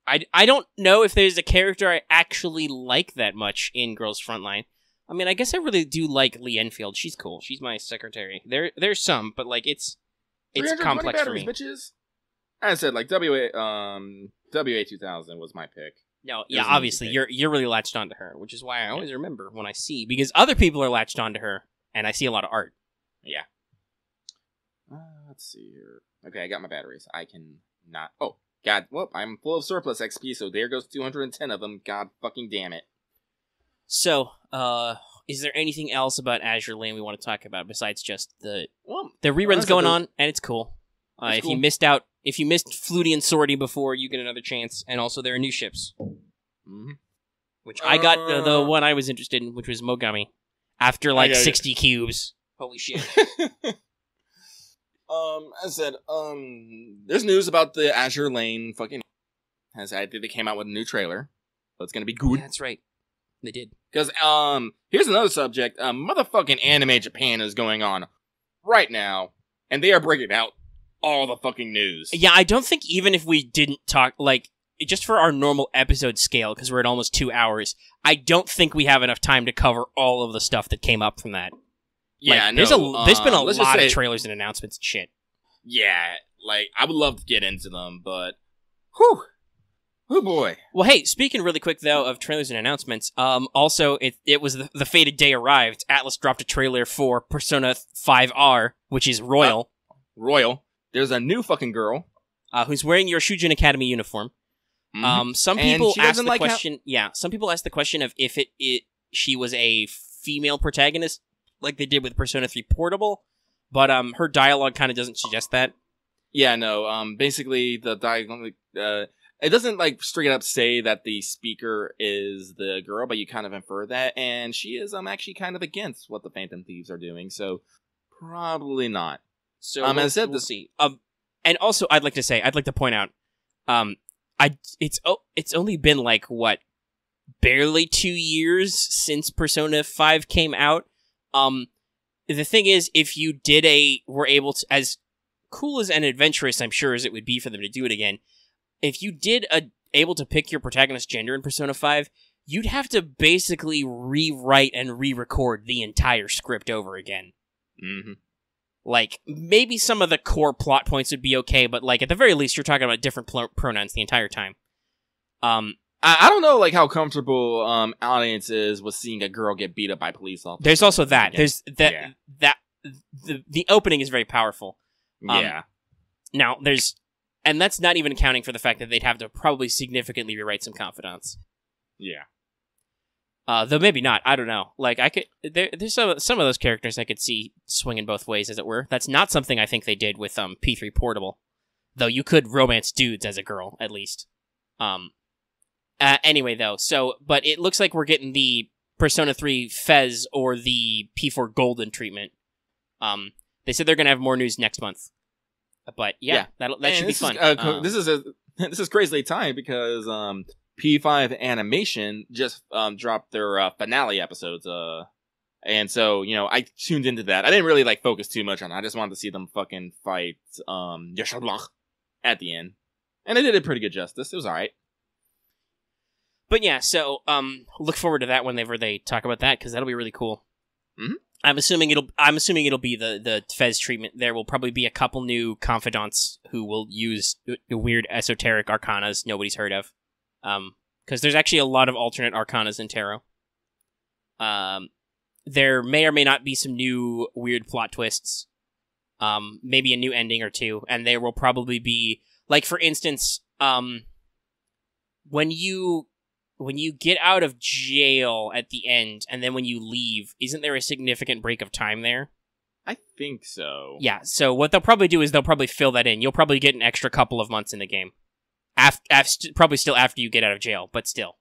I don't know if there's a character I actually like that much in Girls Frontline. I mean, I guess I really do like Lee Enfield. She's cool. She's my secretary. There's some, but, it's complex for me. Bitches. As I said, WA 2000 was my pick. No, yeah, obviously, you're really latched onto her, which is why I always remember when I see, because other people are latched onto her, and I see a lot of art. Yeah. Let's see here. Okay, I got my batteries. I can not... Oh, God, well, I'm full of surplus XP, so there goes 210 of them. God fucking damn it. So, is there anything else about Azure Lane we want to talk about besides just the reruns going on, and it's cool. If cool. If you missed Flutie and Sortie before, you get another chance, and also there are new ships. Mm-hmm. Which I got the one I was interested in, which was Mogami. After 60 cubes. Holy shit. As I said, there's news about the Azure Lane fucking... As I did, they came out with a new trailer. So it's gonna be good. Yeah, that's right. They did. Because, here's another subject. Motherfucking Anime Japan is going on right now, and they are breaking out all the fucking news. Yeah, I don't think even if we didn't talk, just for our normal episode scale, because we're at almost 2 hours, I don't think we have enough time to cover all of the stuff that came up from that. Yeah, there's been a lot of trailers and announcements and shit. Yeah, I would love to get into them, but... Whew! Oh boy. Well, hey, speaking really quick, though, of trailers and announcements, also, it was the fated day arrived. Atlas dropped a trailer for Persona 5R, which is Royal. Royal. There's a new fucking girl. Who's wearing your Shujin Academy uniform. Mm-hmm. Some people ask the question... Yeah, some people ask the question of if she was a female protagonist, like they did with Persona 3 Portable, but her dialogue kind of doesn't suggest that. Yeah, no, basically, the dialogue... it doesn't, straight up say that the speaker is the girl, but you kind of infer that, and she is actually kind of against what the Phantom Thieves are doing, so probably not. So we'll see. And also, I'd like to point out, it's only been barely 2 years since Persona 5 came out. The thing is, if you were able to, as cool as and adventurous I'm sure as it would be for them to do it again, if you did able to pick your protagonist gender in Persona 5, you'd have to basically rewrite and re-record the entire script over again. Mm-hmm. Maybe some of the core plot points would be okay, but, at the very least, you're talking about different pronouns the entire time. I don't know, how comfortable audience is with seeing a girl get beat up by police officers. There's also that. There's that. the opening is very powerful. Yeah. Now, and that's not even accounting for the fact that they'd have to probably significantly rewrite some confidants. Yeah. Though maybe not. I don't know. Like, there's some of those characters I could see swinging both ways, as it were. That's not something I think they did with P3 Portable. Though you could romance dudes as a girl, at least. Anyway, though, but it looks like we're getting the Persona 3 Fez or the P4 Golden treatment. They said they're going to have more news next month. But yeah. that should be fun. This is crazily timed because P5 Animation just dropped their finale episodes. And so, I tuned into that. I didn't really focus too much on it. I just wanted to see them fucking fight Yashalach at the end. And they did a pretty good justice. It was alright. But yeah, so look forward to that whenever they talk about that, because that'll be really cool. Mm-hmm. I'm assuming it'll be the Fez treatment. There will probably be a couple new confidants who will use weird esoteric arcanas nobody's heard of. Because there's actually a lot of alternate arcanas in tarot. There may or may not be some new weird plot twists. Maybe a new ending or two, and there will probably be, for instance, when you get out of jail at the end, and then when you leave, isn't there a significant break of time there? I think so. Yeah, so what they'll probably do is they'll probably fill that in. You'll probably get an extra couple of months in the game. Probably still after you get out of jail, but still.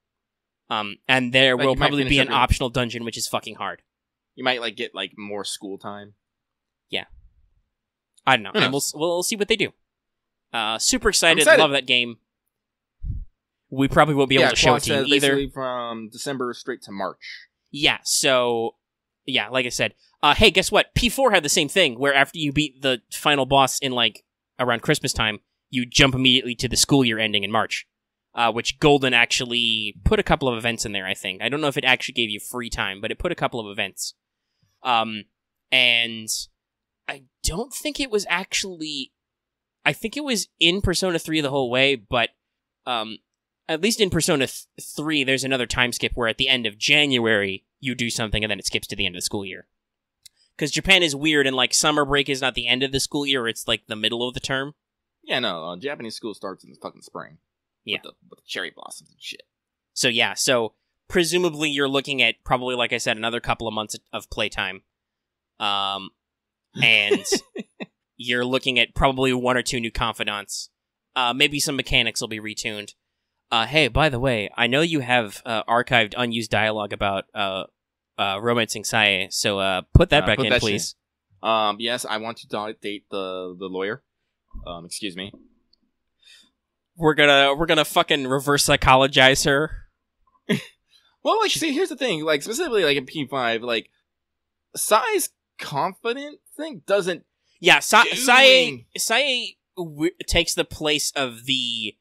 And there will probably be an optional dungeon, which is fucking hard. You might get more school time. Yeah. I don't know. And we'll see what they do. Super excited. Love that game. We probably won't be able to show it to you either. From December straight to March. Yeah, so... Yeah, like I said. Hey, guess what? P4 had the same thing, where after you beat the final boss in, around Christmas time, you jump immediately to the school year ending in March. Which Golden actually put a couple of events in there, I think. I don't know if it actually gave you free time, but it put a couple of events. And I don't think it was actually... I think it was in Persona 3 the whole way, but... At least in Persona 3, there's another time skip where at the end of January, you do something and then it skips to the end of the school year. Because Japan is weird and, summer break is not the end of the school year, it's, the middle of the term. Yeah, no, Japanese school starts in the fucking spring. Yeah. With the cherry blossoms and shit. So, yeah, presumably you're looking at probably, like I said, another couple of months of playtime. And you're looking at probably 1 or 2 new confidants. Maybe some mechanics will be retuned. Hey, by the way, I know you have archived unused dialogue about romancing Sae, so put that back in, please. Yes, I want to date the lawyer. Excuse me. We're gonna fucking reverse psychologize her. Well, see, here's the thing. Specifically, in P5, Sae's confident thing doesn't. Yeah, Sae takes the place of the.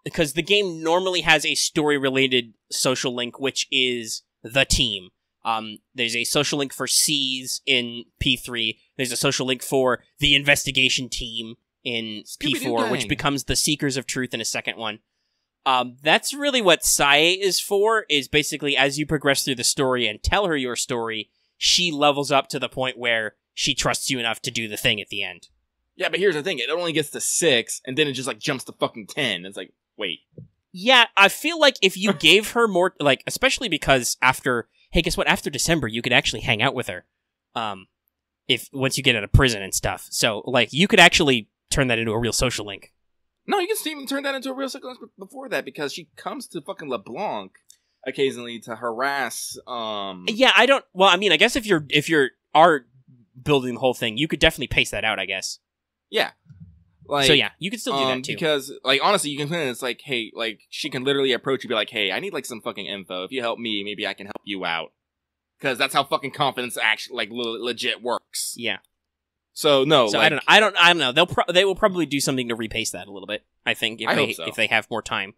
Because the game normally has a story-related social link, which is the team. There's a social link for C's in P3. There's a social link for the investigation team in P4, which becomes the Seekers of Truth in a second one. That's really what Sae is for, is basically as you progress through the story and tell her your story, she levels up to the point where she trusts you enough to do the thing at the end. Yeah, but here's the thing. It only gets to 6, and then it just, jumps to fucking 10. It's wait. Yeah, I feel like if you gave her more, especially because hey, guess what? After December, you could actually hang out with her. Once you get out of prison and stuff. So, you could actually turn that into a real social link. No, you can even turn that into a real social link before that, because she comes to fucking LeBlanc occasionally to harass, Yeah, I guess if you're building the whole thing, you could definitely pace that out, I guess. Yeah. So yeah, you can still do that too. Because, honestly, you can put it, it's hey, she can literally approach you, be hey, I need, some fucking info. If you help me, maybe I can help you out. Because that's how fucking confidence actually, legit works. Yeah. So, no, so I don't know. They will probably do something to repace that a little bit, I think, if they have more time.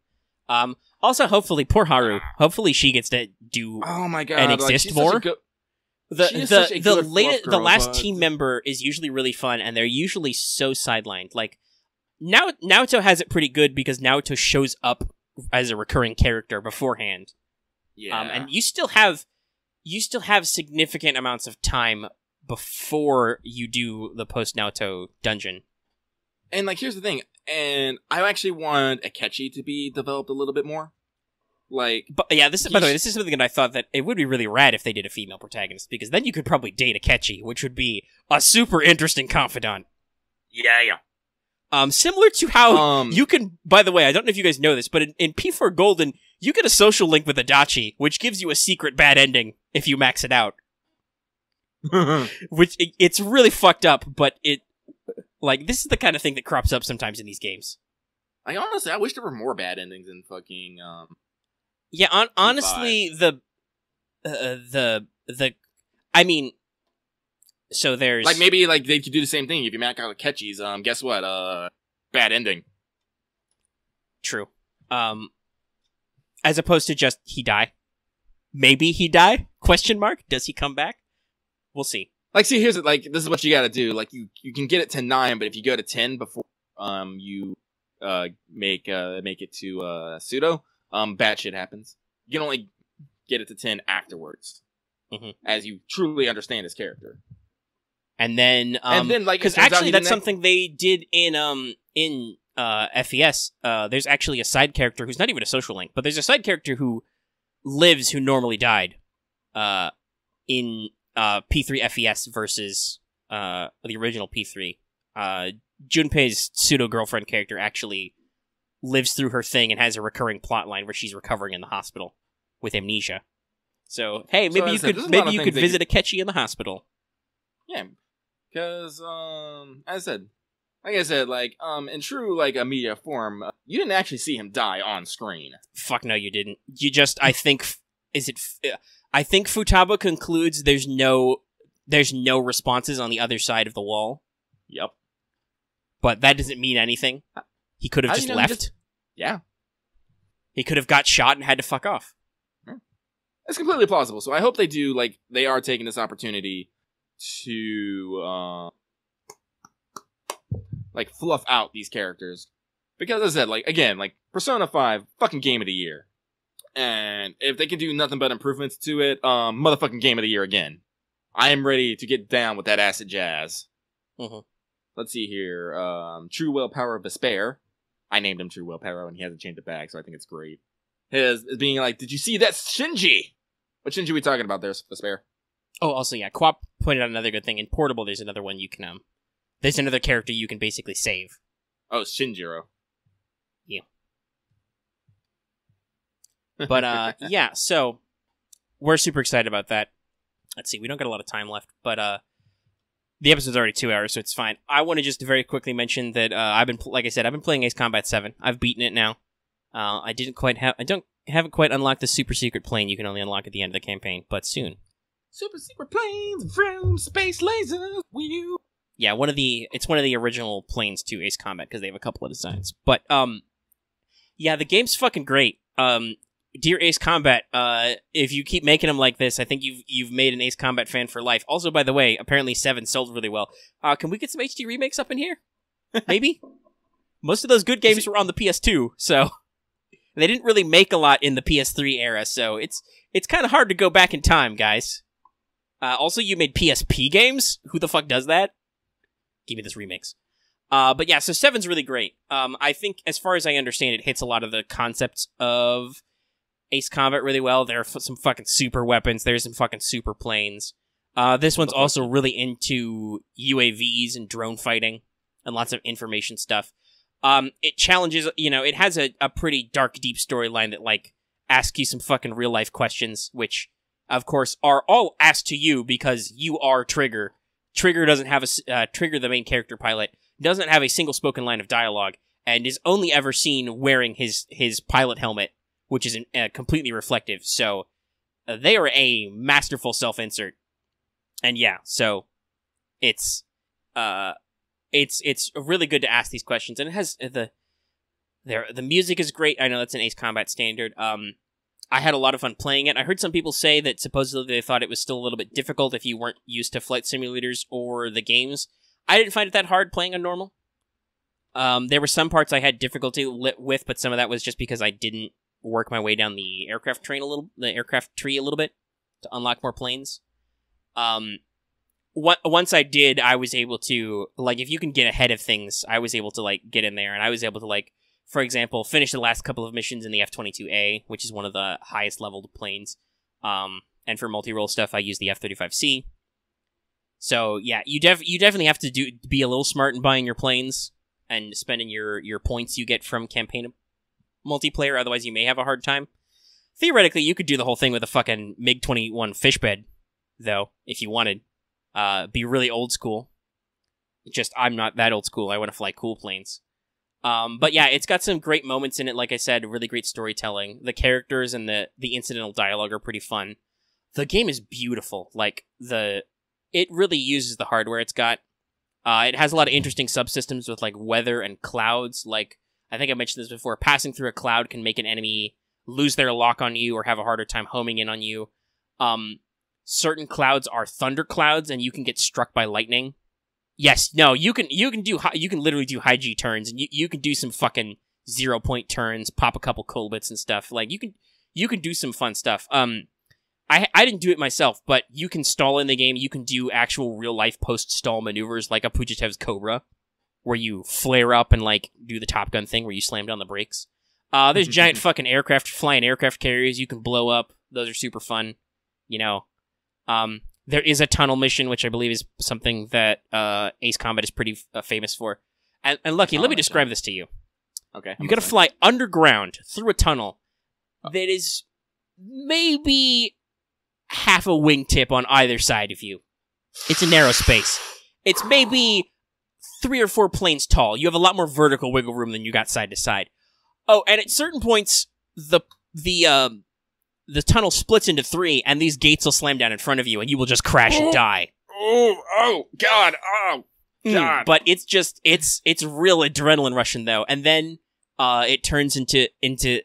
Also, hopefully, poor Haru, hopefully she gets to do and exist more. The last team member is usually really fun, and they're usually so sidelined. Naoto has it pretty good because Naoto shows up as a recurring character beforehand. Yeah, and you still have significant amounts of time before you do the post-Naoto dungeon. And, like, here's the thing. And I actually want Akechi to be developed a little bit more. Like, but yeah, this is, by the way, this is something that I thought that it would be really rad if they did a female protagonist, because then you could probably date Akechi, which would be a super interesting confidant. Yeah. Similar to how you can, by the way, I don't know if you guys know this, but in P4 Golden, you get a social link with Adachi, which gives you a secret bad ending if you max it out. Which, it's really fucked up, but like, this is the kind of thing that crops up sometimes in these games. I wish there were more bad endings in fucking, Yeah, honestly, I mean, so there's... Like, maybe, like, they could do the same thing if you max out Akechi's, guess what, bad ending. True. As opposed to just, he die. Maybe he die? Question mark? Does he come back? We'll see. Like, see, here's it, like, this is what you gotta do. Like, you can get it to 9, but if you go to 10 before, you, make it to, pseudo, bad shit happens. You can only get it to 10 afterwards. Mm-hmm. As you truly understand his character. And then, like, because actually that's something they did in FES. There's actually a side character who's not even a social link, but there's a side character who lives who normally died, in P3 FES versus the original P3. Junpei's pseudo girlfriend character actually lives through her thing and has a recurring plot line where she's recovering in the hospital with amnesia. So hey, maybe you could visit Akechi in the hospital. Yeah, because as I said, like in true like a media form, you didn't actually see him die on screen. Fuck no, you didn't. You just, I think Futaba concludes there's no responses on the other side of the wall. Yep. But that doesn't mean anything. He could have just left. Yeah. He could have got shot and had to fuck off. It's completely plausible. So I hope they do, like, they are taking this opportunity to, like, fluff out these characters. Because as I said, like, again, like, Persona 5, fucking game of the year. And if they can do nothing but improvements to it, motherfucking game of the year again. I am ready to get down with that acid jazz. Mm-hmm. Let's see here. True Willpower of Despair. I named him True Willpower and he hasn't changed it back, so I think it's great. His being like, did you see that Shinji? What Shinji are we talking about there, Despair? Oh, also, yeah, Quap pointed out another good thing. In Portable, there's another one you can, there's another character you can basically save. Oh, Shinjiro. Yeah. But, yeah, so, we're super excited about that. Let's see, we don't got a lot of time left, but, the episode's already 2 hours, so it's fine. I want to just very quickly mention that, like I said, I've been playing Ace Combat 7. I've beaten it now. I haven't quite unlocked the super secret plane you can only unlock at the end of the campaign, but soon. Super secret planes from space lasers. Yeah, it's one of the original planes to Ace Combat because they have a couple of designs. But yeah, the game's fucking great. Dear Ace Combat, if you keep making them like this, I think you've made an Ace Combat fan for life. Also, by the way, apparently 7 sold really well. Can we get some HD remakes up in here? Maybe. Most of those good games were on the PS2, so they didn't really make a lot in the PS3 era. So it's kind of hard to go back in time, guys. Also, you made PSP games? Who the fuck does that? Give me this remix. But yeah, so 7's really great. I think, as far as I understand, it hits a lot of the concepts of Ace Combat really well. There are some fucking super weapons. There's some fucking super planes. This one's also really into UAVs and drone fighting and lots of information stuff. It challenges, it has a pretty dark, deep storyline that, like, asks you some fucking real-life questions, which, of course, are all asked to you because you are Trigger. Trigger doesn't have Trigger, the main character pilot, doesn't have a single spoken line of dialogue, and is only ever seen wearing his pilot helmet, which is completely reflective. So they are a masterful self-insert, and yeah, so it's really good to ask these questions, and it has the music is great. I know that's an Ace Combat standard. I had a lot of fun playing it. I heard some people say that supposedly they thought it was still a little bit difficult if you weren't used to flight simulators or the games. I didn't find it that hard playing on normal. There were some parts I had difficulty with, but some of that was just because I didn't work my way down the aircraft tree a little bit to unlock more planes. once I did, I was able to, like, if you can get ahead of things, I was able to, like, get in there, and I was able to, like, for example, finish the last couple of missions in the F-22A, which is one of the highest leveled planes. And for multi-role stuff, I use the F-35C. So, yeah, you definitely have to be a little smart in buying your planes and spending your points you get from campaign multiplayer, otherwise you may have a hard time. Theoretically, you could do the whole thing with a fucking MiG-21 fishbed, though, if you wanted. Be really old school. Just, I'm not that old school. I want to fly cool planes. But yeah, it's got some great moments in it. Like I said, really great storytelling. The characters and the incidental dialogue are pretty fun. The game is beautiful. Like, it really uses the hardware it's got. It has a lot of interesting subsystems with, like, weather and clouds. Like, I think I mentioned this before. Passing through a cloud can make an enemy lose their lock on you or have a harder time homing in on you. Certain clouds are thunder clouds, and you can get struck by lightning. Yes, no, you can literally do high G turns, and you can do some fucking 0-point turns, pop a couple colbits and stuff. Like, you can do some fun stuff. I didn't do it myself, but you can stall in the game. You can do actual real life post stall maneuvers like a Pujitev's Cobra, where you flare up and, like, do the Top Gun thing where you slam down the brakes. There's giant fucking flying aircraft carriers you can blow up. Those are super fun, you know. There is a tunnel mission, which I believe is something that Ace Combat is pretty famous for. And Lucky, let me describe this to you. Okay. You gotta fly underground through a tunnel that is maybe half a wingtip on either side of you. It's a narrow space. It's maybe 3 or 4 planes tall. You have a lot more vertical wiggle room than you got side to side. Oh, and at certain points, the tunnel splits into 3, and these gates will slam down in front of you, and you will just crash and die. Oh, God, God. But it's real adrenaline rushing, though, and then it turns into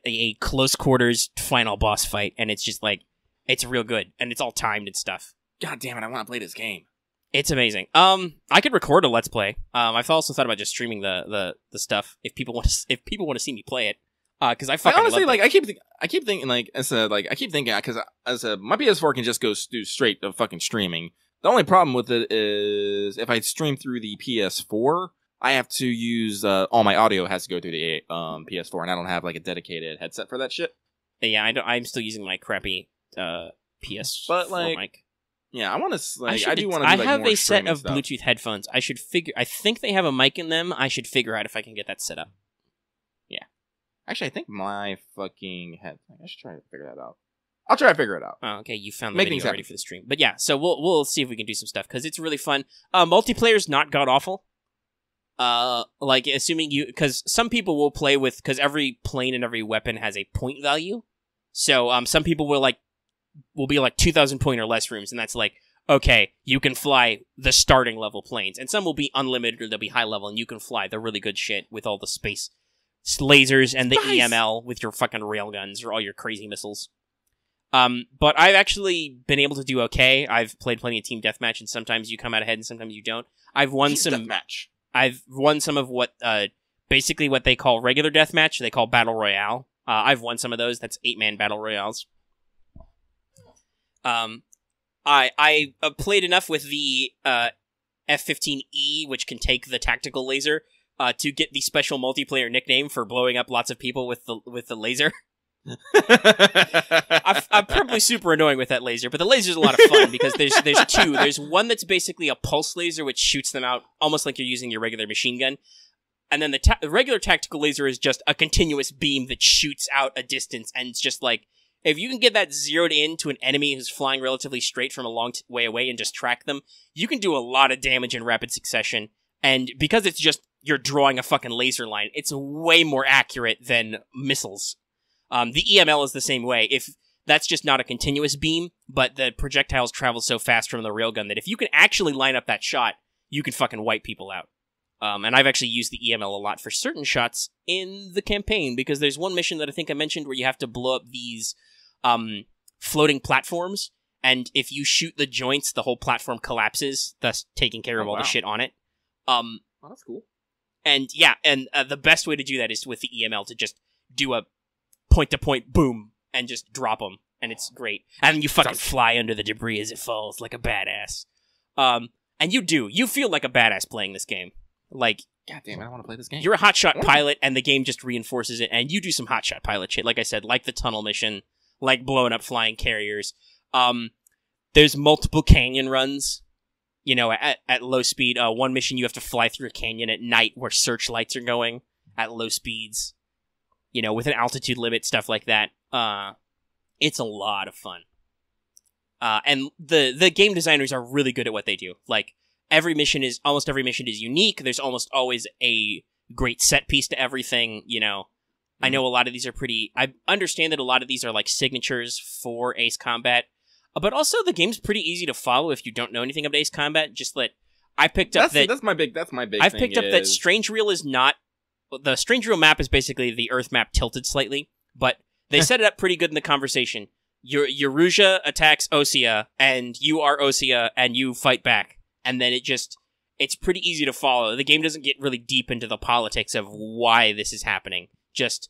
a close quarters final boss fight, and it's just like, it's real good, and it's all timed and stuff. God damn it, I want to play this game. It's amazing. I could record a Let's Play. I've also thought about just streaming the stuff if people want to see me play it. Because I fucking honestly, love like, I keep thinking, like, because my PS4 can just go do straight to fucking streaming. The only problem with it is if I stream through the PS4, I have to use all my audio has to go through the PS4, and I don't have, like, a dedicated headset for that shit. Yeah, I'm still using my crappy PS4 but, like, mic. Yeah, I want to. Like, I do want to. I like, have more a set of stuff. Bluetooth headphones. I think they have a mic in them. I should figure out if I can get that set up. Yeah. Actually, I think my fucking head. I should try to figure that out. I'll try to figure it out. Oh, okay, you found the Make video things ready for the stream. But yeah, so we'll see if we can do some stuff because it's really fun. Multiplayer's not god awful. Like assuming because some people will play with because every plane and every weapon has a point value. So some people will be like 2,000 point or less rooms, and that's like, okay, you can fly the starting level planes, and some will be unlimited or they'll be high level, and you can fly the really good shit with all the space lasers and the EML with your fucking railguns or all your crazy missiles. But I've actually been able to do okay. I've played plenty of team deathmatch, and sometimes you come out ahead and sometimes you don't. I've won some deathmatch. I've won some of what basically what they call regular deathmatch. They call battle royale. I've won some of those. That's 8-man battle royales. I played enough with the F-15E, which can take the tactical laser, to get the special multiplayer nickname for blowing up lots of people with the laser. I'm probably super annoying with that laser, but the laser's a lot of fun because there's two. There's one that's basically a pulse laser, which shoots them out almost like you're using your regular machine gun. And then the regular tactical laser is just a continuous beam that shoots out a distance, and it's just like, if you can get that zeroed in to an enemy who's flying relatively straight from a long way away and just track them, you can do a lot of damage in rapid succession. And because it's just, you're drawing a fucking laser line, it's way more accurate than missiles. The EML is the same way. If that's just not a continuous beam, but the projectiles travel so fast from the railgun that if you can actually line up that shot, you can fucking wipe people out. And I've actually used the EML a lot for certain shots in the campaign, because there's one mission that I think I mentioned where you have to blow up these floating platforms, and if you shoot the joints, the whole platform collapses, thus taking care of all the shit on it. Oh, that's cool. And yeah, and the best way to do that is with the EML to just do a point-to-point boom and just drop them, and it's great. And then you fucking fly under the debris as it falls like a badass. And you do. You feel like a badass playing this game. Like, God damn, I want to play this game. You're a hotshot pilot, and the game just reinforces it, and you do some hotshot pilot shit. Like I said, like the tunnel mission, like blowing up flying carriers. There's multiple canyon runs, you know, at low speed. One mission you have to fly through a canyon at night where searchlights are going at low speeds, you know, with an altitude limit, stuff like that. It's a lot of fun. And the game designers are really good at what they do. Like, almost every mission is unique. There's almost always a great set piece to everything, you know. I know a lot of these are I understand that a lot of these are like signatures for Ace Combat, but also the game's pretty easy to follow if you don't know anything about Ace Combat. Just that I picked up that's my big I've picked up that Strange Reel is not the Strange Reel map is basically the Earth map tilted slightly, but they set it up pretty good in the conversation. Eurasia attacks Osea, and you are Osea, and you fight back. And then it's pretty easy to follow. The game doesn't get really deep into the politics of why this is happening. Just,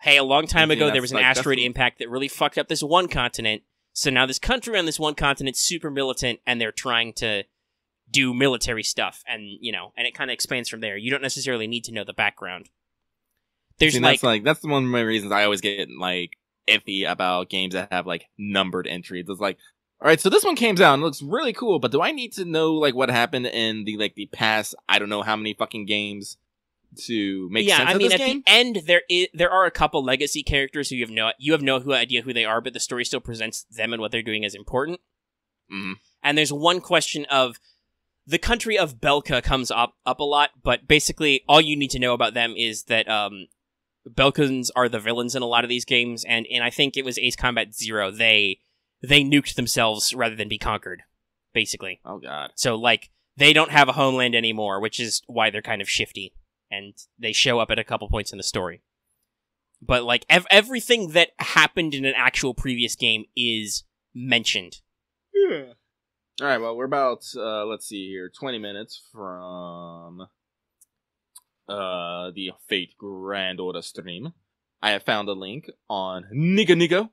hey, a long time ago there was an asteroid impact that really fucked up this one continent, so now this country on this one continent's super militant, and they're trying to do military stuff, and, you know, and it kind of expands from there. You don't necessarily need to know the background. That's one of my reasons I always get, like, iffy about games that have, like, numbered entries. It's like, all right, so this one came out and looks really cool, but do I need to know, like, what happened in the past, I don't know how many fucking games to make sense of this game? Yeah, I mean, at the end, there are a couple legacy characters who you have no idea who they are, but the story still presents them and what they're doing as important. Mm. And there's one question of, the country of Belka comes up a lot, but basically all you need to know about them is that, Belkans are the villains in a lot of these games, and I think it was Ace Combat 0, they nuked themselves rather than be conquered, basically. Oh, God. So, like, they don't have a homeland anymore, which is why they're kind of shifty, and they show up at a couple points in the story. But, like, everything that happened in an actual previous game is mentioned. Yeah. Alright, well, we're about, let's see here, 20 minutes from the Fate Grand Order stream. I have found a link on Nigo.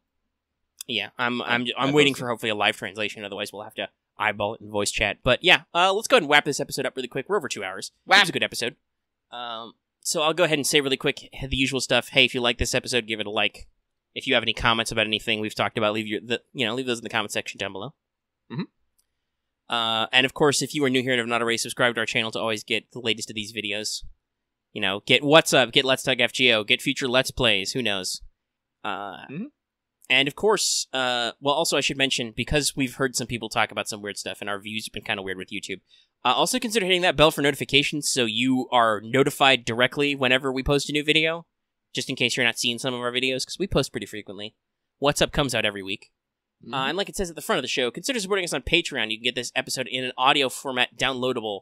Yeah, I'm waiting for hopefully a live translation. Otherwise, we'll have to eyeball it in voice chat. But yeah, let's go ahead and wrap this episode up really quick. We're over 2 hours. It was a good episode. So I'll go ahead and say really quick the usual stuff. Hey, if you like this episode, give it a like. If you have any comments about anything we've talked about, leave those in the comment section down below. Mm-hmm. And of course, if you are new here and have not already subscribed to our channel to always get the latest of these videos, you know, get What's Up, get Let's Talk FGO, get future Let's Plays. Who knows? And of course, also I should mention, because we've heard some people talk about some weird stuff and our views have been kind of weird with YouTube, also consider hitting that bell for notifications so you are notified directly whenever we post a new video, just in case you're not seeing some of our videos, because we post pretty frequently. What's Up comes out every week. And like it says at the front of the show, consider supporting us on Patreon. You can get this episode in an audio format downloadable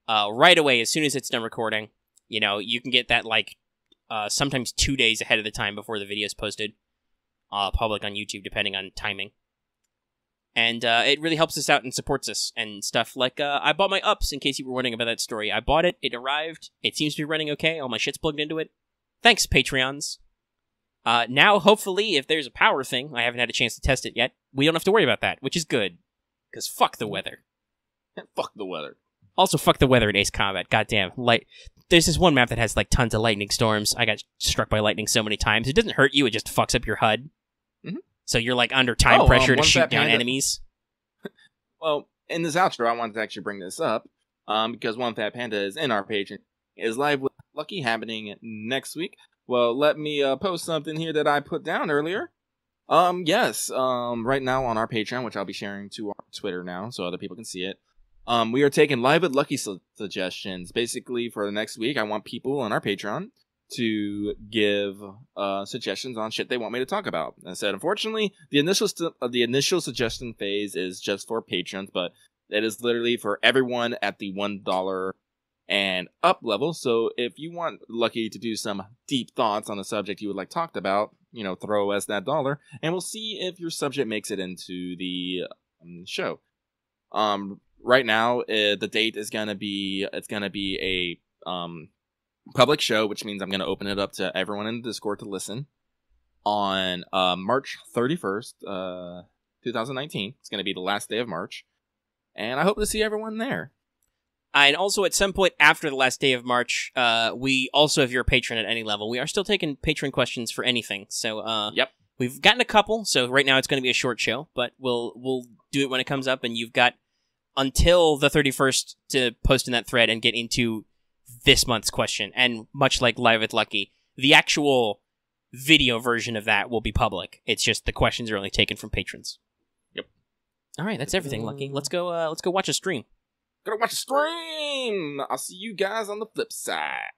right away as soon as it's done recording. You know, you can get that like sometimes 2 days ahead of the time before the video is posted. Public on YouTube, depending on timing. And it really helps us out and supports us and stuff. Like, I bought my ups, in case you were wondering about that story. I bought it, it arrived, it seems to be running okay, all my shit's plugged into it. Thanks, Patreons. Now, hopefully, if there's a power thing, I haven't had a chance to test it yet, we don't have to worry about that, which is good. Because fuck the weather. Fuck the weather. Also, fuck the weather in Ace Combat, goddamn. There's this one map that has, like, tons of lightning storms. I got struck by lightning so many times. It doesn't hurt you, it just fucks up your HUD. Mm-hmm. So you're, like, under time pressure to shoot down enemies. Well, in this outro, I wanted to actually bring this up, because One Fat Panda is in our page, is live with Lucky happening next week. Well, let me post something here that I put down earlier. Yes, right now on our Patreon, which I'll be sharing to our Twitter now, so other people can see it. We are taking live with Lucky suggestions. Basically, for the next week, I want people on our Patreon to give suggestions on shit they want me to talk about. I said, unfortunately, the initial suggestion phase is just for patrons, but it is literally for everyone at the $1 and up level. So if you want Lucky to do some deep thoughts on a subject you would like talked about, you know, throw us that $1, and we'll see if your subject makes it into the show. Right now, the date is gonna be a public show, which means I'm gonna open it up to everyone in the Discord to listen on March 31st, 2019. It's gonna be the last day of March, and I hope to see everyone there. And also, at some point after the last day of March, we also, if you're a patron at any level, we are still taking patron questions for anything. So, Yep. We've gotten a couple. So right now it's going to be a short show, but we'll do it when it comes up. And you've got until the 31st to post in that thread and get into this month's question. And much like Live with Lucky, the actual video version of that will be public. It's just the questions are only taken from patrons. Yep. All right, that's everything, Lucky. Let's go watch a stream. Gotta watch a stream. I'll see you guys on the flip side.